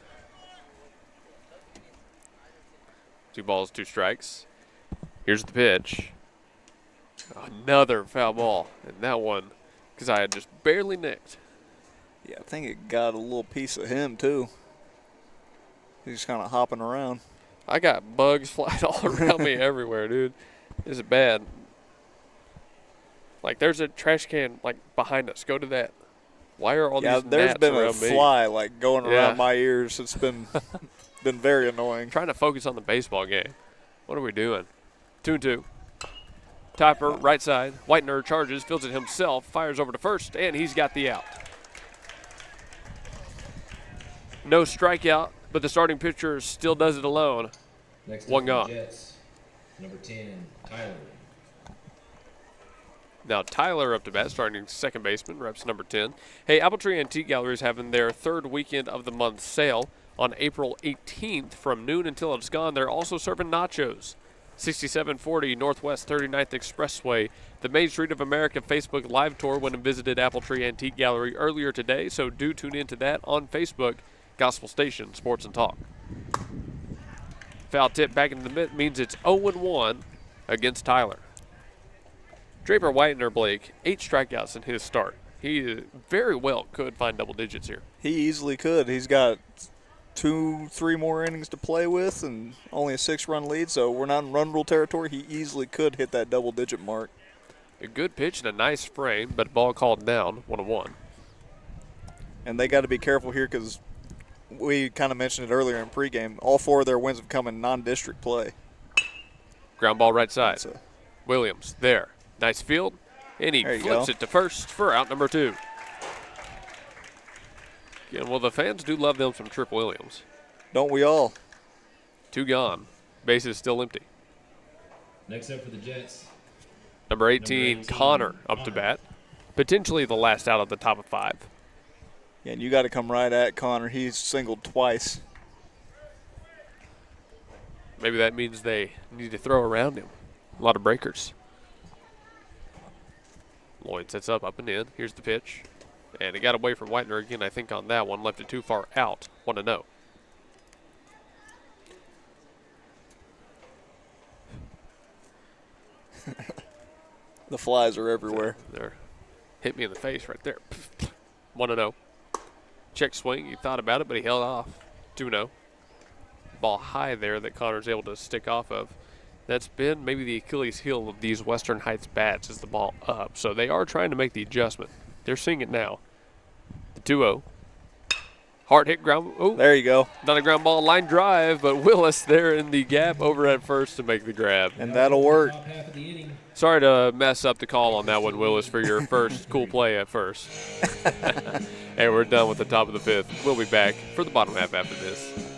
2 balls, 2 strikes. Here's the pitch. Another foul ball. And that one, because I had just barely nicked. Yeah, I think it got a little piece of him, too. He's just kind of hopping around. I got bugs flying all around me everywhere, dude. This is bad. Like, there's a trash can, like, behind us. Go to that. Why are all these gnats around me? Yeah, there's been a fly, like, going around my ears. It's been very annoying. Trying to focus on the baseball game. What are we doing? 2-2. Topper, right side. Widener charges, fields it himself, fires over to first, and he's got the out. No strikeout, but the starting pitcher still does it alone. Next one gone. Jets, number 10, Tyler. Now Tyler up to bat, starting second baseman, reps number 10. Hey, Apple Tree Antique Gallery is having their third weekend of the month sale on April 18th from noon until it's gone. They're also serving nachos. 6740 Northwest 39th Expressway. The Main Street of America Facebook live tour went and visited Apple Tree Antique Gallery earlier today, so do tune into that on Facebook. Gospel Station Sports and Talk. Foul tip back into the mitt means it's 0-1 against Tyler. Draper Widener, Blake, 8 strikeouts in his start. He very well could find double digits here. He easily could. He's got 2-3 more innings to play with and only a 6-run lead, so we're not in run rule territory. He easily could hit that double-digit mark. A good pitch and a nice frame, but ball called down, 1-1. And they got to be careful here because we kind of mentioned it earlier in pregame. All 4 of their wins have come in non-district play. Ground ball right side. Williams there. Nice field, and he flips it to first for out number 2. Again, well, the fans do love them some Trip Williams. Don't we all? 2 gone. Base is still empty. Next up for the Jets. Number 18, Connor up to bat. Potentially the last out of the top of 5. Yeah, and you got to come right at Connor. He's singled twice. Maybe that means they need to throw around him. A lot of breakers. Lloyd sets up and in. Here's the pitch. And it got away from Widener again, I think, on that one. Left it too far out. 1-0. The flies are everywhere. There. Hit me in the face right there. 1-0. Check swing. He thought about it, but he held off. 2-0. Ball high there that Connor's able to stick off of. That's been maybe the Achilles heel of these Western Heights bats is the ball up. So they are trying to make the adjustment. They're seeing it now. The 2-0. Hard hit ground. Oh, there you go. Not a ground ball, line drive, but Willis there in the gap over at first to make the grab. And that'll work. Sorry to mess up the call on that one, Willis, for your first cool play at first. And we're done with the top of the 5th. We'll be back for the bottom half after this.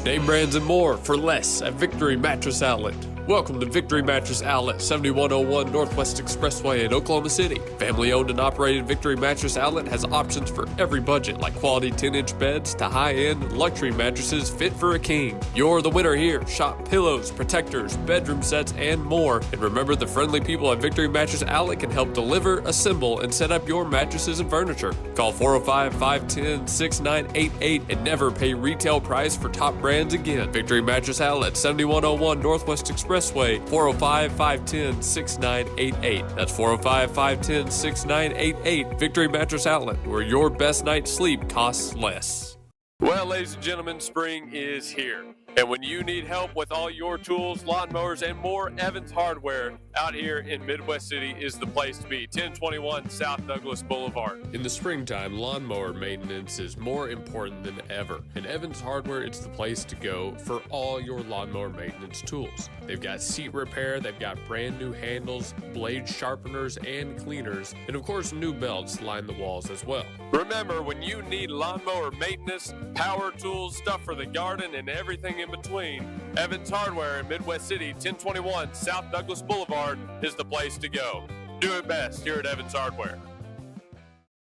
Name brands and more for less at Victory Mattress Outlet. Welcome to Victory Mattress Outlet, 7101 Northwest Expressway in Oklahoma City. Family owned and operated Victory Mattress Outlet has options for every budget, like quality 10-inch beds to high-end luxury mattresses fit for a king. You're the winner here. Shop pillows, protectors, bedroom sets, and more. And remember, the friendly people at Victory Mattress Outlet can help deliver, assemble, and set up your mattresses and furniture. Call 405-510-6988 and never pay retail price for top brands again. Victory Mattress Outlet, 7101 Northwest Expressway Expressway, 405-510-6988. That's 405-510-6988. Victory Mattress Outlet, where your best night's sleep costs less. Well, ladies and gentlemen, spring is here. And when you need help with all your tools, lawnmowers, and more, Evans Hardware out here in Midwest City is the place to be. 1021 South Douglas Boulevard. In the springtime, lawnmower maintenance is more important than ever. And Evans Hardware, it's the place to go for all your lawnmower maintenance tools. They've got seat repair, they've got brand new handles, blade sharpeners, and cleaners, and of course new belts line the walls as well. Remember, when you need lawnmower maintenance, power tools, stuff for the garden, and everything in between, Evans Hardware in Midwest City, 1021 South Douglas Boulevard is the place to go. Do it best here at Evans Hardware.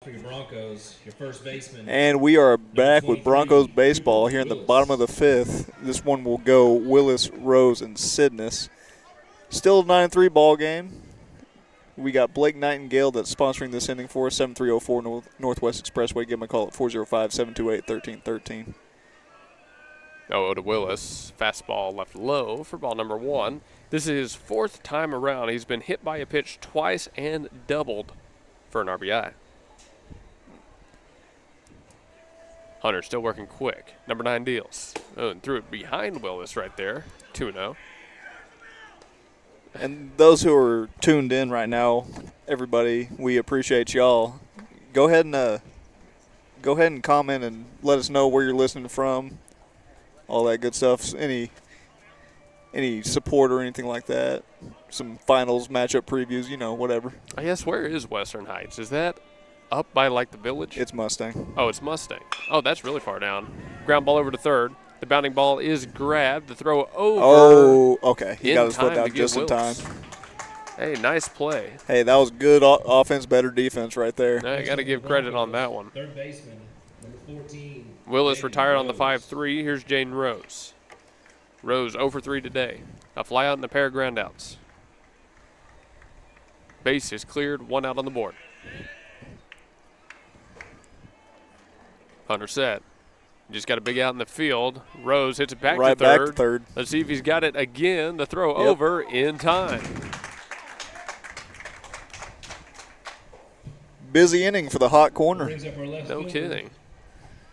For your Broncos, your first baseman. And we are back with Broncos baseball here in the bottom of the fifth. This one will go Willis, Rose, and Sidness. Still a 9-3 ball game. We got Blake Nightingale that's sponsoring this inning for us, 7304 Northwest Expressway. Give him a call at 405-728-1313. Oh, to Willis. Fastball left low for ball number 1. This is his 4th time around. He's been hit by a pitch twice and doubled for an RBI. Hunter still working quick. Number 9 deals. Oh, and threw it behind Willis right there. 2-0. And those who are tuned in right now, everybody, we appreciate y'all. Go ahead and comment and let us know where you're listening from. All that good stuff. Any support or anything like that. Some finals, matchup previews, whatever. I guess, where is Western Heights? Is that up by, like, the village? It's Mustang. Oh, it's Mustang. Oh, that's really far down. Ground ball over to third. The bounding ball is grabbed. The throw over. Oh, okay. He got his foot down just in time. Hey, nice play. Hey, that was good offense, better defense right there. I got to give credit on that one. Third baseman, number 14. Willis retired on the 5-3. Here's Jaden Rose. Rose 0 for 3 today. A fly out and a pair of groundouts. Base is cleared, 1 out on the board. Hunter set. Just got a big out in the field. Rose hits it back to third. Let's see if he's got it again. The throw over in time. Busy inning for the hot corner. No kidding.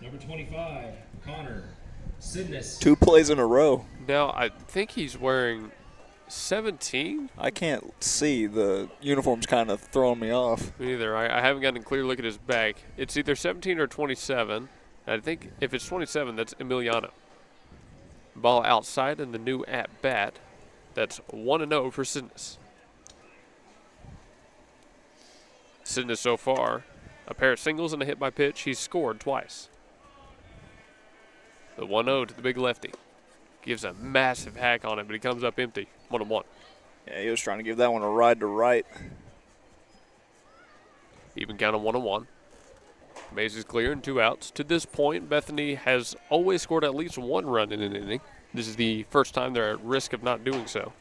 Number 25, Connor Sidness. 2 plays in a row. Now, I think he's wearing 17. I can't see. The uniform's kind of throwing me off. Me either. I haven't gotten a clear look at his back. It's either 17 or 27. I think if it's 27, that's Emiliano. Ball outside and the new at-bat. That's 1-0 for Sidness. Sidness so far, a pair of singles and a hit by pitch. He's scored twice. The 1-0 to the big lefty. Gives a massive hack on it, but he comes up empty. 1-1. Yeah, he was trying to give that one a ride to right. Even count of 1-1. Base is clear and 2 outs. To this point, Bethany has always scored at least 1 run in an inning. This is the first time they're at risk of not doing so.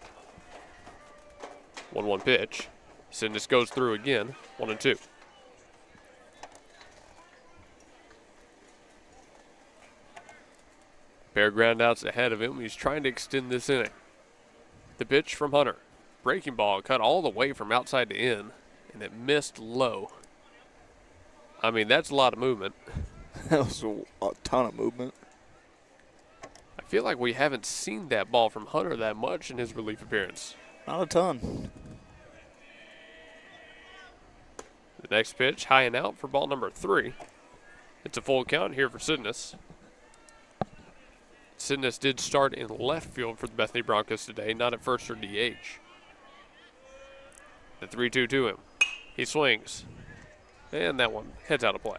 1-1 pitch. Sidness goes through again. 1-2. Pair of groundouts ahead of him. He's trying to extend this inning. The pitch from Hunter. Breaking ball cut all the way from outside to in, and it missed low. I mean, that's a lot of movement. That was a ton of movement. I feel like we haven't seen that ball from Hunter that much in his relief appearance. Not a ton. The next pitch, high and out for ball number 3. It's a full count here for Sidness. Sidness did start in left field for the Bethany Broncos today, not at first or DH. The 3-2 to him. He swings. And that one heads out of play.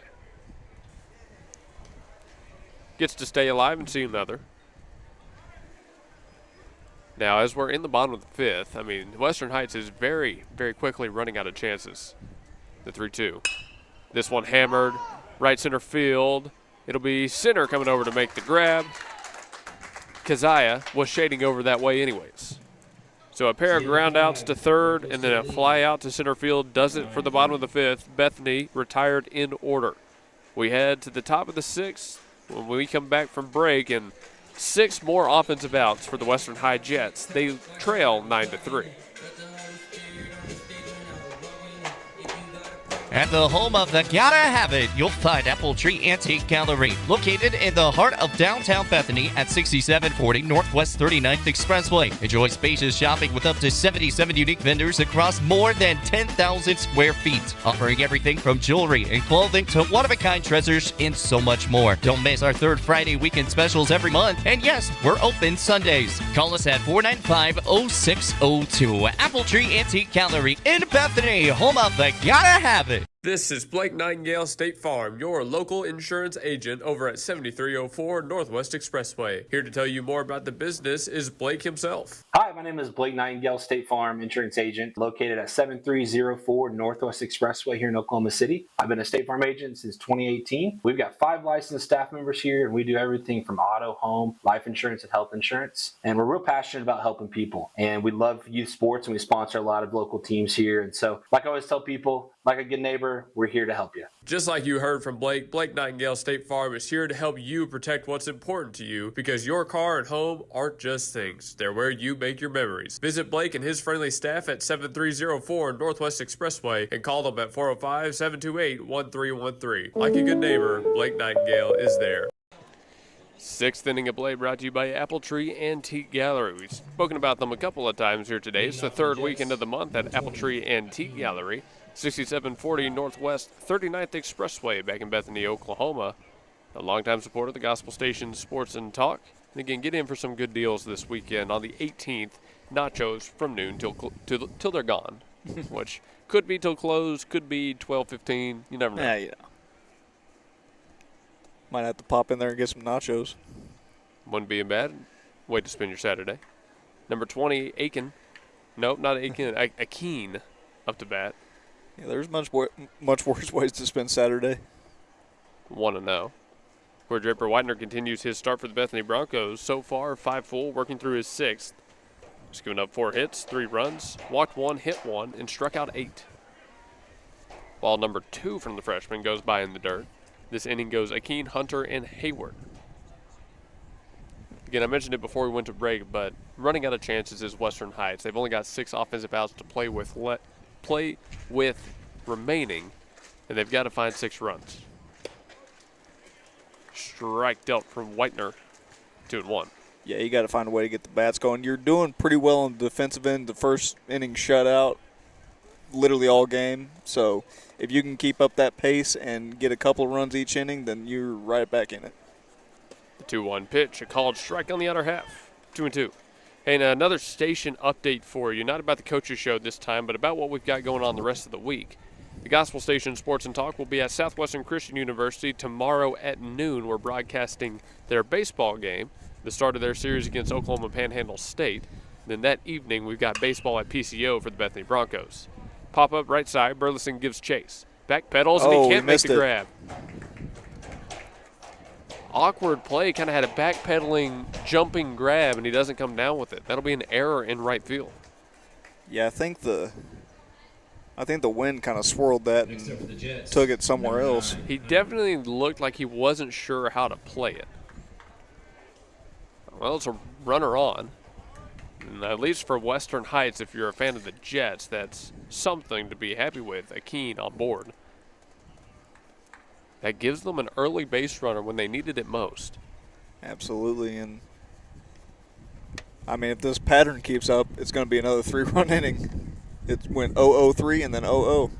Gets to stay alive and see another. Now, as we're in the bottom of the 5th, I mean, Western Heights is very, very quickly running out of chances. The 3-2. This one hammered. Right center field. It'll be center coming over to make the grab. Kazaya was shading over that way anyways. So a pair of groundouts to third and then a fly out to center field does it for the bottom of the 5th. Bethany retired in order. We head to the top of the 6th when we come back from break, and 6 more offensive outs for the Western High Jets. They trail 9-3. At the home of the Gotta Have It, you'll find Apple Tree Antique Gallery, located in the heart of downtown Bethany at 6740 Northwest 39th Expressway. Enjoy spacious shopping with up to 77 unique vendors across more than 10,000 square feet, offering everything from jewelry and clothing to one-of-a-kind treasures and so much more. Don't miss our third Friday weekend specials every month. And yes, we're open Sundays. Call us at 495-0602. Apple Tree Antique Gallery in Bethany, home of the Gotta Have It. This is Blake Nightingale State Farm, your local insurance agent over at 7304 Northwest Expressway. Here to tell you more about the business is Blake himself. Hi, my name is Blake Nightingale, State Farm insurance agent located at 7304 Northwest Expressway here in Oklahoma City. I've been a State Farm agent since 2018. We've got 5 licensed staff members here, and we do everything from auto, home, life insurance, and health insurance. And we're real passionate about helping people. And we love youth sports, and we sponsor a lot of local teams here. And so, like I always tell people, like a good neighbor, we're here to help you. Just like you heard from Blake, Blake Nightingale State Farm is here to help you protect what's important to you, because your car and home aren't just things. They're where you make your memories. Visit Blake and his friendly staff at 7304 Northwest Expressway and call them at 405-728-1313. Like a good neighbor, Blake Nightingale is there. 6th inning of play brought to you by Apple Tree Antique Gallery. We've spoken about them a couple of times here today. It's the third weekend of the month at Apple Tree Antique Gallery. 6740 Northwest 39th Expressway back in Bethany, Oklahoma. A longtime supporter of the Gospel Station Sports and Talk. And again, get in for some good deals this weekend on the 18th. Nachos from noon till they're gone, which could be till close, could be 12:15. You never know. Yeah, you know. Might have to pop in there and get some nachos. Wouldn't be a bad way to spend your Saturday. Number 20, Aiken. Nope, not Aiken. Akeen up to bat. Yeah, there's much worse ways to spend Saturday. 1-0. Where Draper Whitener continues his start for the Bethany Broncos. So far, 5 full, working through his 6th. He's given up 4 hits, 3 runs, walked 1, hit 1, and struck out 8. Ball number 2 from the freshman goes by in the dirt. This inning goes Akeen, Hunter, and Hayward. Again, I mentioned it before we went to break, but running out of chances is Western Heights. They've only got 6 offensive outs to play with remaining, and they've got to find 6 runs. Strike dealt from Whitener, 2-1. Yeah, you got to find a way to get the bats going. You're doing pretty well on the defensive end. The first inning shutout literally all game. So if you can keep up that pace and get a couple of runs each inning, then you're right back in it. The 2-1 pitch, a called strike on the other half, 2-2. And another station update for you, not about the coaches show this time, but about what we've got going on the rest of the week. The Gospel Station Sports and Talk will be at Southwestern Christian University tomorrow at noon. We're broadcasting their baseball game, the start of their series against Oklahoma Panhandle State. Then that evening, we've got baseball at PCO for the Bethany Broncos. Pop up right side, Burleson gives chase. Back pedals, and he can't make the grab. Awkward play, kind of had a backpedaling, jumping grab, and he doesn't come down with it. That'll be an error in right field. Yeah, I think the wind kind of swirled that and took it somewhere else. He definitely looked like he wasn't sure how to play it. Well, it's a runner on. And at least for Western Heights, if you're a fan of the Jets, that's something to be happy with. Akeen on board. That gives them an early base runner when they needed it most. Absolutely, and I mean, if this pattern keeps up, it's going to be another 3-run inning. It went 0-0-3 and then 0-0.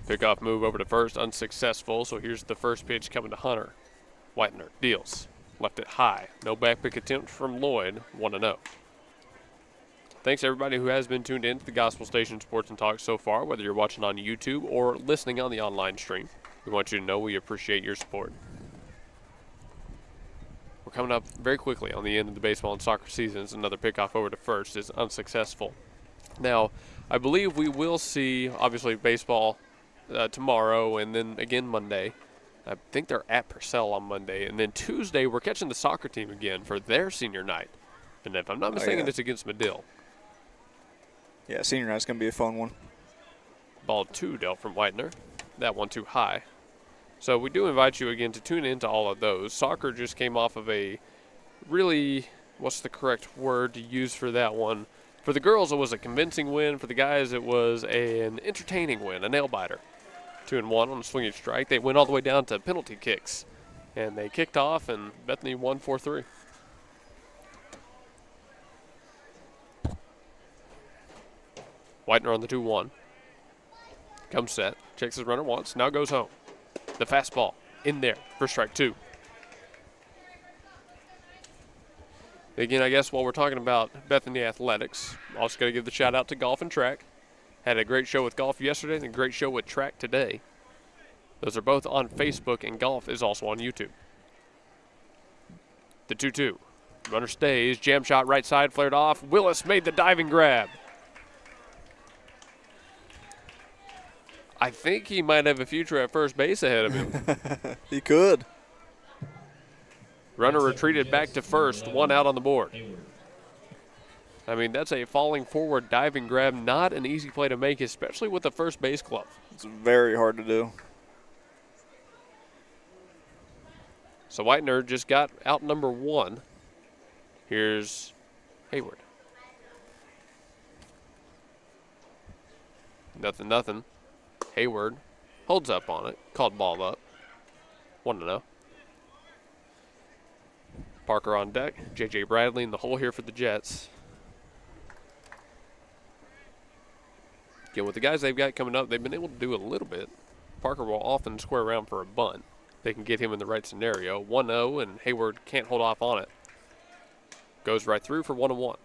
Pickoff move over to first, unsuccessful, so here's the first pitch coming to Hunter. Whitener deals, left it high. No back pick attempt from Lloyd, 1-0. Thanks everybody who has been tuned in to the Gospel Station Sports and Talk so far, whether you're watching on YouTube or listening on the online stream. We want you to know we appreciate your support. We're coming up very quickly on the end of the baseball and soccer seasons. Another pickoff over to first is unsuccessful. Now, I believe we will see, obviously, baseball tomorrow and then again Monday. I think they're at Purcell on Monday. And then Tuesday, we're catching the soccer team again for their senior night. And if I'm not mistaken, it's against Medill. Yeah, senior night's going to be a fun one. Ball 2 dealt from Whitener. That one too high. So we do invite you again to tune into all of those. Soccer just came off of a really, what's the correct word to use for that one? For the girls, it was a convincing win. For the guys, it was an entertaining win, a nail-biter. 2-1 on a swinging strike. They went all the way down to penalty kicks. And they kicked off, and Bethany won 4-3. Whitener on the 2-1. Comes set. Checks his runner once. Now goes home. The fastball in there for strike 2. Again, I guess while we're talking about Bethany athletics, also got to give the shout out to golf and track. Had a great show with golf yesterday and a great show with track today. Those are both on Facebook, and golf is also on YouTube. The 2-2. Runner stays. Jam shot right side, flared off. Willis made the diving grab. I think he might have a future at first base ahead of him. He could. Runner retreated back to first, 1 out on the board. I mean, that's a falling forward diving grab, not an easy play to make, especially with the first base glove. It's very hard to do. So Whitener just got out number 1. Here's Hayward. Nothing. Hayward holds up on it. Called ball up. 1-0. Parker on deck. J.J. Bradley in the hole here for the Jets. Again, with the guys they've got coming up, they've been able to do a little bit. Parker will often square around for a bunt. They can get him in the right scenario. 1-0, and Hayward can't hold off on it. Goes right through for 1-1.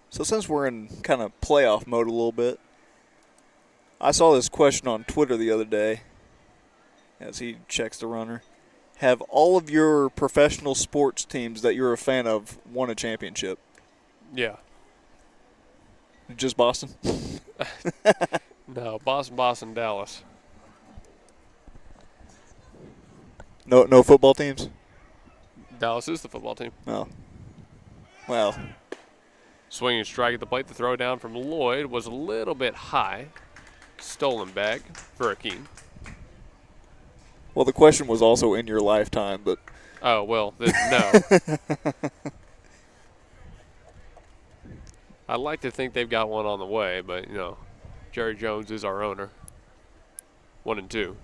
So since we're in kind of playoff mode a little bit, I saw this question on Twitter the other day as he checks the runner. Have all of your professional sports teams that you're a fan of won a championship? Yeah. Just Boston? No, Boston, Dallas. No football teams? Dallas is the football team. No. Well. Swinging strike at the plate. The throw down from Lloyd was a little bit high. Stolen back for Akeem. Well, the question was also in your lifetime, but. Oh, well, no. I'd like to think they've got one on the way, but, you know, Jerry Jones is our owner. 1-2.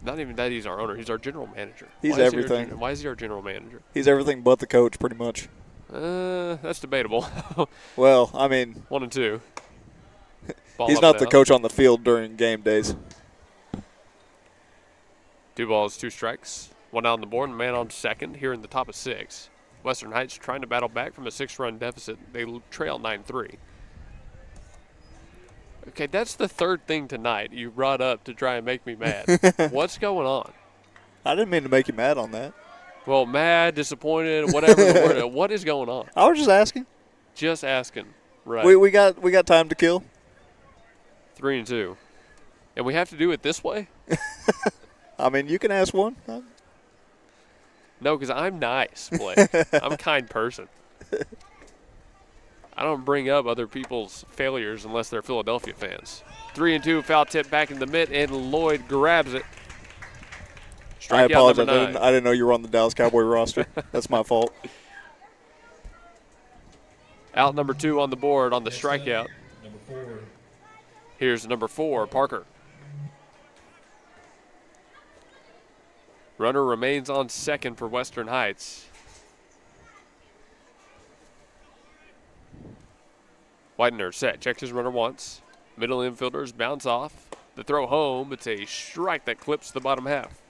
Not even that he's our owner. He's our general manager. He's everything. Why is he our general manager? He's everything but the coach, pretty much. That's debatable. Well, I mean. 1-2. He's not the coach on the field during game days. 2 balls, 2 strikes. 1 out on the board, and man on second here in the top of 6. Western Heights trying to battle back from a 6-run deficit. They trail 9-3. Okay, that's the third thing tonight you brought up to try and make me mad. What's going on? I didn't mean to make you mad on that. Well, mad, disappointed, whatever the word is. What is going on? I was just asking. Just asking. Right. We got time to kill. 3-2. And we have to do it this way? I mean, you can ask one. No, because I'm nice, Blake. I'm a kind person. I don't bring up other people's failures unless they're Philadelphia fans. 3-2, foul tip back in the mitt, and Lloyd grabs it. I apologize. I didn't know you were on the Dallas Cowboy roster. That's my fault. Out number 2 on the board on the strikeout. Number 4. Here's number 4, Parker. Runner remains on second for Western Heights. Whitener set, checks his runner once. Middle infielders bounce off. The throw home, it's a strike that clips the bottom half.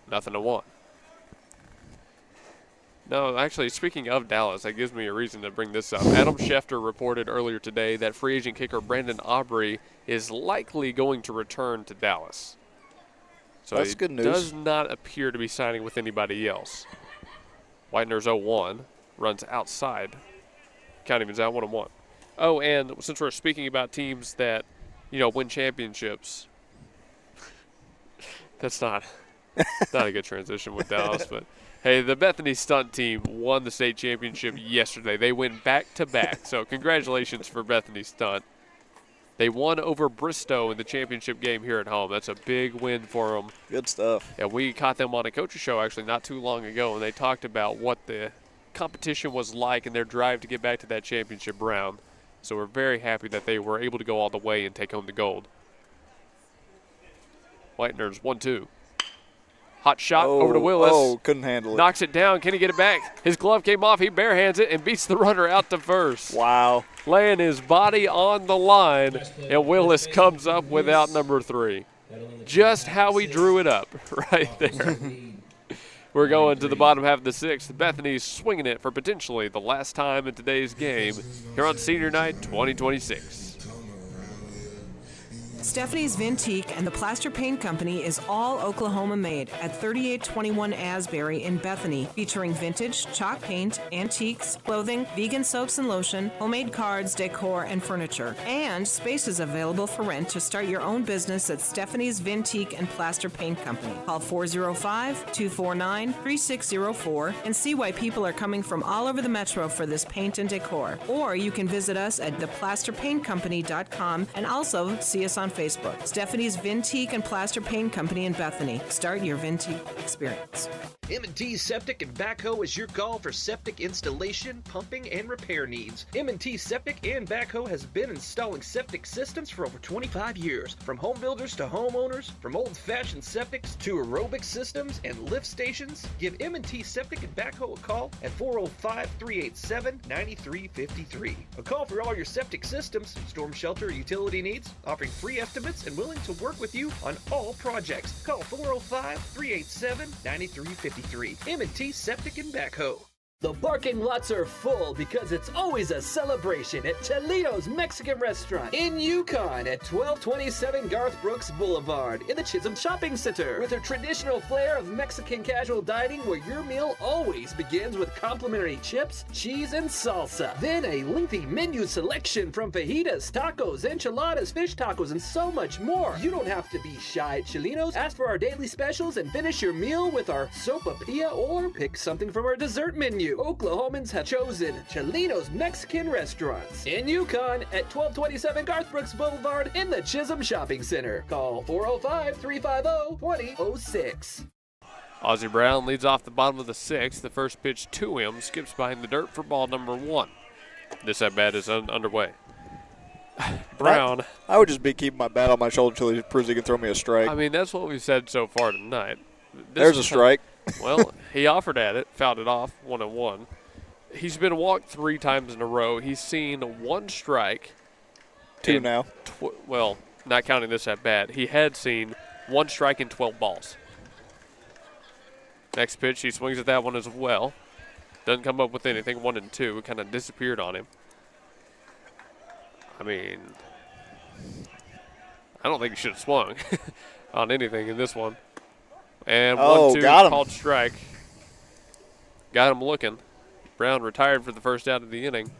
0-1. No, actually, speaking of Dallas, that gives me a reason to bring this up. Adam Schefter reported earlier today that free agent kicker Brandon Aubrey is likely going to return to Dallas. So that's good news. Does not appear to be signing with anybody else. Whitener's 0-1, runs outside. Count evens out 1-1. Oh, and since we're speaking about teams that, win championships, that's not a good transition with Dallas, but hey, the Bethany stunt team won the state championship yesterday. They win back-to-back, so congratulations for Bethany stunt. They won over Bristow in the championship game here at home. That's a big win for them. Good stuff. And we caught them on a coach's show actually not too long ago, and they talked about what the competition was like and their drive to get back to that championship round. So we're very happy that they were able to go all the way and take home the gold. Whitener's 1-2. Hot shot over to Willis. Oh, couldn't handle it. Knocks it down. Can he get it back? His glove came off. He barehands it and beats the runner out to first. Wow. Laying his body on the line, and Willis comes up without number 3. Just how he drew it up right there. We're going to the bottom half of the 6th. Bethany's swinging it for potentially the last time in today's game here on Senior Night 2026. Stephanie's Vintique and the Plaster Paint Company is all Oklahoma made at 3821 Asbury in Bethany, featuring vintage, chalk paint, antiques, clothing, vegan soaps and lotion, homemade cards, decor, and furniture. And space is available for rent to start your own business at Stephanie's Vintique and Plaster Paint Company. Call 405-249-3604 and see why people are coming from all over the metro for this paint and decor. Or you can visit us at theplasterpaintcompany.com and also see us on Facebook. Stephanie's Vintique and Plaster Paint Company in Bethany. Start your Vintique experience. M&T Septic and Backhoe is your call for septic installation, pumping, and repair needs. M&T Septic and Backhoe has been installing septic systems for over 25 years. From home builders to homeowners, from old-fashioned septics to aerobic systems and lift stations, give M&T Septic and Backhoe a call at 405-387-9353. A call for all your septic systems, storm shelter, or utility needs, offering free estimates and willing to work with you on all projects. Call 405-387-9353. M&T Septic and Backhoe. The parking lots are full because it's always a celebration at Toledo's Mexican Restaurant in Yukon at 1227 Garth Brooks Boulevard in the Chisholm Shopping Center. With a traditional flair of Mexican casual dining where your meal always begins with complimentary chips, cheese, and salsa. Then a lengthy menu selection from fajitas, tacos, enchiladas, fish tacos, and so much more. You don't have to be shy at Chilinos. Ask for our daily specials and finish your meal with our sopapilla or pick something from our dessert menu. Oklahomans have chosen Chilino's Mexican Restaurants in Yukon at 1227 Garth Brooks Boulevard in the Chisholm Shopping Center. Call 405-350-2006. Ozzie Brown leads off the bottom of the 6th. The first pitch to him skips behind the dirt for ball number 1. This at-bat is underway. Brown. I would just be keeping my bat on my shoulder until he proves he can throw me a strike. I mean, that's what we've said so far tonight. There's a strike. Well, he offered at it, fouled it off, 1-1. He's been walked 3 times in a row. He's seen 1 strike. 2 now. Well, not counting this at bat. He had seen 1 strike and 12 balls. Next pitch, he swings at that one as well. Doesn't come up with anything, 1-2. It kind of disappeared on him. I mean, I don't think he should have swung on anything in this one. And 1-2 called strike. Got him looking. Brown retired for the first out of the inning.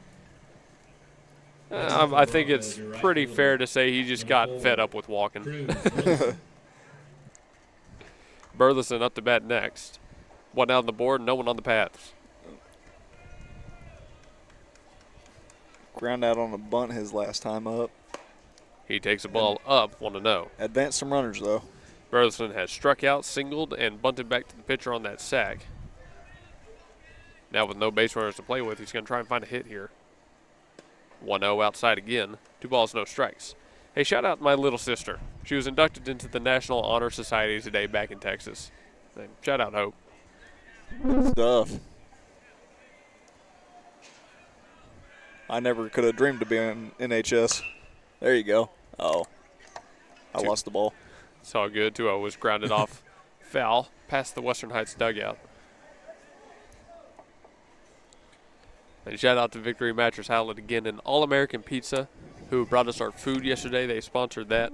I think it's pretty fair to say he just got fed up with walking. Burleson up to bat next. 1 out on the board, no one on the paths. Ground out on a bunt his last time up. He takes a ball up, 1-0. Advanced some runners, though. Burleson has struck out, singled, and bunted back to the pitcher on that sack. Now with no base runners to play with, he's going to try and find a hit here. 1-0 outside again. 2 balls, no strikes. Hey, shout out to my little sister. She was inducted into the National Honor Society today back in Texas. Shout out, Hope. Good stuff. I never could have dreamed to be in NHS. There you go. Oh, I lost the ball. It's all good. 2-0 was grounded off foul past the Western Heights dugout. And shout out to Victory Mattress Outlet again and All-American Pizza, who brought us our food yesterday. They sponsored that.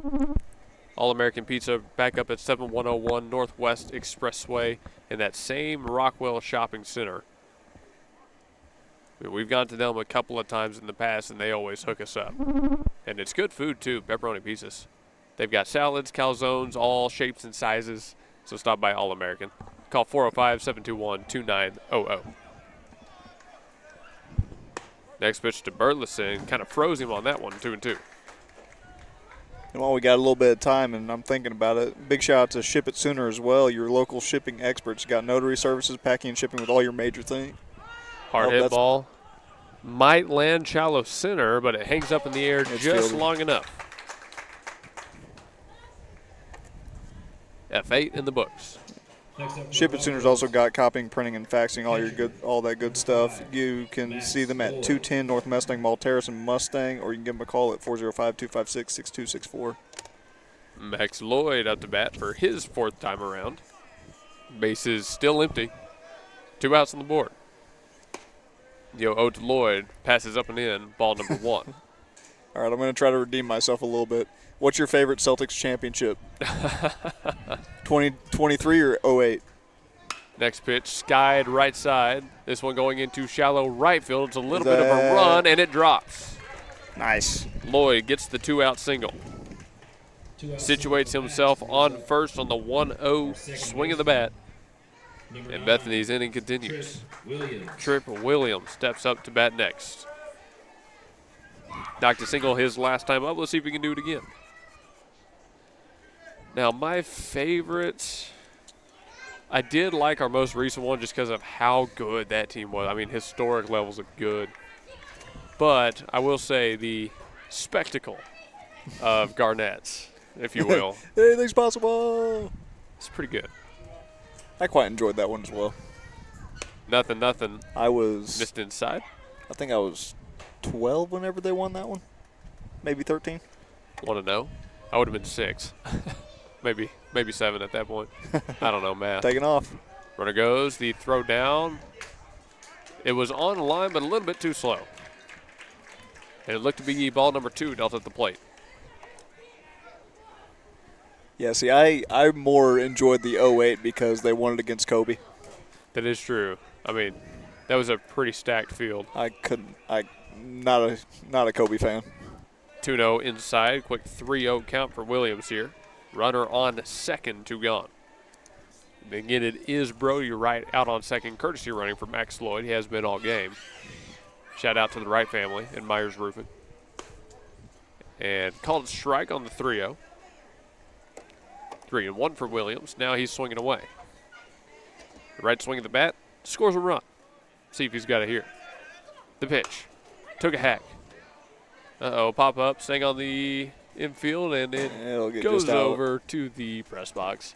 All-American Pizza back up at 7101 Northwest Expressway in that same Rockwell Shopping Center. We've gone to them a couple of times in the past, and they always hook us up. And it's good food, too, pepperoni pizzas. They've got salads, calzones, all shapes and sizes, so stop by All-American. Call 405-721-2900. Next pitch to Burleson, kind of froze him on that one, 2-2. And while we got a little bit of time and I'm thinking about it, big shout out to Ship It Sooner as well, your local shipping experts. Got notary services, packing and shipping with all your major things. Hard hit ball. Might land shallow center, but it hangs up in the air just fielded. long enough. F8 in the books. Ship It Sooner's also got copying, printing, and faxing, all that good stuff. You can see them at 210 North Mustang Mall Terrace in Mustang, or you can give them a call at 405-256-6264. Max Lloyd up to bat for his 4th time around. Base is still empty. 2 outs on the board. 0 to Lloyd, passes up and in, ball number 1. All right, I'm going to try to redeem myself a little bit. What's your favorite Celtics championship? 2023 or 08? Next pitch, skied right side. This one going into shallow right field. It's a little bit of a run, and it drops. Nice. Lloyd gets the 2-out single. Situates himself on first on the 1-0 swing of the bat. And Bethany's inning continues. Trip Williams steps up to bat next. Knocked a single his last time up. Let's see if we can do it again. Now, my favorite, I did like our most recent one just because of how good that team was. I mean, historic levels of good. But I will say the spectacle of Garnett's, if you will. Anything's possible. It's pretty good. I quite enjoyed that one as well. Nothing. I was missed inside. I think I was 12 whenever they won that one. Maybe 13. Want to know? I would have been 6. maybe 7 at that point. I don't know math. Taking off. Runner goes. The throw down. It was on the line, but a little bit too slow. And it looked to be ball number 2 dealt at the plate. Yeah, see, I more enjoyed the 08 because they won it against Kobe. That is true. I mean, that was a pretty stacked field. Not a Kobe fan. 2-0 inside. Quick 3-0 count for Williams here. Runner on second, 2 gone. Again, it is Brody Wright out on second, courtesy running for Max Lloyd. He has been all game. Shout out to the Wright family and Myers Roofing. And called a strike on the 3-0. 3-1 for Williams. Now he's swinging away. The right swing of the bat, scores a run. See if he's got it here. The pitch. Took a hack. Pop up, staying on the infield, and it goes over to the press box.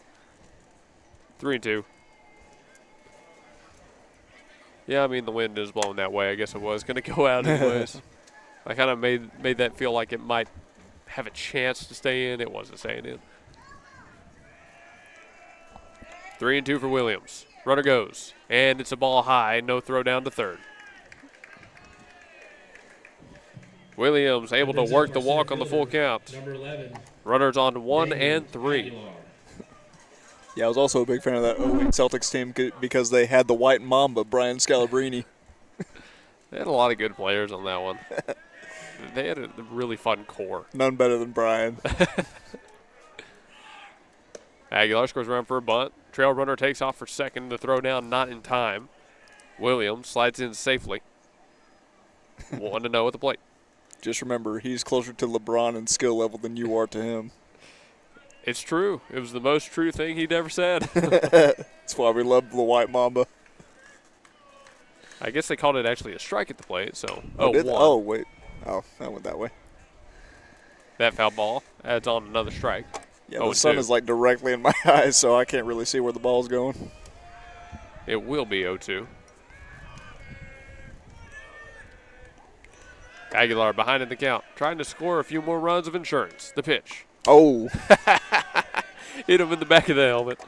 3-2. Yeah, I mean, the wind is blowing that way. I guess it was going to go out anyways. I kind of made that feel like it might have a chance to stay in. It wasn't staying in. 3-2 for Williams. Runner goes, and it's a ball high. No throw down to third. Williams able to work the walk on the full count. Number 11. Runners on 1 and 3. Yeah, I was also a big fan of that 08 Celtics team because they had the white mamba, Brian Scalabrine. They had a lot of good players on that one. They had a really fun core. None better than Brian. Aguilar scores around for a bunt. Trail runner takes off for second. The throw down not in time. Williams slides in safely. 1-0 at the plate. Just remember, he's closer to LeBron in skill level than you are to him. It's true. It was the most true thing he'd ever said. That's why we love the white mamba. I guess they called it actually a strike at the plate, so wait. Oh, that went that way. That foul ball adds on another strike. Yeah, the sun is like directly in my eyes, so I can't really see where the ball's going. It will be 0-2. Aguilar behind in the count, trying to score a few more runs of insurance. The pitch. Oh. Hit him in the back of the helmet.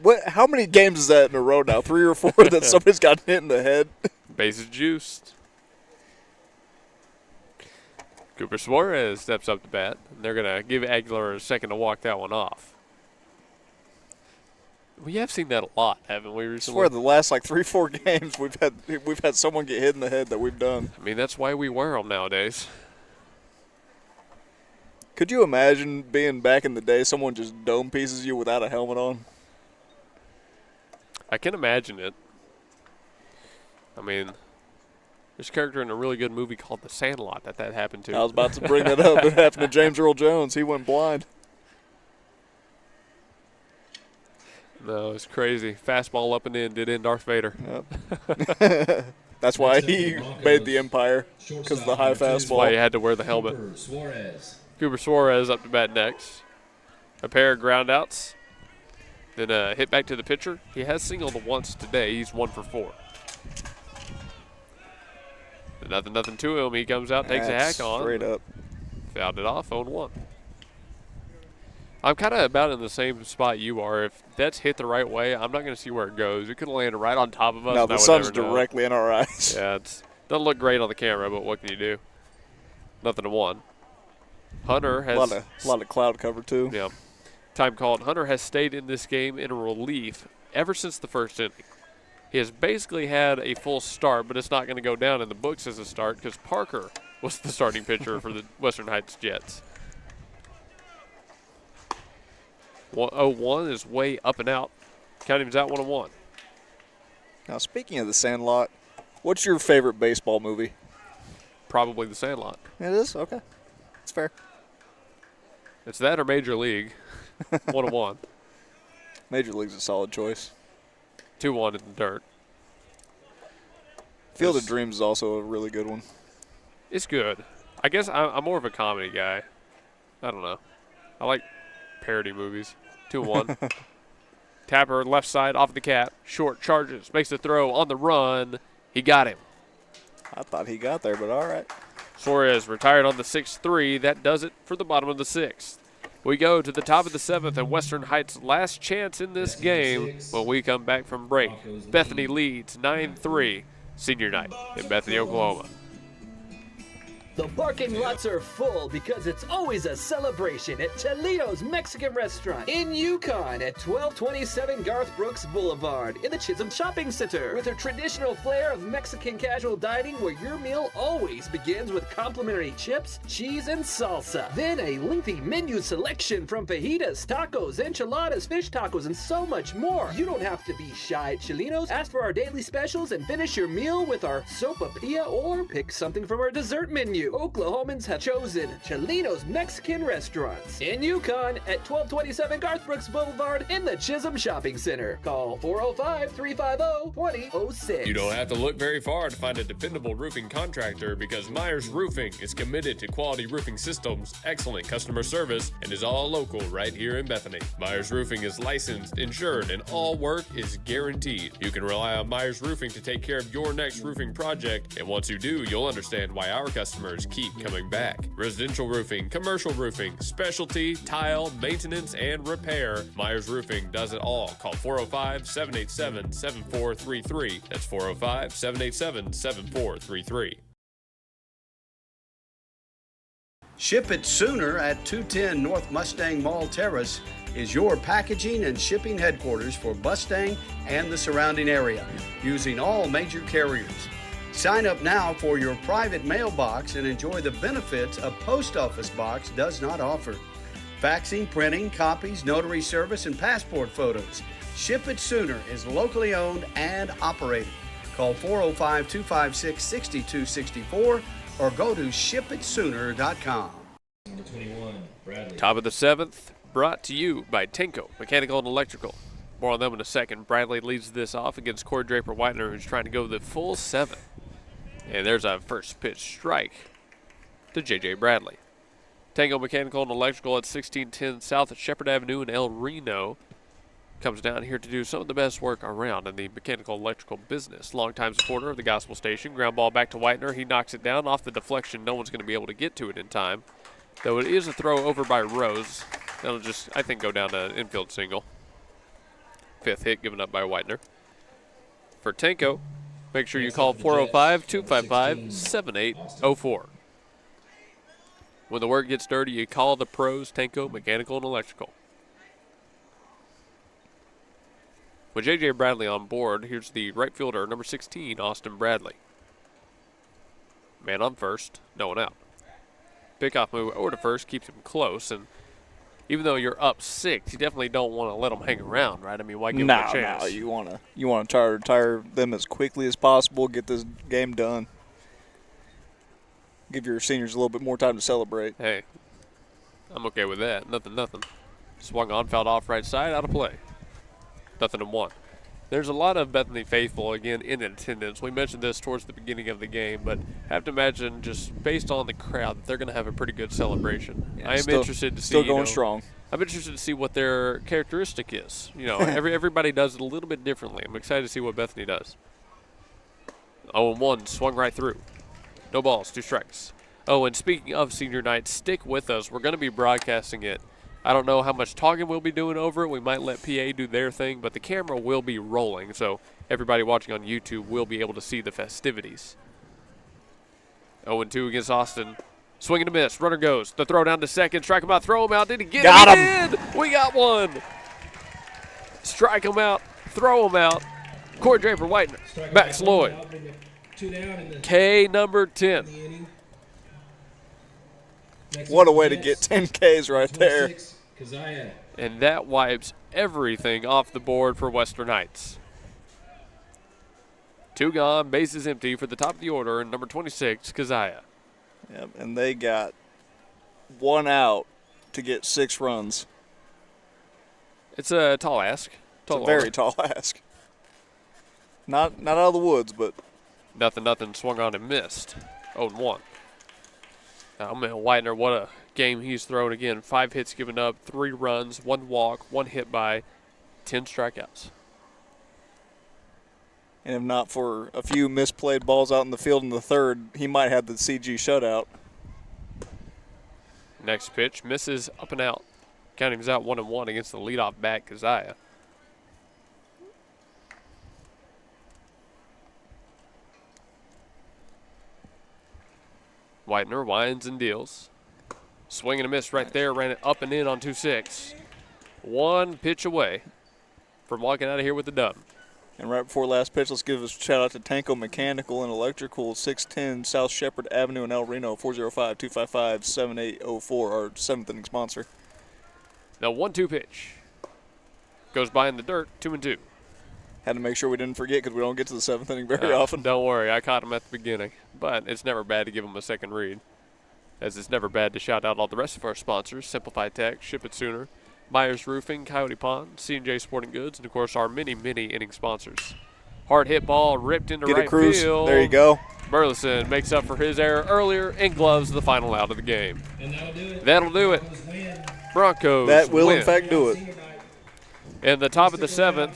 What? How many games is that in a row now? 3 or 4 that somebody's gotten hit in the head? Bases juiced. Cooper Suarez steps up to bat. And they're going to give Aguilar a second to walk that one off. We have seen that a lot, haven't we, recently? I swear, the last 3-4 games we've had someone get hit in the head that we've done. I mean, that's why we wear them nowadays. Could you imagine being back in the day, someone just dome pieces you without a helmet on? I can imagine it. I mean, There's a character in a really good movie called The Sandlot that happened to. I was about to bring that up. It happened to James Earl Jones. He went blind. No, it's crazy. Fastball up and in, did in Darth Vader. Yep. That's why he made the Empire, because of the high fastball. That's why he had to wear the helmet. Cooper Suarez up to bat next. A pair of groundouts. Then a hit back to the pitcher. He has singled once today. He's 1 for 4. Nothing to him. He comes out, takes a hack on. Straight up. Fouled it off, 0-1. I'm kind of about in the same spot you are. If that's hit the right way, I'm not going to see where it goes. It could have landed right on top of us. No, the sun's directly in our eyes. Yeah, it doesn't look great on the camera, but what can you do? 0-1. Hunter has a lot of cloud cover too. Yeah. Time called. Hunter has stayed in this game in relief ever since the first inning. He has basically had a full start, but it's not going to go down in the books as a start because Parker was the starting pitcher for the Western Heights Jets. 0-1 is way up and out. Counting's out 1-1. Now, speaking of The Sandlot, what's your favorite baseball movie? Probably The Sandlot. It is? Okay. It's fair. It's that or Major League. 1-1. Major League's a solid choice. 2-1 in the dirt. Field of Dreams is also a really good one. It's good. I guess I'm more of a comedy guy. I don't know. I like parody movies. 2-1. Tapper left side off the cap. Short charges. Makes the throw on the run. He got him. I thought he got there, but all right. Suarez retired on the 6-3. That does it for the bottom of the 6th. We go to the top of the 7th and Western Heights' last chance in this game when we come back from break. Bethany leads 9-3. Senior night in Bethany, Oklahoma. The parking lots are full because it's always a celebration at Toledo's Mexican Restaurant in Yukon at 1227 Garth Brooks Boulevard in the Chisholm Shopping Center. With a traditional flair of Mexican casual dining where your meal always begins with complimentary chips, cheese, and salsa. Then a lengthy menu selection from fajitas, tacos, enchiladas, fish tacos, and so much more. You don't have to be shy at Chilinos. Ask for our daily specials and finish your meal with our sopapilla or pick something from our dessert menu. Oklahomans have chosen Chilino's Mexican Restaurants in Yukon at 1227 Garth Brooks Boulevard in the Chisholm Shopping Center. Call 405-350-2006. You don't have to look very far to find a dependable roofing contractor because Myers Roofing is committed to quality roofing systems, excellent customer service, and is all local right here in Bethany. Myers Roofing is licensed, insured, and all work is guaranteed. You can rely on Myers Roofing to take care of your next roofing project, and once you do, you'll understand why our customers keep coming back. Residential roofing, commercial roofing, specialty, tile, maintenance, and repair. Myers Roofing does it all. Call 405-787-7433. That's 405-787-7433. Ship It Sooner at 210 North Mustang Mall Terrace is your packaging and shipping headquarters for Mustang and the surrounding area, using all major carriers. Sign up now for your private mailbox and enjoy the benefits a post office box does not offer. Faxing, printing, copies, notary service, and passport photos. Ship It Sooner is locally owned and operated. Call 405-256-6264 or go to shipitsooner.com. Top of the 7th, brought to you by Tenko Mechanical and Electrical. More on them in a second. Bradley leads this off against Corey Draper-Whitener, who's trying to go the full 7. And there's a first pitch strike to J.J. Bradley. Tango Mechanical and Electrical at 1610 South at Shepherd Avenue in El Reno comes down here to do some of the best work around in the mechanical electrical business. Longtime supporter of the Gospel Station. Ground ball back to Whitener. He knocks it down off the deflection. No one's going to be able to get to it in time. Though it is a throw over by Rose. That'll just, I think, go down to an infield single. 5th hit given up by Whitener. For Tanko, make sure you call 405-255-7804. When the work gets dirty, you call the pros, Tanko Mechanical and Electrical. With J.J. Bradley on board, here's the right fielder, number 16, Austin Bradley. Man on first, no one out. Pickoff move over to first keeps him close, and even though you're up 6, you definitely don't want to let them hang around, right? I mean, why give them a chance? No, you want to try to retire them as quickly as possible, get this game done. Give your seniors a little bit more time to celebrate. Hey, I'm okay with that. Nothing. Swung on, fouled off right side, out of play. 0-1. There's a lot of Bethany faithful, again, in attendance. We mentioned this towards the beginning of the game, but I have to imagine, just based on the crowd, that they're going to have a pretty good celebration. Yeah, I am interested to see. Still going strong. I'm interested to see what their characteristic is. Everybody does it a little bit differently. I'm excited to see what Bethany does. 0-1, swung right through. No balls, 2 strikes. Oh, and speaking of senior night, stick with us. We're going to be broadcasting it. I don't know how much talking we'll be doing over it. We might let PA do their thing, but the camera will be rolling, so everybody watching on YouTube will be able to see the festivities. 0-2 against Austin. Swing and a miss. Runner goes. The throw down to second. Strike him out. Throw him out. Did he get him? He did. We got one. Strike him out. Throw him out. Corey Draper Whitener. Max Lloyd. K number 10. What a way to get 10 Ks right there. And that wipes everything off the board for Western Heights. 2 gone, bases empty for the top of the order, and number 26, Keziah. Yep, and they got 1 out to get 6 runs. It's a tall ask. It's a very tall ask. Not out of the woods, but. Nothing, swung on and missed. 0-1. Oh, man, Whitener, what a game he's thrown again. 5 hits given up, 3 runs, 1 walk, 1 hit by, 10 strikeouts. And if not for a few misplayed balls out in the field in the third, he might have the CG shutout. Next pitch, misses up and out. Counting him out 1-1 against the leadoff bat, Keziah. Whitener winds and deals. Swing and a miss right there. Ran it up and in on 2-6. 1 pitch away from walking out of here with the dub. And right before last pitch, let's give a shout out to Tanko Mechanical and Electrical, 610 South Shepherd Avenue in El Reno, 405-255-7804, our 7th inning sponsor. The 1-2 pitch goes by in the dirt, 2-2. Had to make sure we didn't forget because we don't get to the 7th inning very often. Don't worry, I caught him at the beginning. But it's never bad to give him a second read, as it's never bad to shout out all the rest of our sponsors: Simplify Tech, Ship It Sooner, Myers Roofing, Coyote Pond, C&J Sporting Goods, and, of course, our many inning sponsors. Hard hit ball ripped into right field. There you go. Burleson makes up for his error earlier and gloves the final out of the game. And that'll do it. Broncos That will, win. in fact, do it. In the top of the 7th,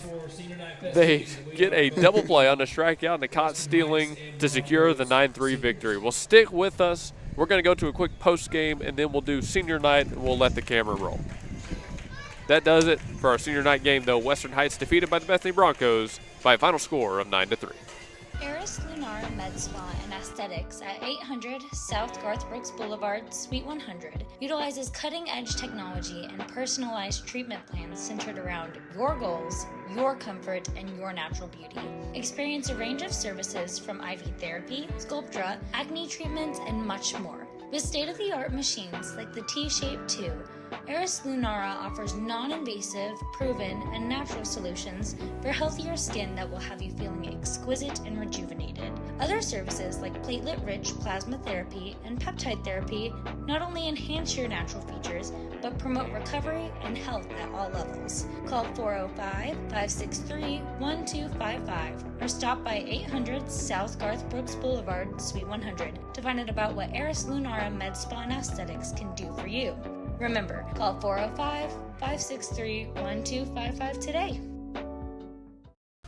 they get a double play on a strikeout and a caught stealing to secure the 9-3 victory. Well, stick with us. We're going to go to a quick post game, and then we'll do senior night, and we'll let the camera roll. That does it for our senior night game, though. Western Heights defeated by the Bethany Broncos by a final score of 9-3. Eris Lunara Med Spa and Aesthetics at 800 South Garth Brooks Boulevard, Suite 100 utilizes cutting-edge technology and personalized treatment plans centered around your goals, your comfort, and your natural beauty. Experience a range of services from IV therapy, Sculptra, acne treatments, and much more. With state-of-the-art machines like the T-Shape 2, Eris Lunara offers non-invasive, proven, and natural solutions for healthier skin that will have you feeling exquisite and rejuvenated. Other services like platelet-rich plasma therapy and peptide therapy not only enhance your natural features, but promote recovery and health at all levels. Call 405-563-1255 or stop by 800 South Garth Brooks Boulevard, Suite 100 to find out about what Eris Lunara Med Spa and Aesthetics can do for you. Remember, call 405-563-1255 today.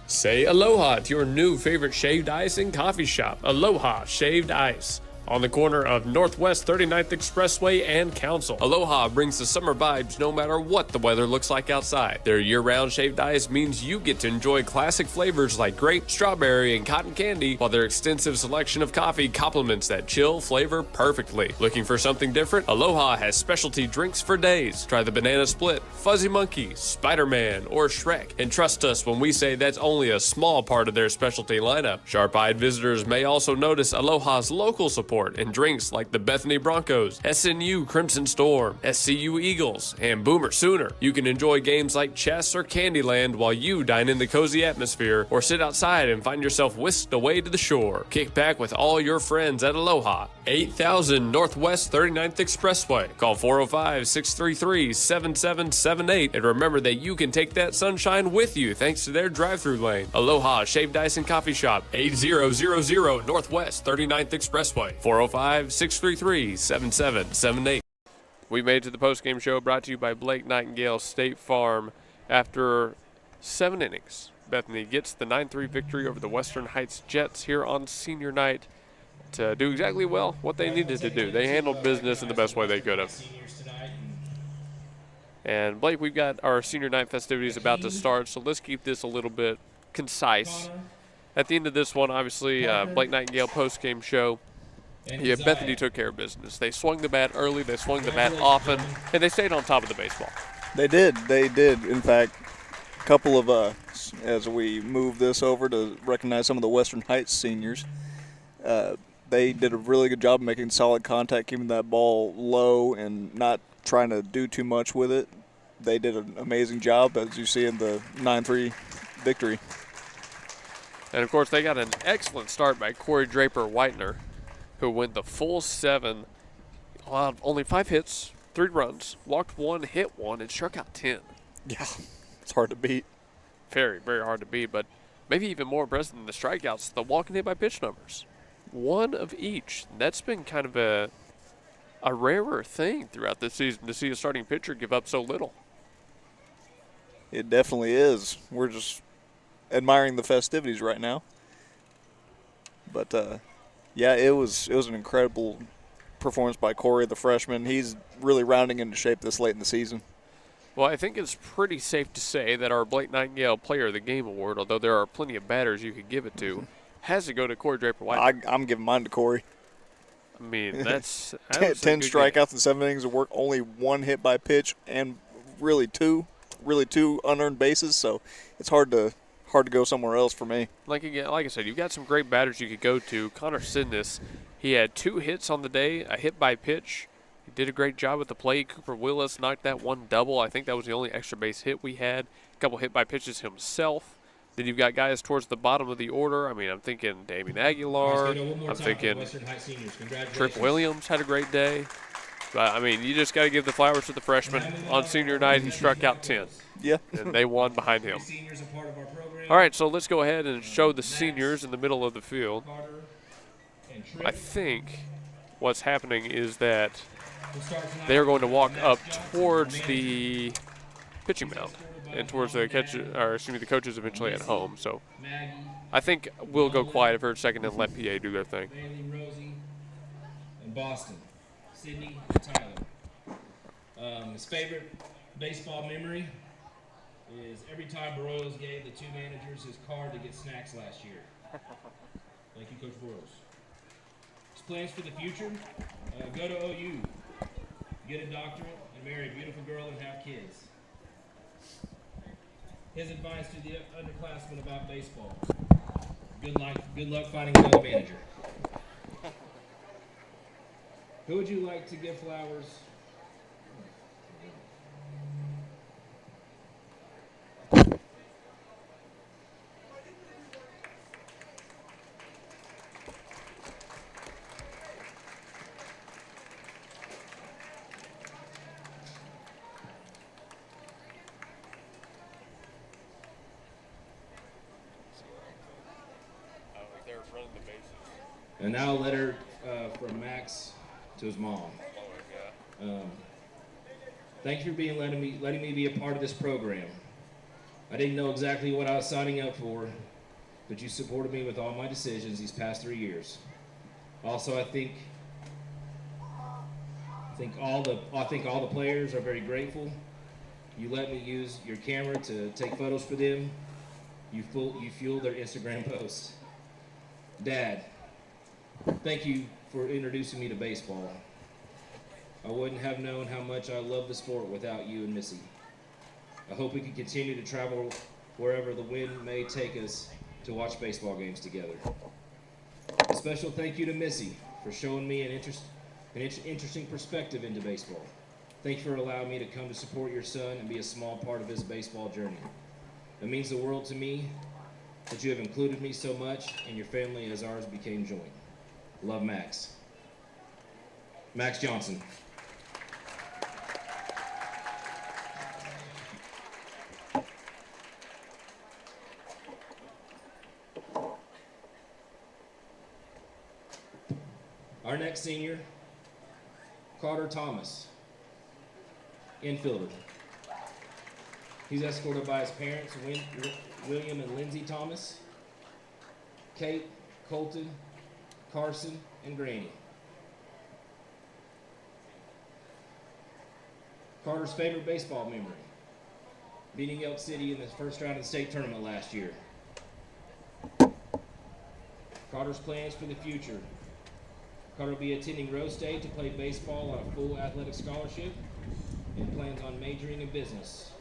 Say aloha to your new favorite shaved ice and coffee shop, Aloha Shaved Ice. On the corner of Northwest 39th Expressway and Council. Aloha brings the summer vibes no matter what the weather looks like outside. Their year-round shaved ice means you get to enjoy classic flavors like grape, strawberry, and cotton candy, while their extensive selection of coffee complements that chill flavor perfectly. Looking for something different? Aloha has specialty drinks for days. Try the Banana Split, Fuzzy Monkey, Spider-Man, or Shrek. And trust us when we say that's only a small part of their specialty lineup. Sharp-eyed visitors may also notice Aloha's local support support and drinks like the Bethany Broncos, SNU Crimson Storm, SCU Eagles, and Boomer Sooner. You can enjoy games like chess or Candyland while you dine in the cozy atmosphere or sit outside and find yourself whisked away to the shore. Kick back with all your friends at Aloha, 8000 Northwest 39th Expressway. Call 405-633-7778 and remember that you can take that sunshine with you thanks to their drive-through lane. Aloha Shaved Ice and Coffee Shop, 8000 Northwest 39th Expressway. 405-633-7778. We made it to the postgame show brought to you by Blake Nightingale State Farm. After 7 innings, Bethany gets the 9-3 victory over the Western Heights Jets here on senior night to do exactly what they needed to do. They handled business in the best way they could have. And Blake, we've got our senior night festivities about to start, so let's keep this a little bit concise. At the end of this one, obviously, Blake Nightingale postgame show. Yeah, Bethany took care of business. They swung the bat early, they swung the bat often, and they stayed on top of the baseball. They did. In fact, a couple of as we move this over to recognize some of the Western Heights seniors, they did a really good job of making solid contact, keeping that ball low and not trying to do too much with it. They did an amazing job, as you see in the 9-3 victory. And, of course, they got an excellent start by Corey Draper-Whitener, who went the full 7, only 5 hits, 3 runs, walked 1, hit 1, and struck out 10. Yeah, it's hard to beat. Very, very hard to beat, but maybe even more impressive than the strikeouts, the walk and hit by pitch numbers. 1 of each. That's been kind of a rarer thing throughout this season to see a starting pitcher give up so little. It definitely is. We're just admiring the festivities right now. But, yeah, it was an incredible performance by Corey, the freshman. He's really rounding into shape this late in the season. Well, I think it's pretty safe to say that our Blake Nightingale Player of the Game award, although there are plenty of batters you could give it to, has to go to Corey Draper-White. I'm giving mine to Corey. I mean, that's 10 strikeouts in 7 innings of work, only 1 hit by pitch, and really two unearned bases. So it's hard to go somewhere else for me. Like I said, you've got some great batters you could go to. Connor Sidness, he had 2 hits on the day, a hit by pitch. He did a great job with the plate. Cooper Willis knocked that 1 double. I think that was the only extra base hit we had. A couple hit by pitches himself. Then you've got guys towards the bottom of the order. I mean, I'm thinking Damien Aguilar. I'm thinking Tripp Williams had a great day. But, I mean, you just got to give the flowers to the freshman. On senior night, he struck out 10. Yeah. And they won behind him. All right, so let's go ahead and show the seniors in the middle of the field. I think what's happening is that they're going to walk up towards the pitching mound and towards the the coaches eventually at home. So I think we'll go quiet for a second and let PA do their thing. Bailey, Rosie, and Boston. Sydney, Tyler. His favorite baseball memory is every time Broyles gave the 2 managers his card to get snacks last year. Thank you, Coach Broyles. His plans for the future, go to OU, get a doctorate, and marry a beautiful girl and have kids. His advice to the underclassmen about baseball, good luck finding another manager. Who would you like to give flowers? And now a letter from Max to his mom. Thank you for letting me be a part of this program. I didn't know exactly what I was signing up for, but you supported me with all my decisions these past 3 years. Also, I think all the players are very grateful. You let me use your camera to take photos for them. You fueled their Instagram posts. Dad, thank you for introducing me to baseball. I wouldn't have known how much I love the sport without you and Missy. I hope we can continue to travel wherever the wind may take us to watch baseball games together. A special thank you to Missy for showing me an interesting perspective into baseball. Thank you for allowing me to come to support your son and be a small part of his baseball journey. It means the world to me that you have included me so much, and your family as ours became joint. Love, Max. Max Johnson. Our next senior, Carter Thomas, infielder. He's escorted by his parents, William and Lindsay Thomas, Kate, Colton, Carson, and Granny. Carter's favorite baseball memory, beating Elk City in the first round of the state tournament last year. Carter's plans for the future. Carter will be attending Rose State to play baseball on a full athletic scholarship and plans on majoring in business.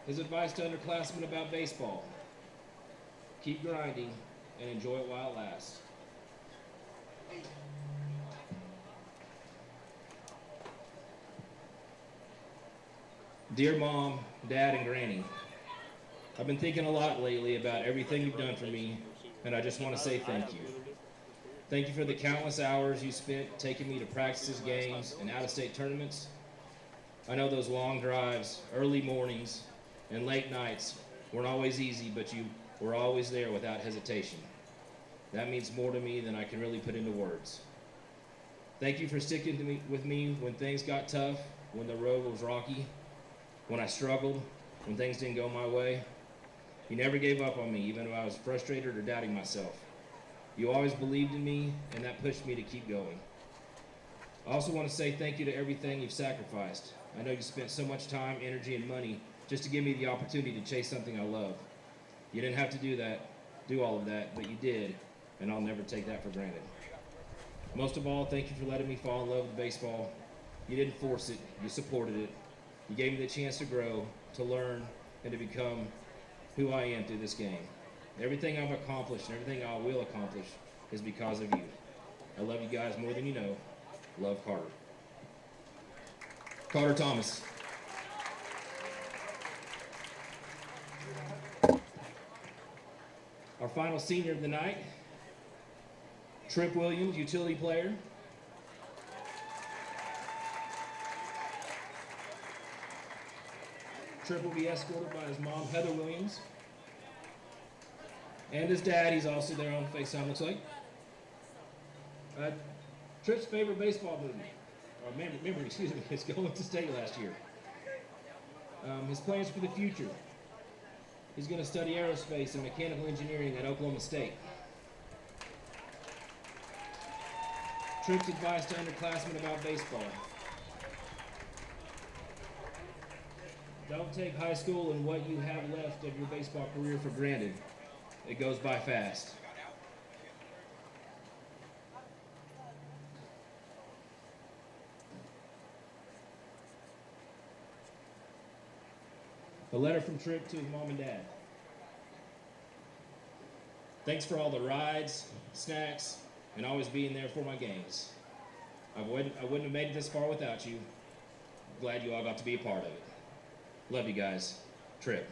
His advice to underclassmen about baseball: keep grinding and enjoy it while it lasts. Dear Mom, Dad, and Granny, I've been thinking a lot lately about everything you've done for me, and I just want to say thank you. Thank you for the countless hours you spent taking me to practices, games, and out-of-state tournaments. I know those long drives, early mornings, and late nights weren't always easy, but you were always there without hesitation. That means more to me than I can really put into words. Thank you for sticking with me when things got tough, when the road was rocky, when I struggled, when things didn't go my way. You never gave up on me, even if I was frustrated or doubting myself. You always believed in me, and that pushed me to keep going. I also want to say thank you to everything you've sacrificed. I know you spent so much time, energy, and money just to give me the opportunity to chase something I love. You didn't have to do all of that, but you did, and I'll never take that for granted. Most of all, thank you for letting me fall in love with baseball. You didn't force it, you supported it. You gave me the chance to grow, to learn, and to become who I am through this game. Everything I've accomplished and everything I will accomplish is because of you. I love you guys more than you know. Love, Carter. Carter Thomas. Our final senior of the night, Trip Williams, utility player. Trip will be escorted by his mom, Heather Williams, and his dad. He's also there on FaceTime, looks like. Trip's favorite baseball memory, is going to state last year. His plans for the future: he's going to study aerospace and mechanical engineering at Oklahoma State. Trip's advice to underclassmen about baseball: don't take high school and what you have left of your baseball career for granted. It goes by fast. A letter from Trip to his mom and dad. Thanks for all the rides, snacks, and always being there for my games. I wouldn't have made it this far without you. Glad you all got to be a part of it. Love you guys. Trip.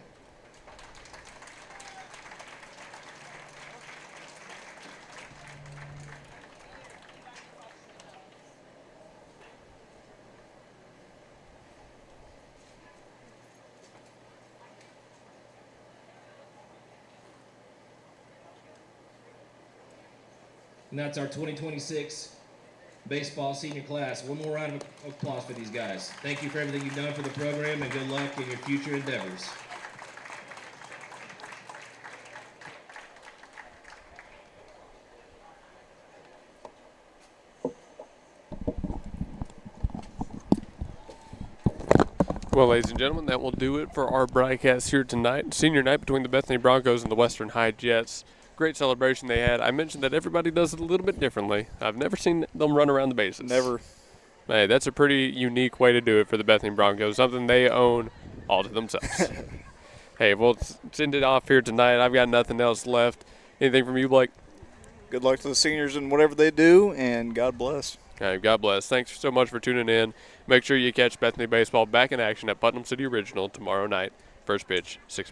And that's our 2026 baseball senior class. One more round of applause for these guys. Thank you for everything you've done for the program, and good luck in your future endeavors. Well, ladies and gentlemen, that will do it for our broadcast here tonight. Senior night between the Bethany Broncos and the Western High Jets. Great celebration they had. I mentioned that everybody does it a little bit differently. I've never seen them run around the bases. Never. Hey, that's a pretty unique way to do it for the Bethany Broncos, something they own all to themselves. Hey, well, let's end it off here tonight. I've got nothing else left. Anything from you, Blake? Good luck to the seniors in whatever they do, and God bless. Okay, God bless. Thanks so much for tuning in. Make sure you catch Bethany Baseball back in action at Putnam City Original tomorrow night. First pitch, 6